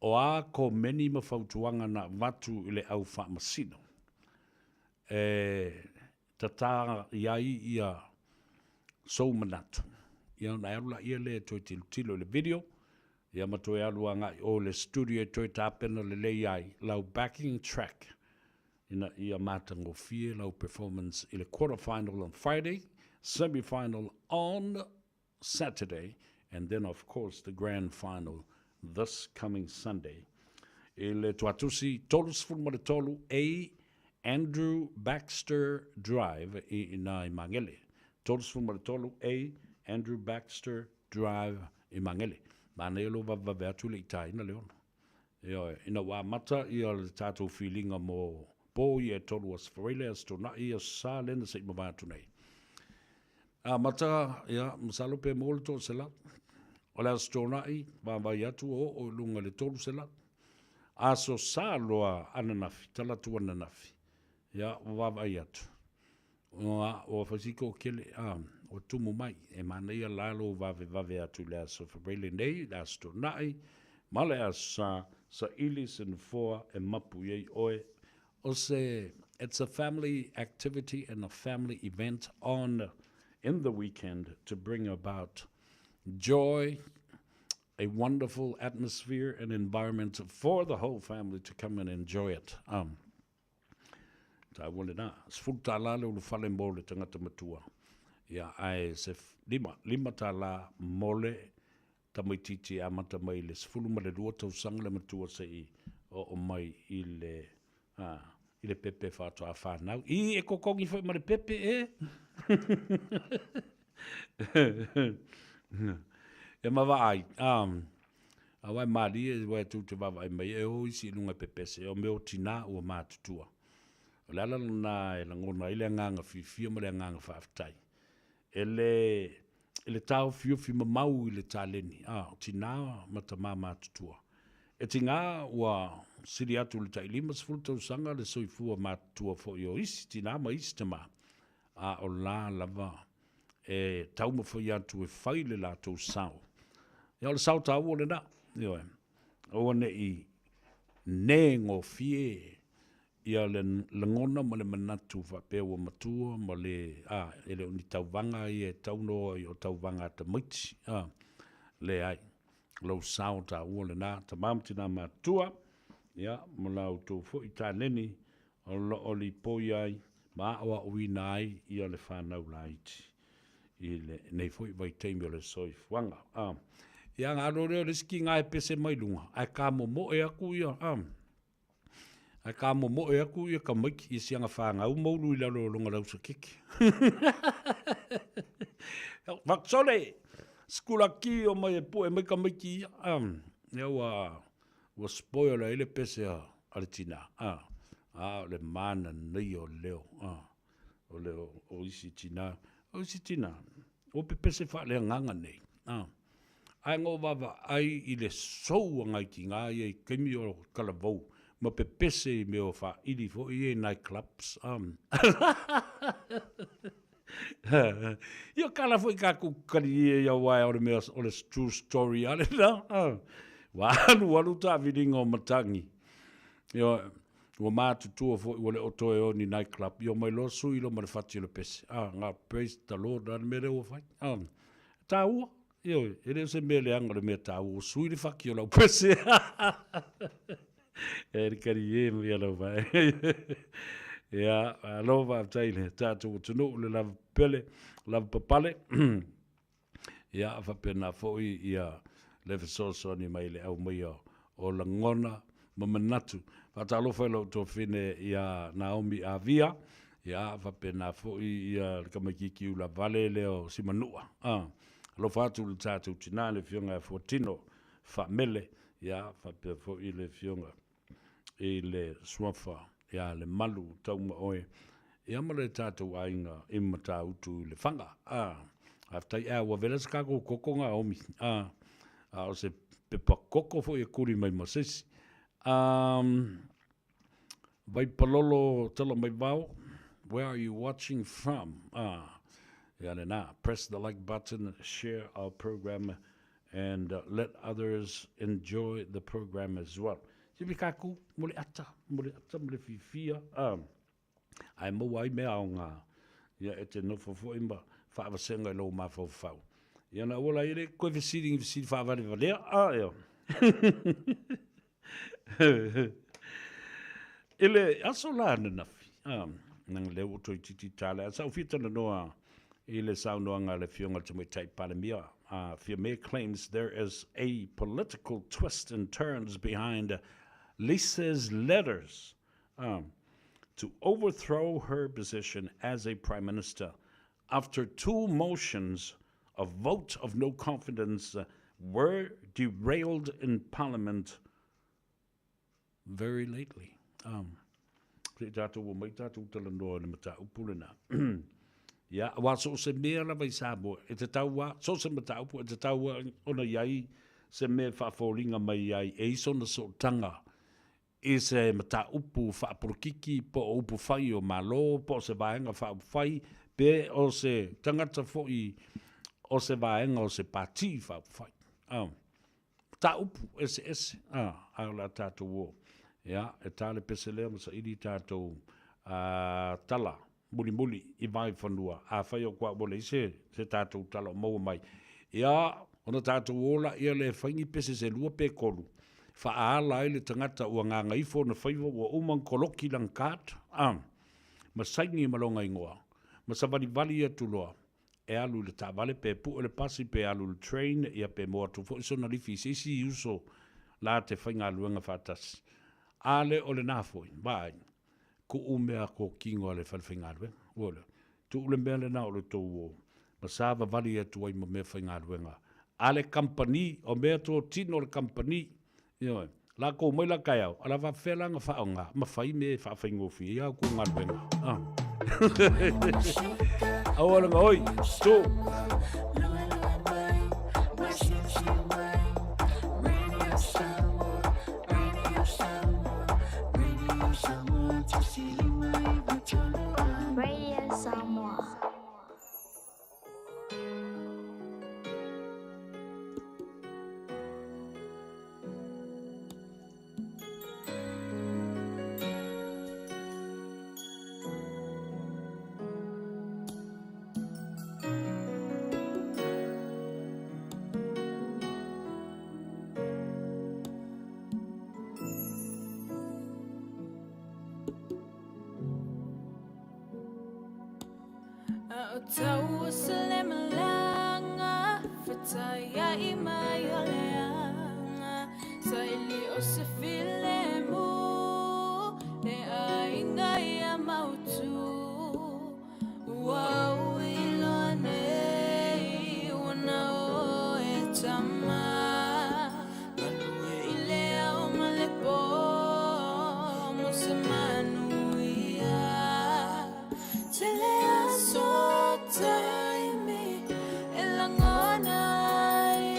O a ko meni mawhautuanga na watu i le au whamasino. Tata iai i a sou manatu. Ia na erula ia le toi tilo le video. Ia mato e alua nga o le studio toi tāpena le lei ai. Lau backing track. Ia matango fie lau performance i le quarterfinal on Friday, semi-final on Saturday, and then of course the grand final this coming Sunday. I le tuatusi tolus fulma tolu A Andrew Baxter Drive i nai mangele. Tolus fulma tolu A Andrew Baxter Drive i mangele. Manelo va vertu le itai na leon. Ina wa mata i le tatou feelinga mo po i e tolu as whareile as tō nai a sā lena sa i mawātu nei. Mata, masalo pe mōle tō se la. O le as tō nai, wāwai atu o lunga le tolu se la. Aso sā loa ananafi, talatu ananafi. Wāwai atu. O whasiko kele, o tumu mai, e mana ia lalo vave atu le aso whareile nei, le as tō nai, Male a sa ilis and foa e mapu yei oe. O se, it's a family activity and a family event in the weekend to bring about joy, a wonderful atmosphere and environment for the whole family to come and enjoy it. Ta wole na, sfuta la le ulu fale mole tangata matua. Ya ai se lima ta la mole tamaititi a mata mai le sfulu ma le rua tau sanga le matua se i o mai i le pepe whātua a whānau. I e kokongi whai ma le pepe e? E mawa ai. A wai maari e wai tu te wawa ai mai e o isi lunga pepe se o meo tina ua mātutua. O le ala na e la ngona ile nganga fifia ma le nganga whaafitai. Ele tau fiofi mamau i le tāleni. Tina ma ta mātutua. E tinga ua siri atu le tailima sefulu tausanga le soifua mātutua fo i o isi tina ma isi te mā. O la lava e tau ma fo i atu e whai le la tau sao. Ia o le sao tau o le na. O ane i ne ngō fie ia le ngona ma le manatu whapea matua ma le ele uni tauwanga i e taunoa i o tauwanga ta maiti. Le ai. Lau sao ta ua le nā, ta mamtina matua, ia, ma lau tō fo i tā neni, o li poi ai, ma awa uina ai, ia le whanau la iti. I le, nei fo i vai teimi o le soi fuanga. Ia ngā rore o riski ngā e pese mai lunga, ai kā mo e aku ia, ai kā mo e aku ia ka maiki i sianga whanga, u mauru i lalo longa rausa kiki. Vaksole! Skula ki o mai e po e mai ka mai ki ia wa spoil a ele pese a le tina le mana nei o leo o leo o isi tina o pe pese fa le nganga nei ai ngo baba ai i le sou ngai ki nga i kemi o kalavou ma pe pese me o fa ili fo i night clubs Io kala foi ka kukari ia wai o le mea o le true story ale na. Walu ta vidinga o matangi. Io mātutua foi o le otoe o ni nightclub. Io mai lo sui lo mare fati le pese. Ngā praise the Lord an mere o fai. Tā ua. Io, ele se mele anga le mea tā ua. Sui le faki o lau pese. E kari e mea lau fai. Ia, alo va taile tātou tunu le lava pele, lava papale. Ia, whapena foi ia lewe soso ni mai le au mai o la ngona mamanatu. Whatalo whailo tō whine ia Naomi Avia. Ia, whapena foi ia kamakiki ula vale leo simanua. Alo whatu le tātou tina le fionga e Fortino whamele. Ia, whapena foi le fionga e le swafa. Ia le malu tauma oe. Ia male tātou ainga ima tā utu le whanga. Aftai ua vela sa kako kokonga omi. O se pepa koko fo i kuri mai masesi. Vai palolo tala mai vau. Where are you watching from? Ia le nā. Press the like button, share our program, and let others enjoy the program as well. Sipi kaku, mole ata, mole fifia. Ai mo ai mea o ngā. Ia e te nofo fo imba, whaawa senga i lo ma fo fau. Ia na ola ere, koe visiri whaavare valea. Ia. Ele aso la na nafi. Nang leo to i titi tala. Sa ufitana noa, ele sa noa ngā le fionga tume tai palemia. Fiame claims there is a political twist and turns behind Lisa's letters to overthrow her position as a prime minister after 2 motions of vote of no confidence were derailed in parliament very lately. Ya, wa so se mea la vai sabo, e te taua, so se mata upu, e te taua ona iai, se mea whaaforinga mai iai, e iso na so tanga, e se mata upu whaapurukiki, po upu whai o malo, po se vaenga whaapu whai, pe o se tangata foi, o se vaenga o se pati whaapu whai. ta upu ese a la tātou o. Ia, e tāle pese lea masa ili tātou tala, muli i vai whanua. A whai o kua wole se tātou tala o maua mai. Ia, ona tātou ola ia le whaingi pese se lua pe kolu. Whaala ele tangata ua ngā Gagaifo na Faiva ua umang koloki lang kāta. Ma saingi malonga ingoa. Ma savali vali ia tuloa. E alu le tā vale pe pu le pasi pe alu le train ia pe moa tu fo iso na lifi sisi uso la te whainga luenga whatasi. Ale o le nāfoi, bai. Ko umea ko kingo le whalwhainga luenga. Wole. Tu ule mea le nao le tau o. Ma sava vali ia tuai ma mea whainga luenga. Ale company, o mea tō tino le company. Ioi. La ko mai la kai au. Ala wa whelanga whaonga. Ma whai me whawhaingofi. Ia ko ngā luenga. Awalanga oi. Tō. Radio Samoa. Tau sele malanga, fataya imayaleanga, sa ili o se file mo, e ainga ia mautu, wow ilone, wana o e tama, malue ilea o malepo, musamanu ia, telea so. Time elangonai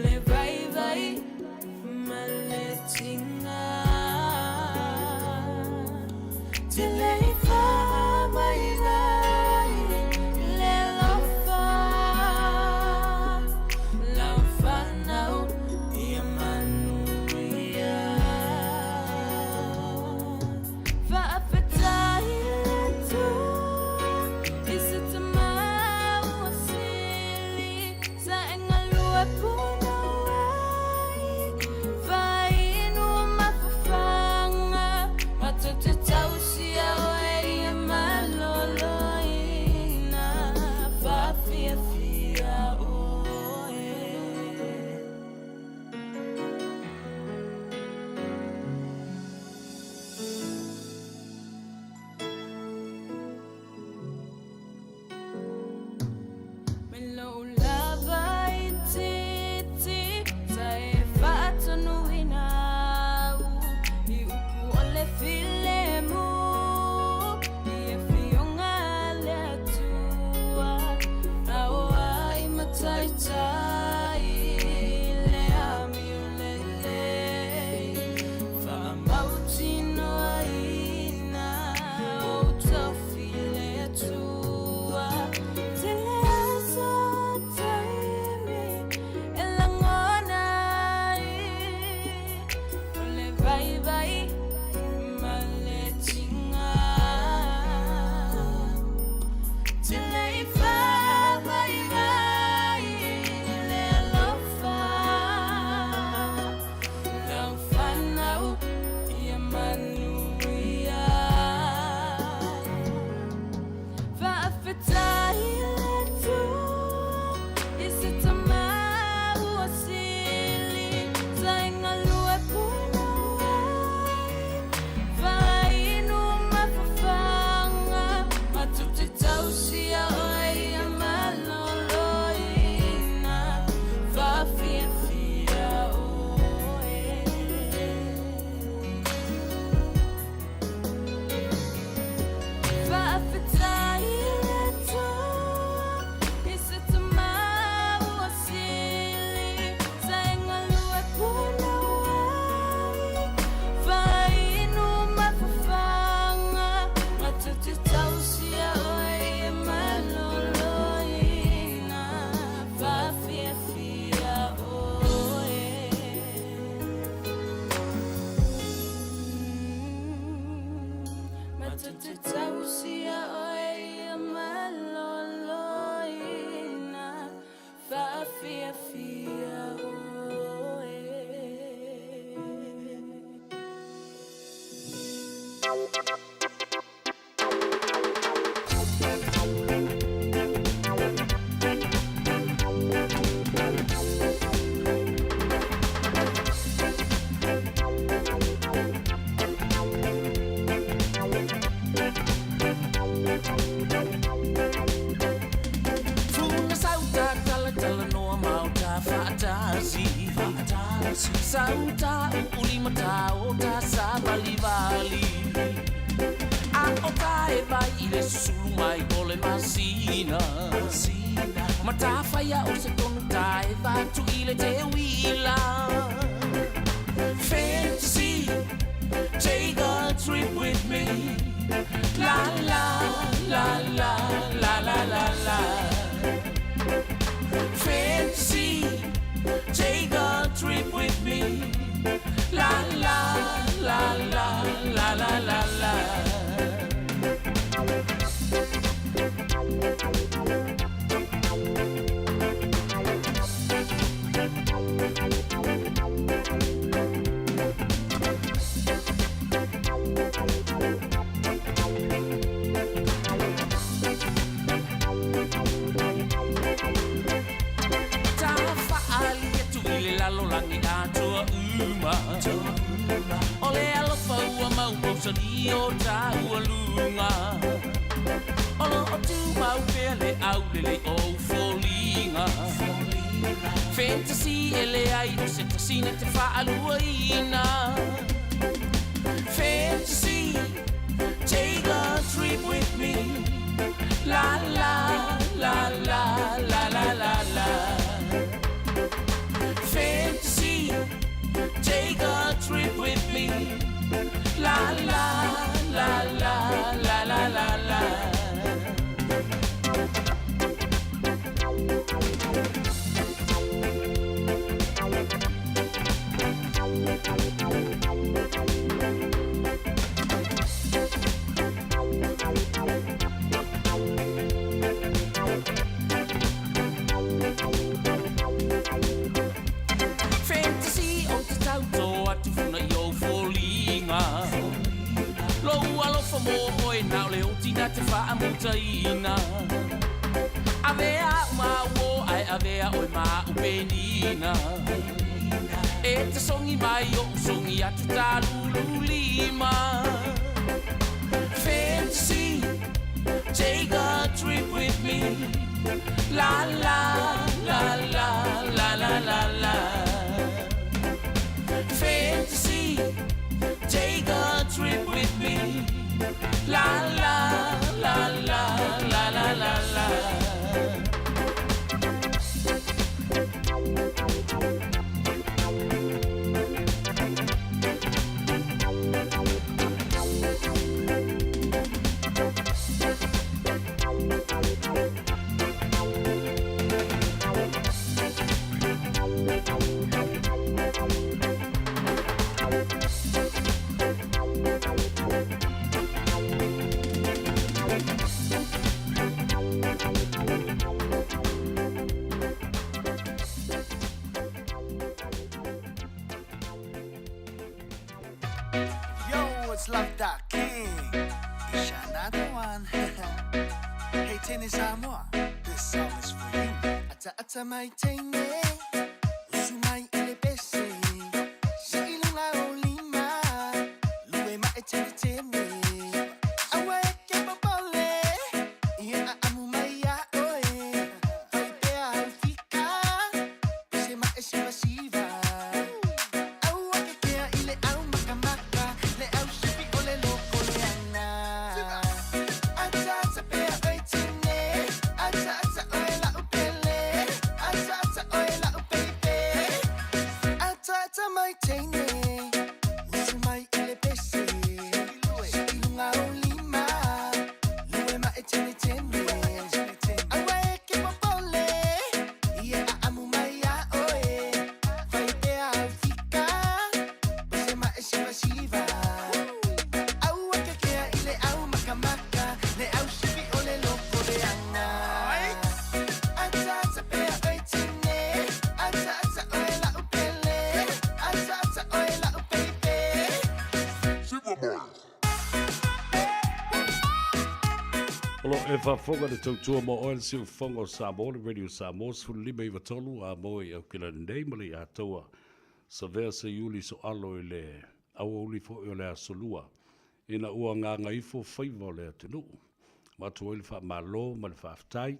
le vai maletinga telefa mai nai le lofa now Emmanuel va afetai tu. Vai no mafafanga, matutu tausia. te tausia oe ia maloloina whaafiafia oe. Sauta ulima tao ta sabali vali a o tae vai I le susulu mai o le masina mata faia o se tonu tae vatu I le te wila fantasy take a trip with me la la la la la la la la fantasy take a trip with me. La la la la la la la la. Ole alofa ua mau pausani o tāua lunga Olo o tū mau pēr le au le o fōlinga Fantasy ele ai o se tasina te whaalua ina Fantasy, take a trip with me La la la la la la la la Fantasy take a trip with me. La la la la la la la la. Te whaamutaina Avea umawo ai avea oi ma upenina E te songi mai o songi atu tālulu lima Fantasy, take a trip with me La la la la la la la la Fantasy, take a trip with me La la la la la la la la Samoa, this song is for you. Ata mai teine, usumai ile pese. Si ilunga olima, luwe ma etene. Awa eke babole, ia amu maya oe. Aipea alfika, se ma ese masiva. Awa kekea ile au makamaka, le au sipi ole loko leana. Ata pea oe tine. Ata oe la upele, ata oe la upele. Olo e whafonga le tautua mo oel si u whonga Samoa, le Radio Samoa, sifuru lima i watolu a moe au kila nei mali a taua. Sa vea se iuli so alo i le au uli fo i le asolua. Ina ua ngā ngaifo Faiva o le atinu. Matu oili wha malo, ma le whaaftai,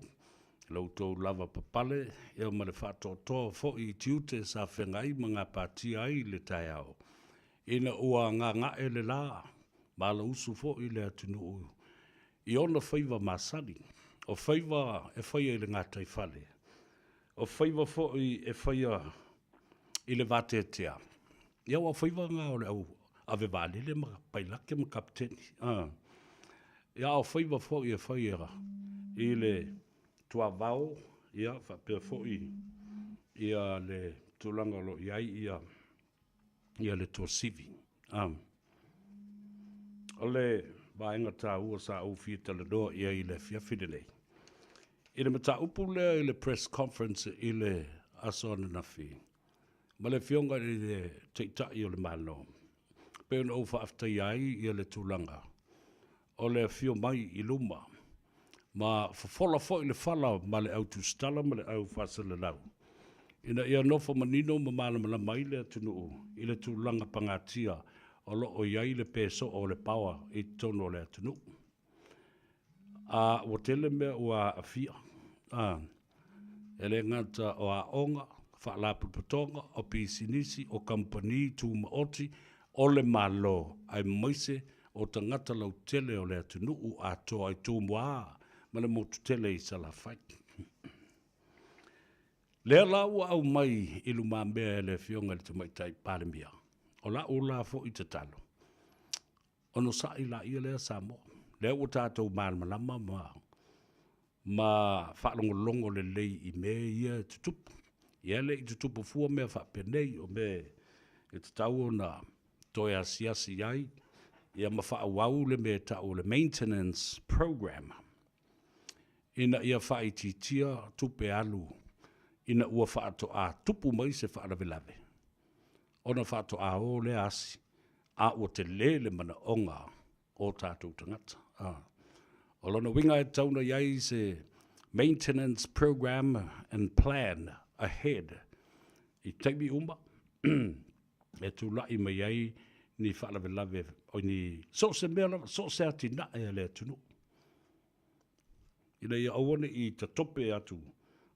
lau tau lava papale, eo ma le whaatotoa fo i tiute sa whengai ma ngā pātia ai le tai au. Ina ua ngā e le la, ma la usu fo i le atinu ui. I ona Faiva masani, o Faiva e whaia i le ngā taifale. O Faiva fo e whaia i le vate tea. Iau a Faiva ngā o le au ave vale le ma pailake ma kapteni. Ia o Faiva fo i e whaia i le tua vau, ia whapea fo i a le tūlanga lo iai ia le tua sivi. O le vaenga tā ua sa au fia talanoa ia i le fiafine nei. I le mata upu lea i le press conference i le asona na fi. Ma le fionga i le teitai o le malo. Pe una au whaaftai ai i le tūlanga. O le fio mai i luma. Ma fafola fo i le fala ma le au tustala ma le au whasala lau. Ina ia nofo manino ma malama mai le atunu i le tūlanga pangatia o lo o iai le peso o le pawa i tono le atunu. O tele mea ua a fia. Ele ngata o a onga, whaalapu patonga, o pisinisi, o kampani, tu maoti, o le malo, ai moise, o tangata lau tele o le atunu a toa i tu mua, ma le motu tele i salafai. Lea la ua au mai ilu mambea le fionga le tumaitai palemia. O la ula fo i te talo. Ono sa i la ia lea Samoa. Lea ua tātou malama ma whaalongolongo le lei i me ia tutupu. Ia le i tutupu fua mea whapenei o me e te tau na toi asiasi ai. Ia ma whaawau le me tau le maintenance program. Ina ia whaititia tupe alu. Ina ua whaato a tupu mai se whaalavelave. Ona whaato a o le asi, a o te lele mana onga o tātou tangata. O lona winga e tauna iai se maintenance program and plan ahead. I teimi uma, e tūlai mai iai ni whaalavelave o ni so se mea, so se ati na e le tunu. Ina ia awane i ta tope atu,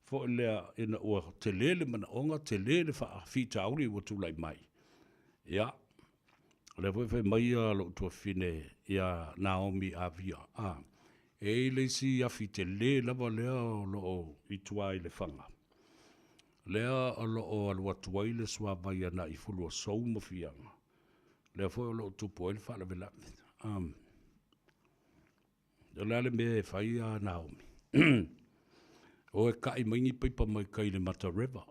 fo lea ina ua te lele mana onga, te lele wha whita auri ua tūlai mai. Ia, le whai mai a lo tua fine ia Naomi Avia. E le si a te le lava lea o lo i tua i le whanga. Lea o lo o alua tua i le sua vai ana i fulua sou ma fianga. Lea whai o lo tupu ele wha la vela. Lea le mea e whai a Naomi. O e kai maingi pipa mai kai le Mata River.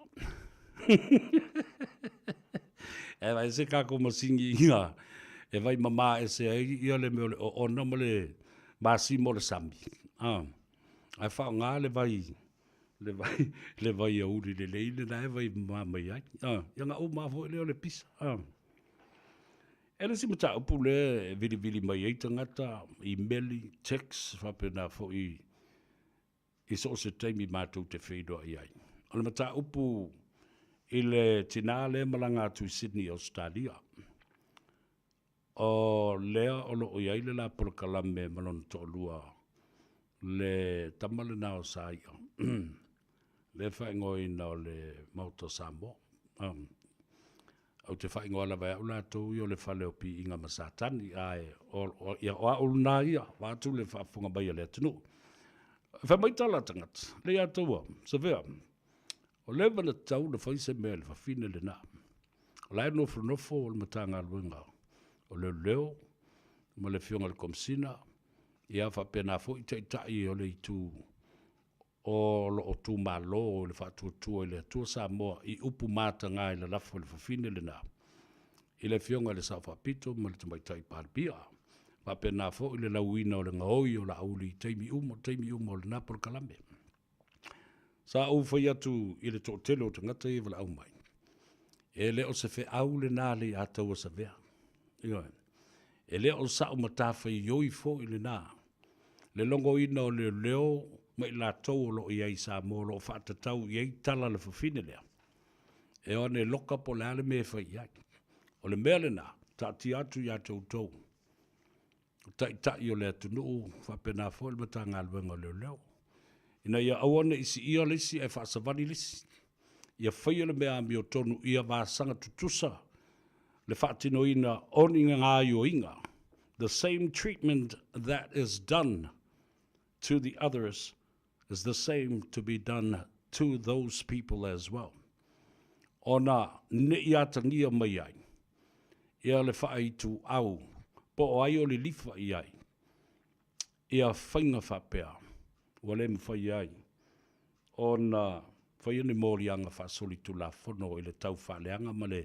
E vai se kako masingi inga. E vai mama e se ai ia le meo le o ona ma le masi mo le sami. Ai whao ngā le vai a uri le leile na e vai mama iai. Ia ngā o mafo leo le pisa. E le si mata upu le vili mai ei tangata, i meli, text, whapena fo i so se taimi mātou te whaidoa iai. O le mata upu i le tina le malanga atu i Sydney, Australia. O lea o lo iai le la polokalame malon to lua le tamale nao saia. Le whaingoi nao le mauta Samoa. Au te whaingoa la vai au la tau i o le whale o pi inga masatani ai o a uluna ia wātu le whaafunga mai a le atunu. Whamaitala tangata, le atua, sa vea. O lewa na tau na whaise mea le whawhine le nā. O lai nofo o le matanga aluinga. O leo, ma le fionga le komsina, ia whapena fo i teitai o le itu o lo o tū malo o le whatuatua i le atua Samoa i upu māta ngā i le lafo le whawhine le nā. I le fionga le sa whapito ma le tamaitai pārpia. Whapena fo i le lauina o le ngaoi o la auli teimi umo o le napol kalame. Sa au whai atu i le tōtele o tangata i wala au mai. E le o se whe au le nā le a taua sa vea. E le o sa o matawhai ioi fo i le nā. le longo ina o leo mai la tau lo ia i Samoa lo whaatatau i ei tala le whawhine lea. E o ne loka po le ale me whai ai. O le mea le nā, ta ti atu ia tau. Tai o le atu nuu, whapena fo le mata ngā luenga leo. Ina ia awane isi ia lisi e whaasavani lisi. Ia whaia le mea mi o tonu ia vāsanga tutusa. Le whaatino ina oninga ngā i o inga. The same treatment that is done to the others is the same to be done to those people as well. Ona ne iata ngia mai ai. Ia le whaai tu au. Po o ai o le lifa i ai. Ia whainga whapea. Wale mu whai ai. Ona whai ane mōrianga whaasoli tu la whono i le tau whaaleanga ma le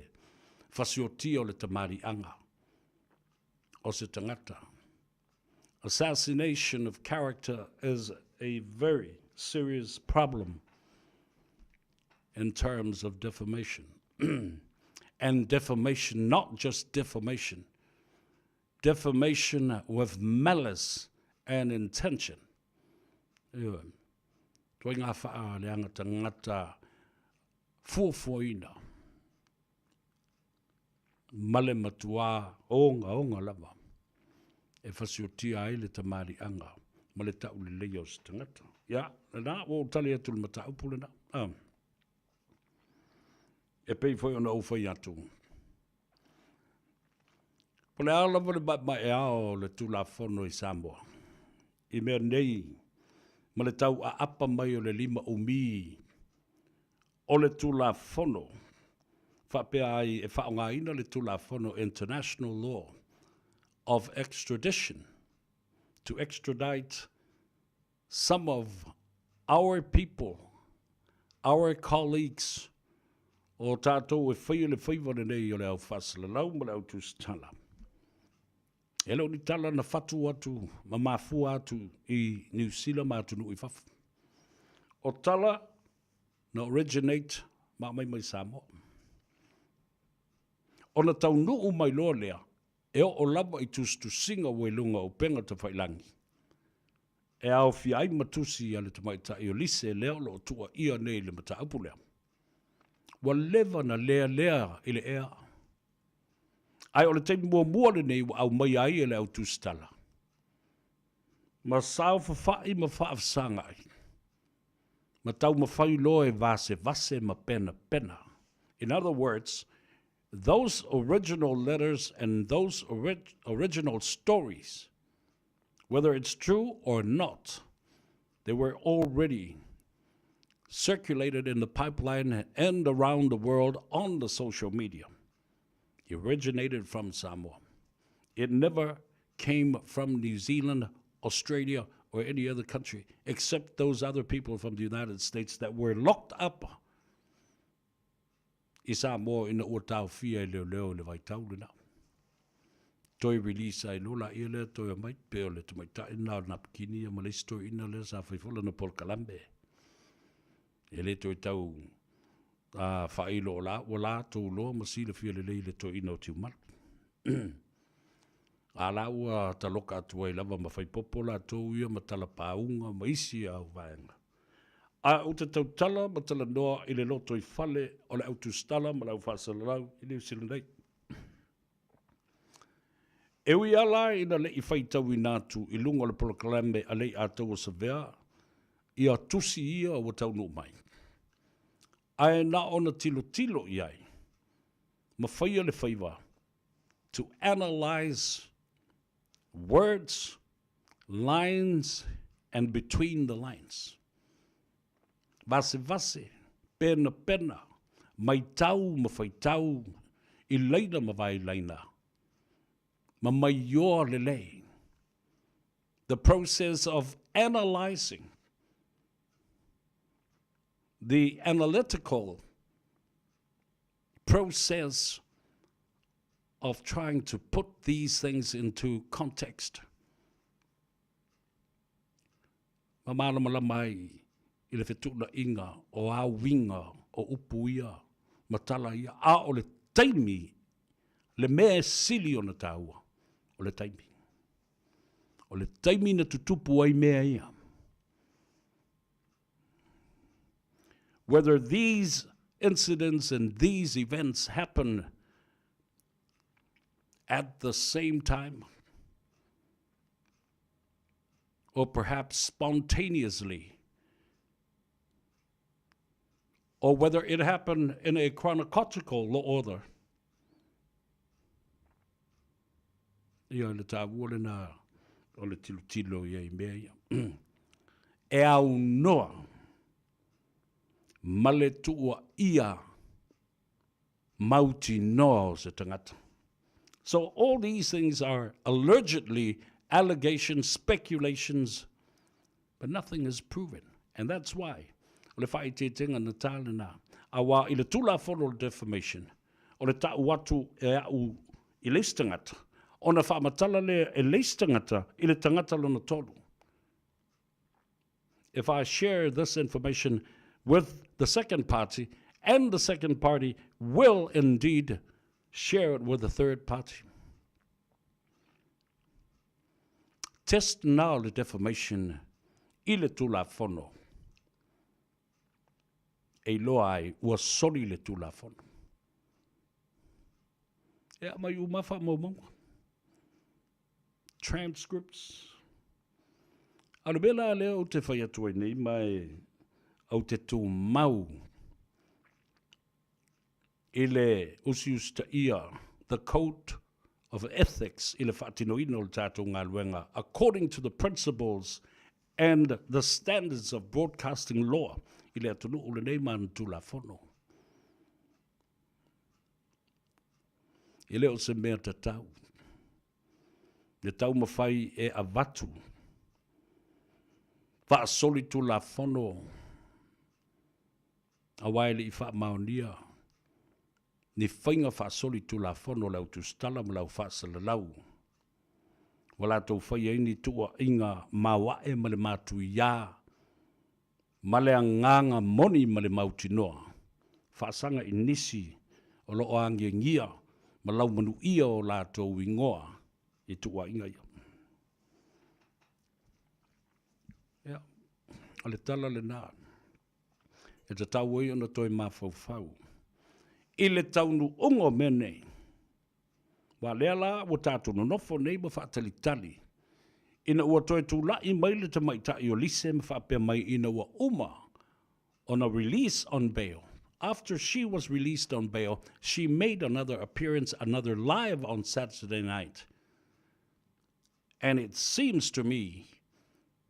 whasiotia o le tamari anga. O se tangata. Assassination of character is a very serious problem in terms of defamation. And defamation, not just defamation, defamation with malice and intention. Toi ngā whaa leanga tangata fuafuaina. Male matua onga lava. E whasiotia ai le tamari anga. Ma le tau le leo se tangata. Ia, nā, o tali atu le mata upule na. E pei foi ona ufai atu. Po le alawa le mai e ao le tula whono i Samoa. I mea nei, ma le tau a apa mai o le 5 umi. O le tula whono. Whapea ai e whaonga ina le tula whono international law of extradition to extradite some of our people, our colleagues, o tātou e whaia le Faiva nei o le au whasala lau ma le au tūstala. E lau ni tala na whatu atu, ma mafu atu i New Zealand ma atu nui whafu. O tala na originate ma mai Samoa. O na tau nuu mai loa lea, e o lava i tūstusinga wailunga o penga te whailangi. E au fi ai matusi ale te maita i o lise leo lo tua ia nei le mata apu lea. Wa leva na lea i le ea. Ai o le teimu mua le nei wa au mai ai e le au tūstala. Ma sao whawhai ma whaafsanga ai. Ma tau ma whai loe vase ma pena. In other words, those original letters and those original stories, whether it's true or not, they were already circulated in the pipeline and around the world on the social media. It originated from Samoa. It never came from New Zealand, Australia, or any other country, except those other people from the United States that were locked up i Samoa ina ua tau fia i leo le vai tau le nao. Toi release ai lola ia lea toi a mai peo le tu mai ta ina na pikini a malisto ina lea sa whaifola na Polkalambe. E le toi tau a whailo o la tau loa masila fia le le toi ina o tiu mal. A la ua ta loka atu ai lava ma whaipopo la tau ia ma tala paunga ma isi au vaenga. A o te tau tala ma tala noa i le loto i whale o le autu stala ma lau whasalarau i New Zealand nei. E ui ala ina le i whaitau i nātu i lunga le Polkalambe a lei a tau o Savea i a tusi ia o tau no mai. Ai na ona tilo i ai ma whaia le Faiva to analyze words, lines, and between the lines. Vase, pena, mai tau, ma whai tau, i leina ma vai leina. Ma mai ioa lelei. The process of analyzing, the analytical process of trying to put these things into context. Ma malama mai i le whetuna inga o a winga o upuia ma tala ia a o le taimi le mea sili o na tāua o le taimi. O le taimi na tutupu ai mea ia. Whether these incidents and these events happen at the same time, or perhaps spontaneously, or whether it happened in a chronological order. Ia le tāua na o le tilo ia I mea ia. E au noa male tua ia mauti noa o se tangata. So all these things are allegedly allegations, speculations, but nothing is proven. And that's why, o le whai te tenga na tāle nā, awa I le tula whono defamation, o le tau watu e au I leis tangata, o na whaamatala le e leis tangata I le tangata lona tolu. If I share this information with the second party, and the second party will indeed share it with the third party. Test now the defamation I le tula whono. E loa ai ua soli le tula whono. Ea mai umafa mo. Transcripts. Ano bela leo te whai atua nei mai au te tū mau. Ile usiusta ia, the code of ethics, ile whaatinoina o le tātou ngā luenga, according to the principles and the standards of broadcasting law, ile atunu o le nei man tula whono. Ile o se mea te tau. Le tau mawhai e avatu. Wha soli tula whono. A waile I wha maonia. Ni whainga wha soli tula whono lau tu stala ma lau wha salalau. Wala tau whai aini tua inga mawae ma le matu ia. Ma le anganga moni ma le mautinoa. Wha sanga inisi o lo ange ngia. Ma lau manu ia o la tau ingoa. I tua inga ia. Ia. O le tala le nā. E te tau oi ona toi mawhau. I le taunu ungo mene. Wa lea la wa tātou no nofo nei ma whaatalitali. Ina ua toi tū lai mai le te maitai o lise ma whaapea mai ina ua uma on a release on bail. After she was released on bail, she made another appearance, another live on Saturday night. And it seems to me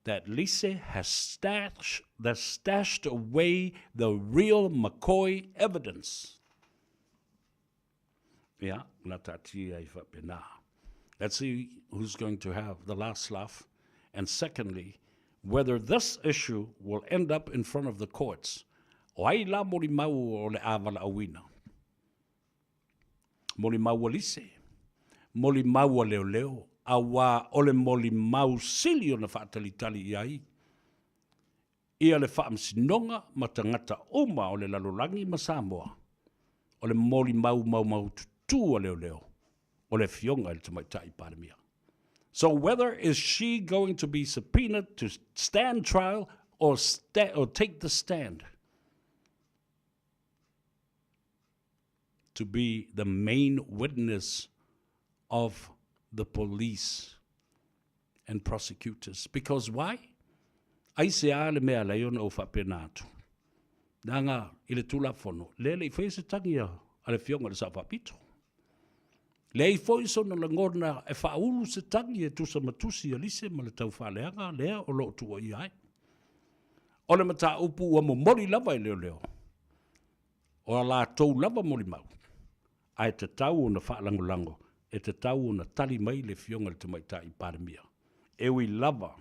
that Lise has stashed away the real McCoy evidence. Yeah, let's see who's going to have the last laugh. And secondly, whether this issue will end up in front of the courts. O ai la mori mau o le avala awina. Mori mau o Lise. Mori mau o leo leo. Awa ole moli mau sili o na whaatalitali I ai. Ia le whaamsinonga ma tangata uma o le lalolangi ma Samoa. O le moli mau tutu o leo leo. O le fionga il tamaitai paramia. So whether is she going to be subpoenaed to stand trial or take the stand to be the main witness of the police and prosecutors. Because why? Ai se ale mea leona o whapenatu. Nanga ile tula fono. Lele I whaise tangia ale fionga le sa whapito. Lei foi sona langorna e whaulu se tangi e tusa matusi alise ma le tau whaleanga lea o lo tua I ai. O le mata upu ua mo mori lava I leo leo. O la tau lava mori mau. Ai te tau o na whaalangolango. E te tau o na tali mai le fionga le tamaitai paramia. E ui lava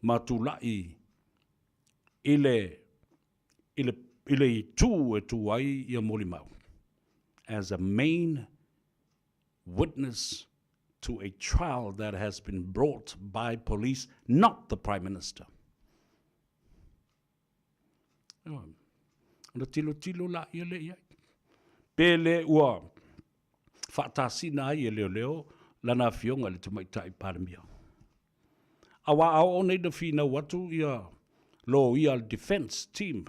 matulai ile I tū e tū ai I a mori mau. As a main witness to a trial that has been brought by police, not the Prime Minister. Ona tilo la I le iai. Pele ua whaatasina ai e leo lana fionga le tamaitai paramia. Awa au nei na fina watu ia lo ia defense team.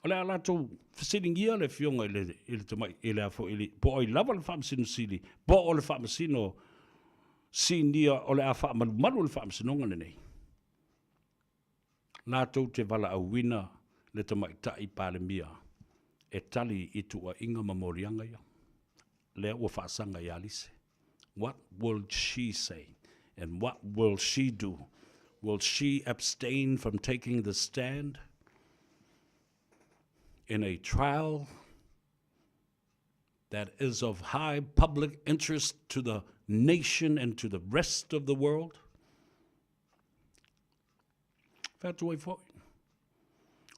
Ole ala tu sitting ia le fionga ile tamai ile afo ile po i lava le fam sinu sili po ole fam sino sinia ole afa malu le fam sino ngane nei. La tu te vala au wina le tamai tai pale mia e tali I tua inga mamorianga ia. Le ua whaasanga ia lise. What will she say? And what will she do? Will she abstain from taking the stand in a trial that is of high public interest to the nation and to the rest of the world? Whātua I fwoi.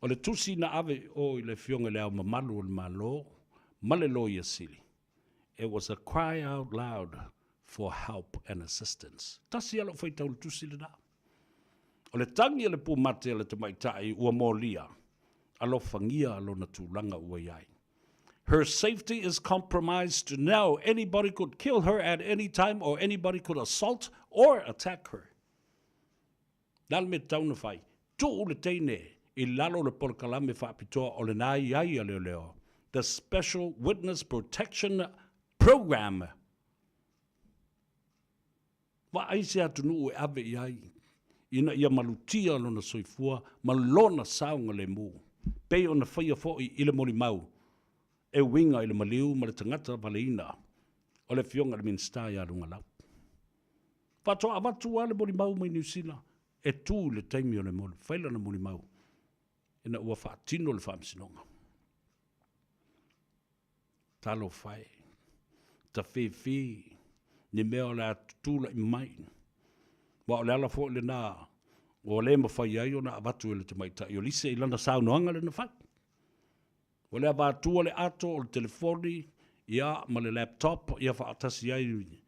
O le tusi na ave o I le fionga leo mamalu o le malo, malelo ia sili. It was a cry out loud for help and assistance. Tasi alo fai tau le tusi le na. O le tangi le pu mate le te maitai ua molia. Alo fangia alo na tūlanga ua iai. Her safety is compromised now. Anybody could kill her at any time or anybody could assault or attack her. Nal me tauna fai. Tu le teine I lalo le polkalame whaapitoa o le nā iai a leo leo. The Special Witness Protection Program. Wa aise atunu e ave iai. Ina ia malutia lona soifua, malona saunga le mu. Pei ona whaia fōi I le mori mau. E winga I le maliu ma le tangata valeina. O le fionga le minsta ia runga lau. Whatoa avatu a le mori mau mai New Zealand. E tū le taimi o le mori. Whaila na mori mau. Ina ua whaatino le whaamsinonga. Talo whai. Ta whi. Ni mea o le atutula I mai. Wa o le ala fo le na. O le mawhai ai o na avatu le te maita. I o lise I lana saunoanga le na whai. O le avatu o le ato o le telefoni. Ia ma le laptop. Ia whaatasi ai.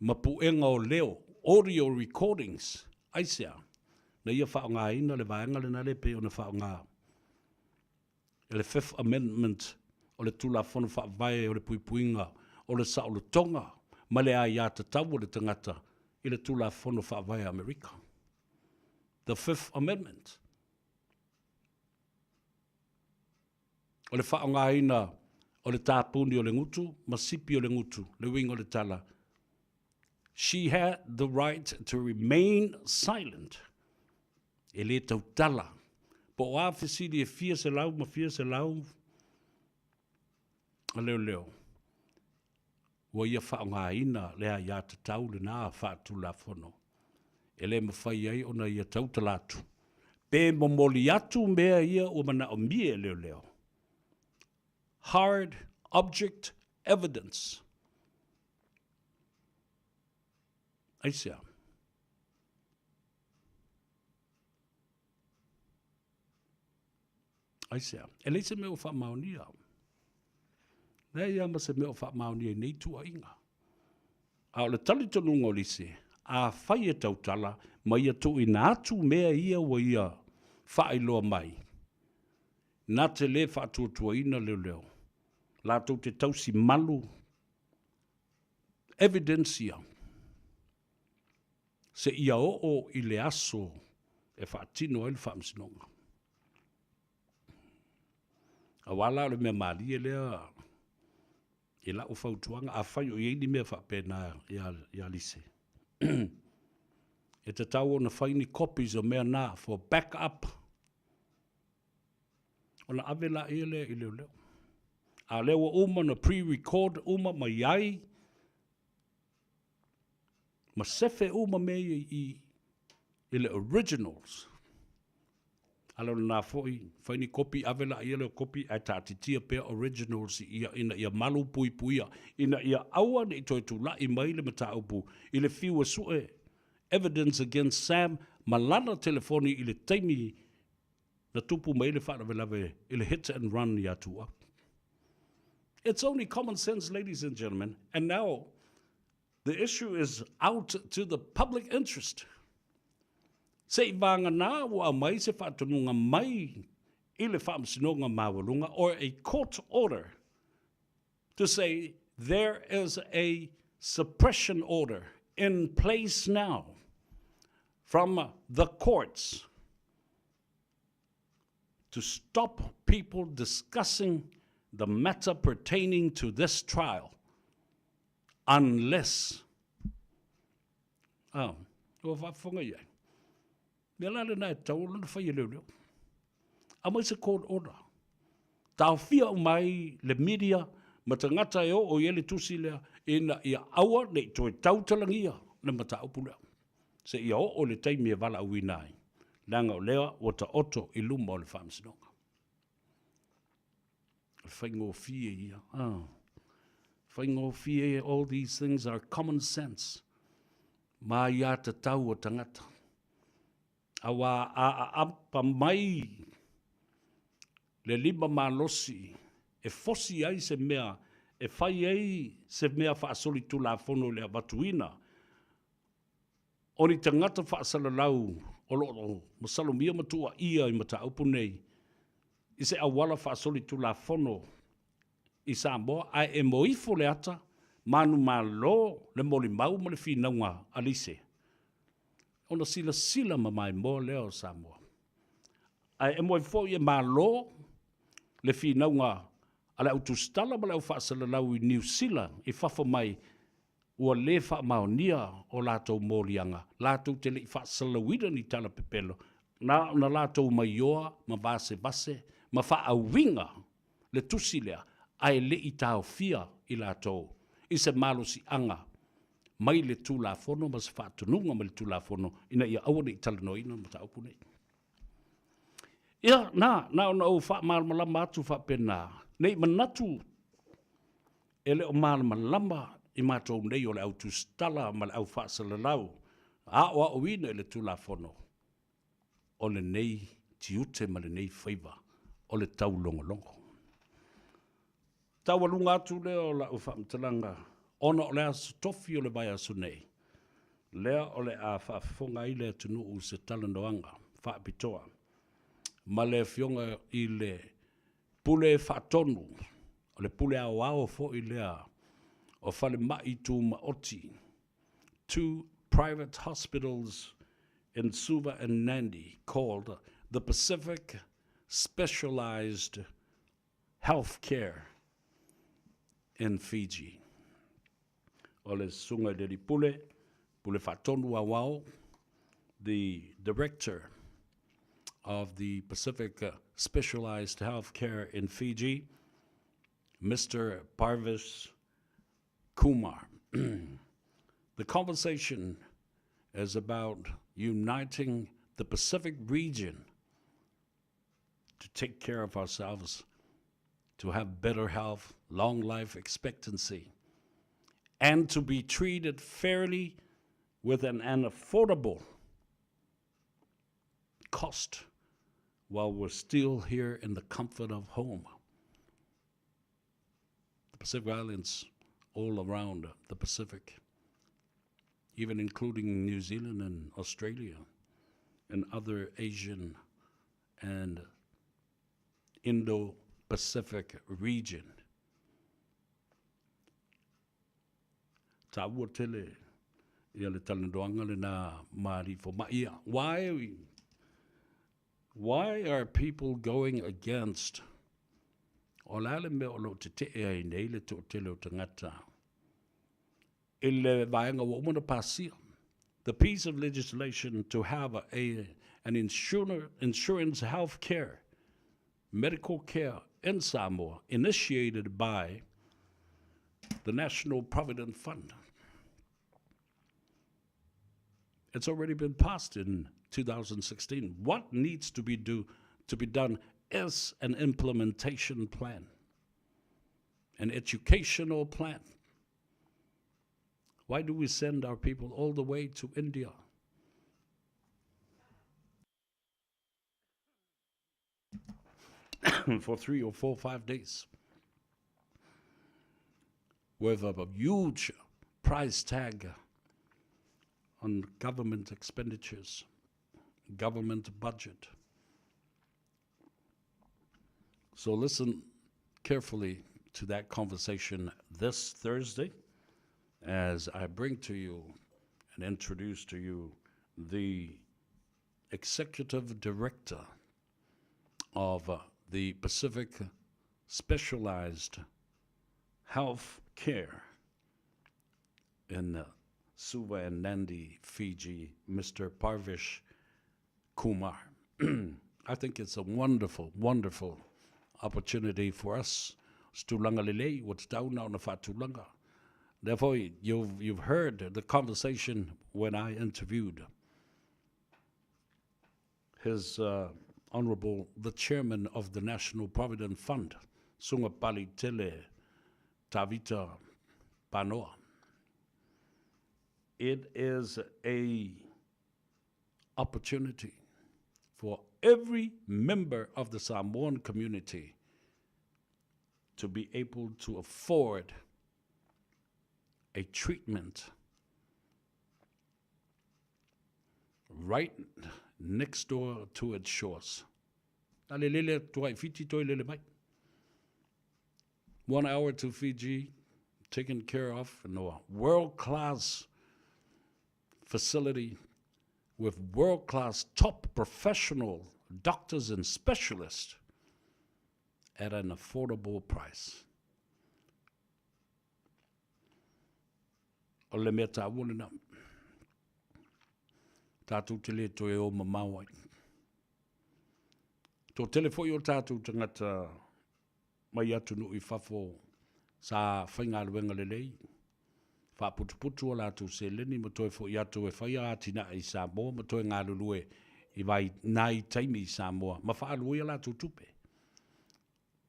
Mapuenga o leo. Audio recordings. Aisea. Na ia whaonga ina le vaenga le na le pe o na whaonga. Le Fifth Amendment. O le tula whanu whaavai o le puipuinga. O le sa o le tonga. Ma le a ia te tau o le tangata. I le tula whanu whaavai Amerika. The Fifth Amendment. O le whaonga ina o le tāpuni o le ngutu, masipi o le ngutu, le winga o le tala. She had the right to remain silent. E le tau tala. Po o a whisiri e fia se lau, ma fia se lau. A leo leo. Wa ia whaonga ina lea ia te tau le nā whaatu la whono. E le mawhai ai ona ia tau talatu. Pe momoli atu mea ia o mana o mie leo leo. Hard object evidence. Aisea. Aisea. E leise meo wha maunia. Nea ia ma se meo wha maunia nei tua inga. A o le tali tonunga o lise. A whai e tautala. Ma ia tu ina atu mea ia wa ia wha iloa mai. Nā te le wha tuatua ina leo leo. La tau te tausi malu. Evidencia. Se ia o I le aso e whaatino ele whaamsinonga. A wala le mea mali e lea e la o whautuanga a whai o iei mea whaapena ia lise. E te tau o na whaini copies o mea nā for backup. O na ave la e lea I leo leo. A lewa uma na pre-record uma ma iai. Ma sefe uma me I le originals. Alo na foi ni copy avela ia le copy a tatitia pe originals ia malu pui puia ina ia aua ni toi tu la I mai le mata upu I le fiwa sue evidence against Sam malana telefoni I le taimi na tupu mai le whana velave I le hit and run ia tua. It's only common sense, ladies and gentlemen. And now, the issue is out to the public interest. Se vanga na wa mai se whatununga mai I le whaamsinonga mawalunga or a court order to say there is a suppression order in place now from the courts to stop people discussing the matter pertaining to this trial unless o whafonga ia. Me lale na tau lana whai leo. A mai se court order. Tau fia o mai le media ma te ngata e o ele tusi lea ina ia aua nei toi tau talangia le mata upu lea. Se ia o le taimi e wala au inai. Langa o lea o ta oto I luma o le whamsinonga. Whaingo fie ia. Whaingo fie, all these things are common sense. Ma ia te tau o tangata. Awa a apa mai le lima malosi e fosi ai se mea e whai ai se mea whaasoli tu la fono le abatuina. O ni tangata whaasalalau o loo masalomia matua ia I mata upu nei. I se awala whaasoli tu la fono I Samoa ai e moifo le ata manu malo le moli mau mo le whinaunga alise. Ona sila sila ma mai mo leo Samoa. Ai e moifo I e malo le whinaunga ala utustala ma le au whaasalalau I New Zealand I whafo mai ua le wha maonia o lātou mōlianga. Lātou te le whaasalawira ni tala pepelo. Na lātou mai oa ma base, ma whaawinga le tusi lea ai le I tāo fia I lātou. I se malo si anga mai le tū la fono ma se whaatununga ma le tū la fono ina ia awane I tala noina ma ta upu nei. Ia, na o wha malama atu wha pena. Nei manatu ele o malama I mātou nei o le au tustala ma le au whaasalalau. A oa o ina ele tū la fono. O le nei tiute ma le nei Faiva. O le tau longolongo. Tau alunga atu leo la ufa mtalanga. Ona o lea tofi o le bai asu nei. Lea o le a whaafonga I le tunu u se talanoanga. Whaapitoa. Ma le fionga I le pule whaatonu. O le pule au ao fo I lea. O whale mai tu maoti. 2 private hospitals in Suva and Nandi called the Pacific Specialized Health Care in Fiji. O le sunga de pule whatonu awao, the director of the Pacific Specialized Health Care in Fiji, Mr. Parvis Kumar. The conversation is about uniting the Pacific region to take care of ourselves, to have better health, long life expectancy, and to be treated fairly with an affordable cost while we're still here in the comfort of home. The Pacific Islands all around the Pacific, even including New Zealand and Australia and other Asian and Indo-Pacific region. Ta ua tele ia le talandoanga le na marifo maia. Why are people going against o lale me o lo te te ai nei le to tele o tangata? Ile vaenga wa umana pasia. The piece of legislation to have an insurance health care, medical care in Samoa, initiated by the National Provident Fund. It's already been passed in 2016. What needs to be done is an implementation plan, an educational plan. Why do we send our people all the way to India? For 3 or 4 or 5 days with a huge price tag on government expenditures, government budget. So listen carefully to that conversation this Thursday as I bring to you and introduce to you the executive director of the Pacific Specialized Health Care in Suva and Nandi, Fiji, Mr. Parvish Kumar. I think it's a wonderful, wonderful opportunity for us. Stulanga lele, what's down on the fatulanga. Therefore, you've heard the conversation when I interviewed His Honorable, the Chairman of the National Provident Fund, Sunga Pali Tele Tavita Panoa. It is a opportunity for every member of the Samoan community to be able to afford a treatment right next door to its shores. 1 hour to Fiji, taken care of in a world-class facility with world-class top professional doctors and specialists at an affordable price. O le mea tā wulina, tātou tele toe o mamawai. Tō telefoi o tātou tangata mai atu no I whafo sa whainga luenga lelei. Whaputuputu o lātou se leni mo toi fo I atu e whaia atina I Samoa, mo toi ngā lulue I vai nai taimi I Samoa. Ma whaalui o lātou tupe.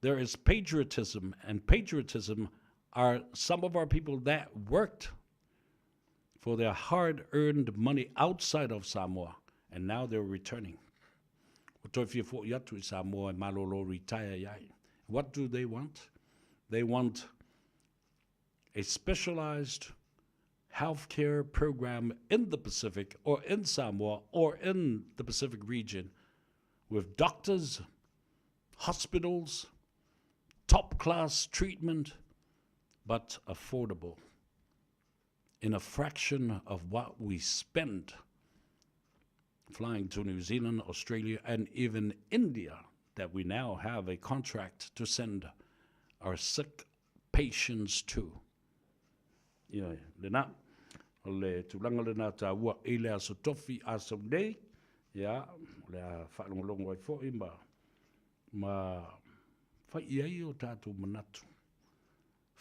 There is patriotism, and patriotism are some of our people that worked for their hard-earned money outside of Samoa, and now they're returning. What do they want? They want a specialized healthcare program in the Pacific, or in Samoa, or in the Pacific region, with doctors, hospitals, top-class treatment, but affordable, in a fraction of what we spend flying to New Zealand, Australia, and even India, that we now have a contract to send our sick patients to. Yeah, lena, le tulanga lena ta ua ele aso tofi aso nei, ya, le whalongolongo ai fo ima, ma whai iai o tātou manatu.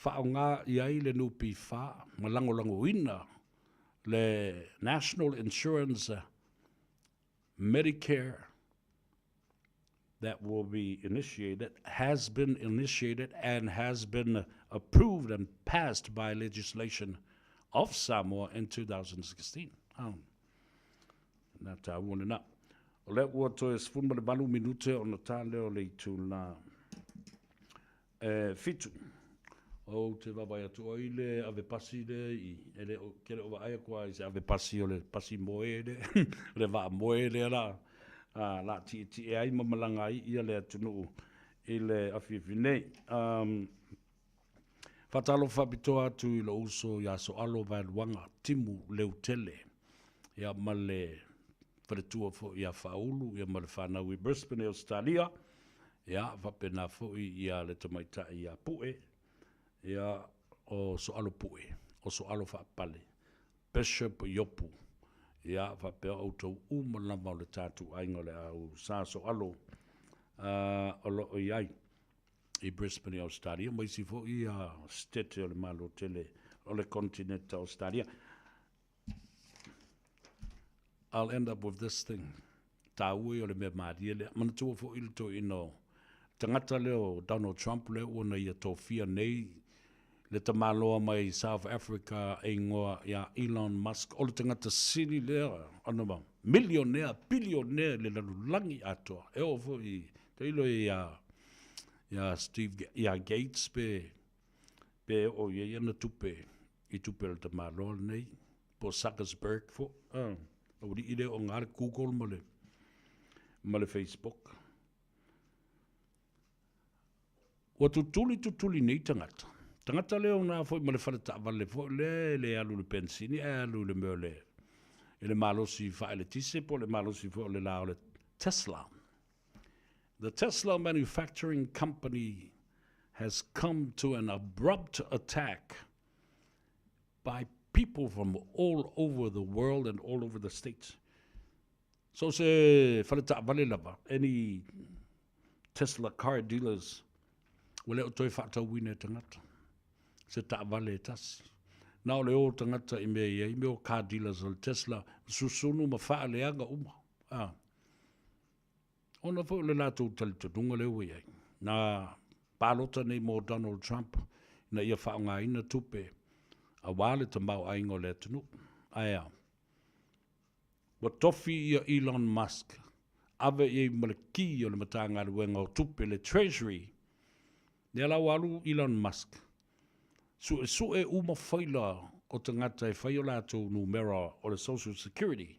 Whaonga iai le nupi wha, ma langolango ina, le National Insurance Medicare that will be initiated, has been initiated and has been approved and passed by legislation of Samoa in 2016. Nā tā wana nā. O le ua toi sfuma le balu minute o na tā leo le tu la fitu. O te wabai atu o ile ave pasi le I ele o kere o aia kua I se ave pasi o le pasi moe le le waa moe le la la ti e ai mamalanga I ia le atunu I le afifi nei. Fatalo fabitoa atu I lo uso ya so alo valuanga timu leu tele ya male fretua fo ya faulu ya male whanau I Brisbane Australia ya whapena fo ia le tamaita ia pue ya o so alo pue o so alo whapale Bishop Yopu ya whapea auto umalama o le tātu ainga le au sa so alo o lo o iai I Brisbane Australia mai si fo ia stete o le malo tele o le continent Australia. I'll end up with this thing. Tā ui o le mea maaria le manatua fo ilo to ino tangata leo Donald Trump leo ona ia tofia nei le tamaloa mai South Africa e ngoa ia Elon Musk o le tangata sini lea anoma millionaire, billionaire le lalulangi atoa e o fo I te ilo ia Steve ia Gates pe o ia na tupe I tupe le tamaloa nei po Zuckerberg fo o di ile o ngare Google ma le Facebook. Wa tutuli nei tangata. Tangata leo na foi ma le whalata wale fo le alu le pensini, alu le mele. le malosi fa le tise po le malosi fo le la le Tesla. The Tesla manufacturing company has come to an abrupt attack by people from all over the world and all over the states. So se faleta vale lava any Tesla car dealers wale o toi whata wine tangata. Se ta vale tas. Nao le o tangata i me o car dealers o Tesla susunu ma wha leanga uma. Ona fo le lato talitunga le ue ai. Na palota nei mo Donald Trump na ia wha ngā ina tupe a wale te mau aingo le tunu. Aia. Wa tofi ia Elon Musk. Ave i malaki o le matanga ruenga o tupe le Treasury. Nea lau alu Elon Musk. Su e uma whaila o te ngata e whaila ato numera o le Social Security.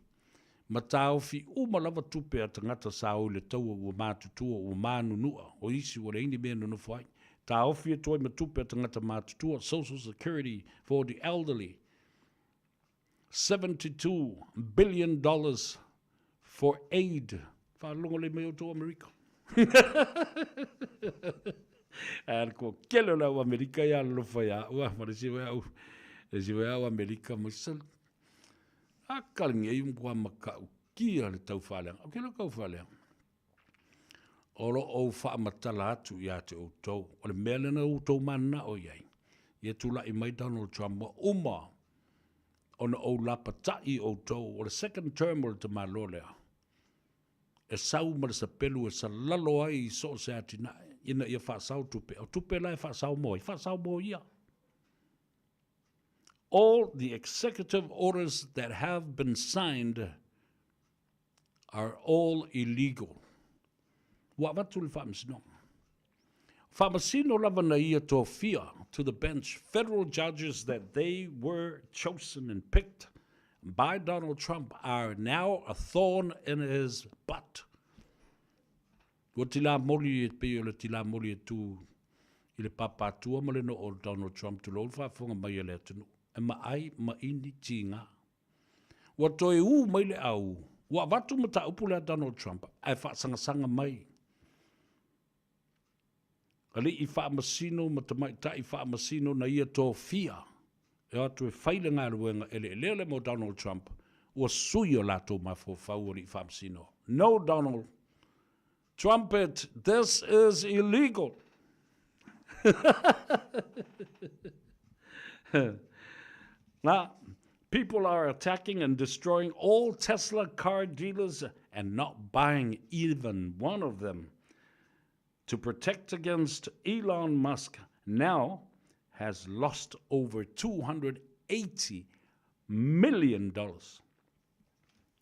Ma tau fi uma lava tupe a te ngata sa o le taua ua mātutua ua mānunua o isi o le ini mea nunu whai. Tau fi e toi ma tupe a te ngata mātutua Social Security for the elderly. $72 billion for aid. Whalonga le meo to Amerika. And ko kelo la Amerika ya lo faya. Ua, marisi wea au. Esi wea au Amerika musal. A kalingi e umkua makau kia le tau whaleang. O kelo kau whaleang. Oro o wha matala atu i ate o tau. O le mea lena o tau mana o iai. Ia tula i mai Donald Trump wa uma. Ona o lapa tai o tau. O le second term o le te malolea. E sau ma le sapelu e sa lalo ai so se atina. Ina ia wha sau tupe. O tupe lai wha sau moi. Wha sau moi ia. All the executive orders that have been signed are all illegal. Wa watu le whamasino. Whamasino lava na ia to fear to the bench federal judges that they were chosen and picked by Donald Trump are now a thorn in his butt. Wa tila moli e pe o le tila moli e tu i le papatua ma le no o Donald Trump tu lo whafonga mai e le atunu. E maai ma ini tinga. Wa toi u mai le au. Wa watu mata upu le Donald Trump. Ai wha sanga mai. Ali i wha masino matamai ta i wha masino na ia tō fia. E atu e whaile ngā ruenga ele lele mo Donald Trump. Ua sui o lato mafo whau i wha masino. No, Donald Trumpet, this is illegal. Now, people are attacking and destroying all Tesla car dealers and not buying even one of them. To protect against Elon Musk now has lost over $280 million.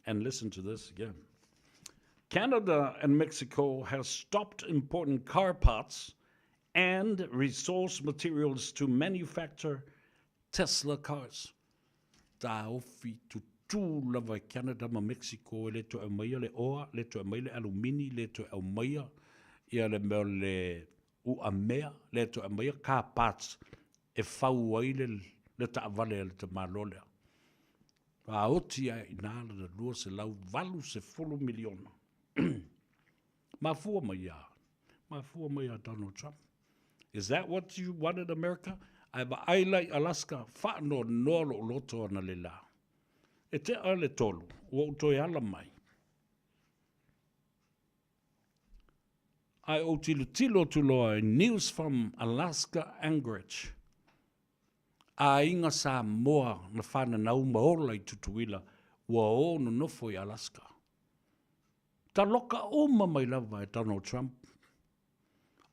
And listen to this again. Canada and Mexico have stopped importing car parts and resource materials to manufacture Tesla cars. Tau fi tutu lava Canada ma Mexico le to maia le oa, le to maia le alumini, le to maia ia le mea le u amea, le to maia car parts e fau ai le ta vale le te malolea. A oti ai nāla le lua se lau valu se fulu miliona. Mafua maia Donald Trump. Is that what you wanted, America? Ai ba ai lai Alaska whaano nolo loto ana le la. E te ale tolu, ua utoi ala mai. Ai o tilo tuloa news from Alaska Anchorage. A inga Samoa na whana nau maola I tutuila ua o no nofo I Alaska. Ta loka oma mai lava e Donald Trump.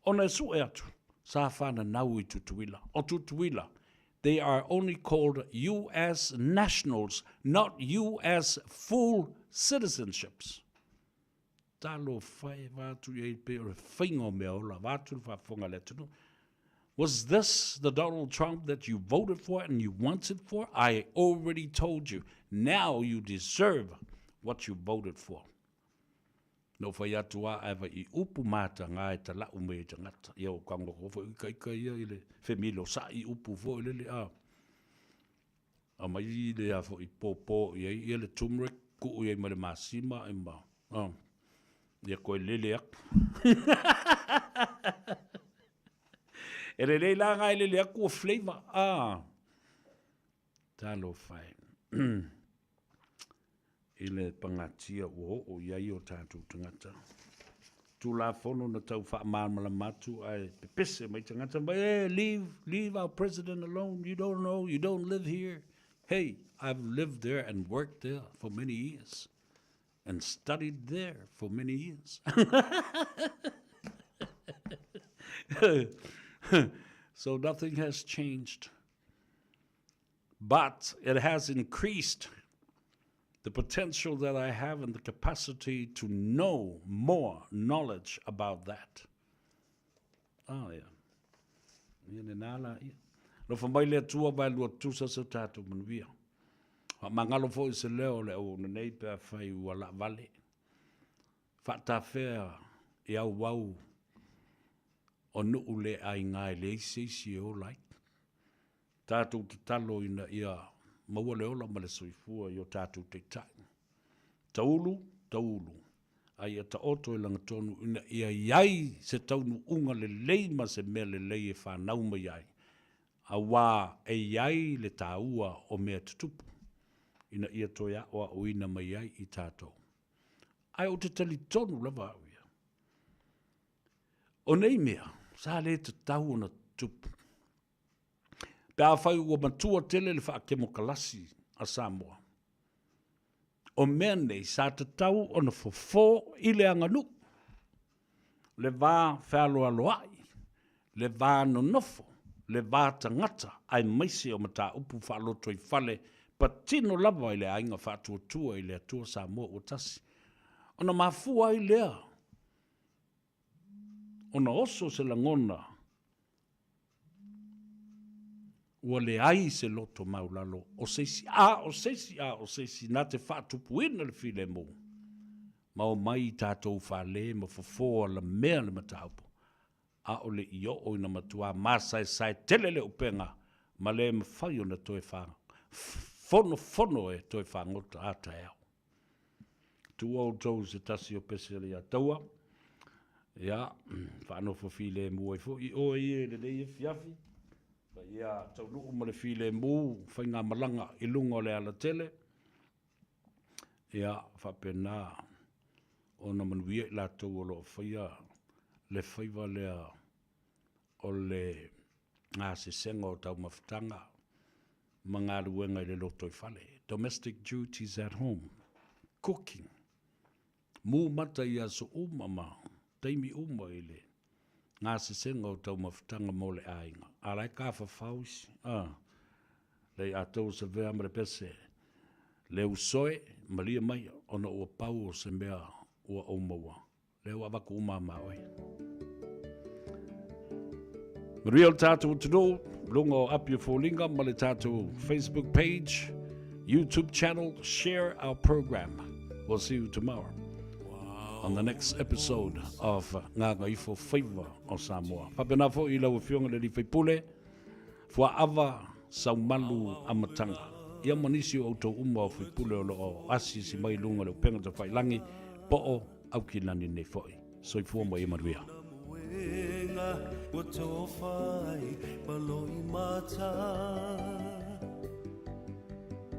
Ona e su e atu. Sa whana nau I tutuila. O tutuila, they are only called U.S. nationals, not U.S. full citizenships. Talo Faiva tu e pe o whaingo mea o la watu whafonga le tunu. Was this the Donald Trump that you voted for and you wanted for? I already told you. Now you deserve what you voted for. No whai atua ewa I upu mata ngā e ta lau me te ngata. Ia o kango kofo I kaika ia I le whemilo sa I upu fo I lele a. A mai le a fo I popo I le turmeric ku I ma le masima I ma. Ia koe lele ak. E le leila ngai lele ak kua flavor. Talo fai. I le pangatia o iai o tātou tangata. Tu la fono na tau wha mārmala matu ai pepese mai tangata. Leave our president alone. You don't know. You don't live here. Hey, I've lived there and worked there for many years. And studied there for many years. So nothing has changed. But it has increased the potential that I have and the capacity to know more knowledge about that. Yeah. Lo famai le tua vai lua tusa sa tātou manuia. Mangalo fo I se leo le o nei pe fai wala vale. Fata fea I au wau o nuu le ai ngai le si o like. Tātou te talo ina ia maua leo la ma le soifua I o tātou te tai. Taulu. Ai a ta oto I langa tonu ina ia iai se taunu unga le leima se mea le lei e whanau mai ai. A wā e iai le tāua o mea tutupu. Ina ia toia o ina mai ai I tātou. Ai o te tali tonu lava au ia. O nei mea, sa le te tau na tupu. Pea whai ua matua tele le wha kemo kalasi a Samoa. O mea nei, sa te tau o na fofo I le anganu. Le wā whaloa loai. Le wā no nofo. Le wā tangata. Ai maise o mata upu whaloto I whale. Patino lava I le ainga whātua I le atua Samoa o tasi. Ona mafua I lea. Ona oso se langona. Ua le ai se loto maulalo. O seisi. Nā te whātupu ina le file mō. Mao mai tātou whāle ma fofoa la mea le mataupo. A o le io o ina matua māsai sai tele le upenga. Ma le mawhai o na toe whanga. Fono e toi whangota ata eo. Tu au tau se tasi o pese le a taua. Ia, whano fo file mua I fo. I o e le le fiafi. Ia, tau nuku ma le file mua. Whainga malanga I lunga o le ala tele. Ia, whapena. O na manuia I la tau o lo whaia. Le Faiva lea. O le. Ngā se senga o tau mawhitanga. Mga ruenga I le loto I whale. Domestic duties at home. Cooking. Mū mata I aso umama. Teimi uma I le. Ngā se senga o tau mawhitanga mo le ainga. A lai ka whawhausi. Le a tau se vea mre pese. Le usoe. Maria mai. Ona ua pau o se mea. Ua omaua. Le ua waku umama oi. Real tātou tudo. Lungo up your folinga. Male tātou Facebook page. YouTube channel. Share our program. We'll see you tomorrow. On the next episode of Gagaifo Faiva o Samoa. Whapena fo I lau whionga le rifai pule. Fua awa saumalu amatanga. Ia manisi o auto uma o whipule o loo asi si mai lunga le upenga te whailangi. Po o au ki lani nei foi. Soi fua mai maruia.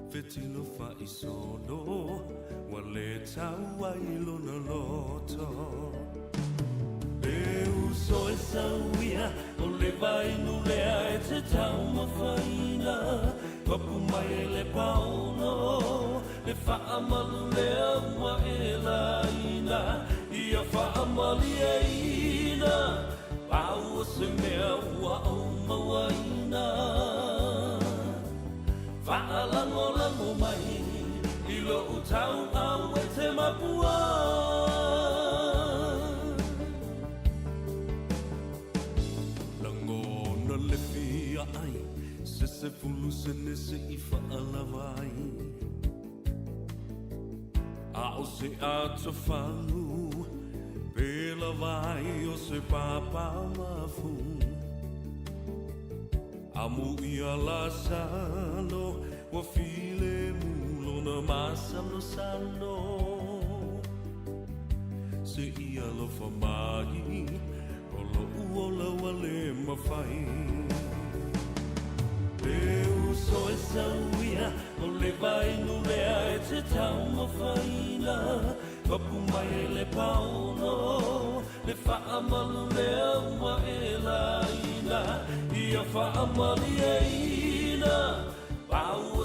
Fetilo fa I sono wale tawa ilo na loto Leu sawia o le vai no le e te tau mawhaina Papu mai le pauno le wha amalu le mua e la ina Ia wha amali e ina Pau se mea ua au mawaina Whaalango mai I lo utau au e te mapua Langona le fia ai Se fulu se nese I whaalawai A o se ato whalu Pela vai o se papa mafu Amu ia la salo wa masa no sano se ia lo famagi o lo uola wale mawhai Peu so e sauia o le vai nu lea e te tau mawhaina Kapu mai e le pauno Le whaamalu lea ua e la ina Ia whaamali e ina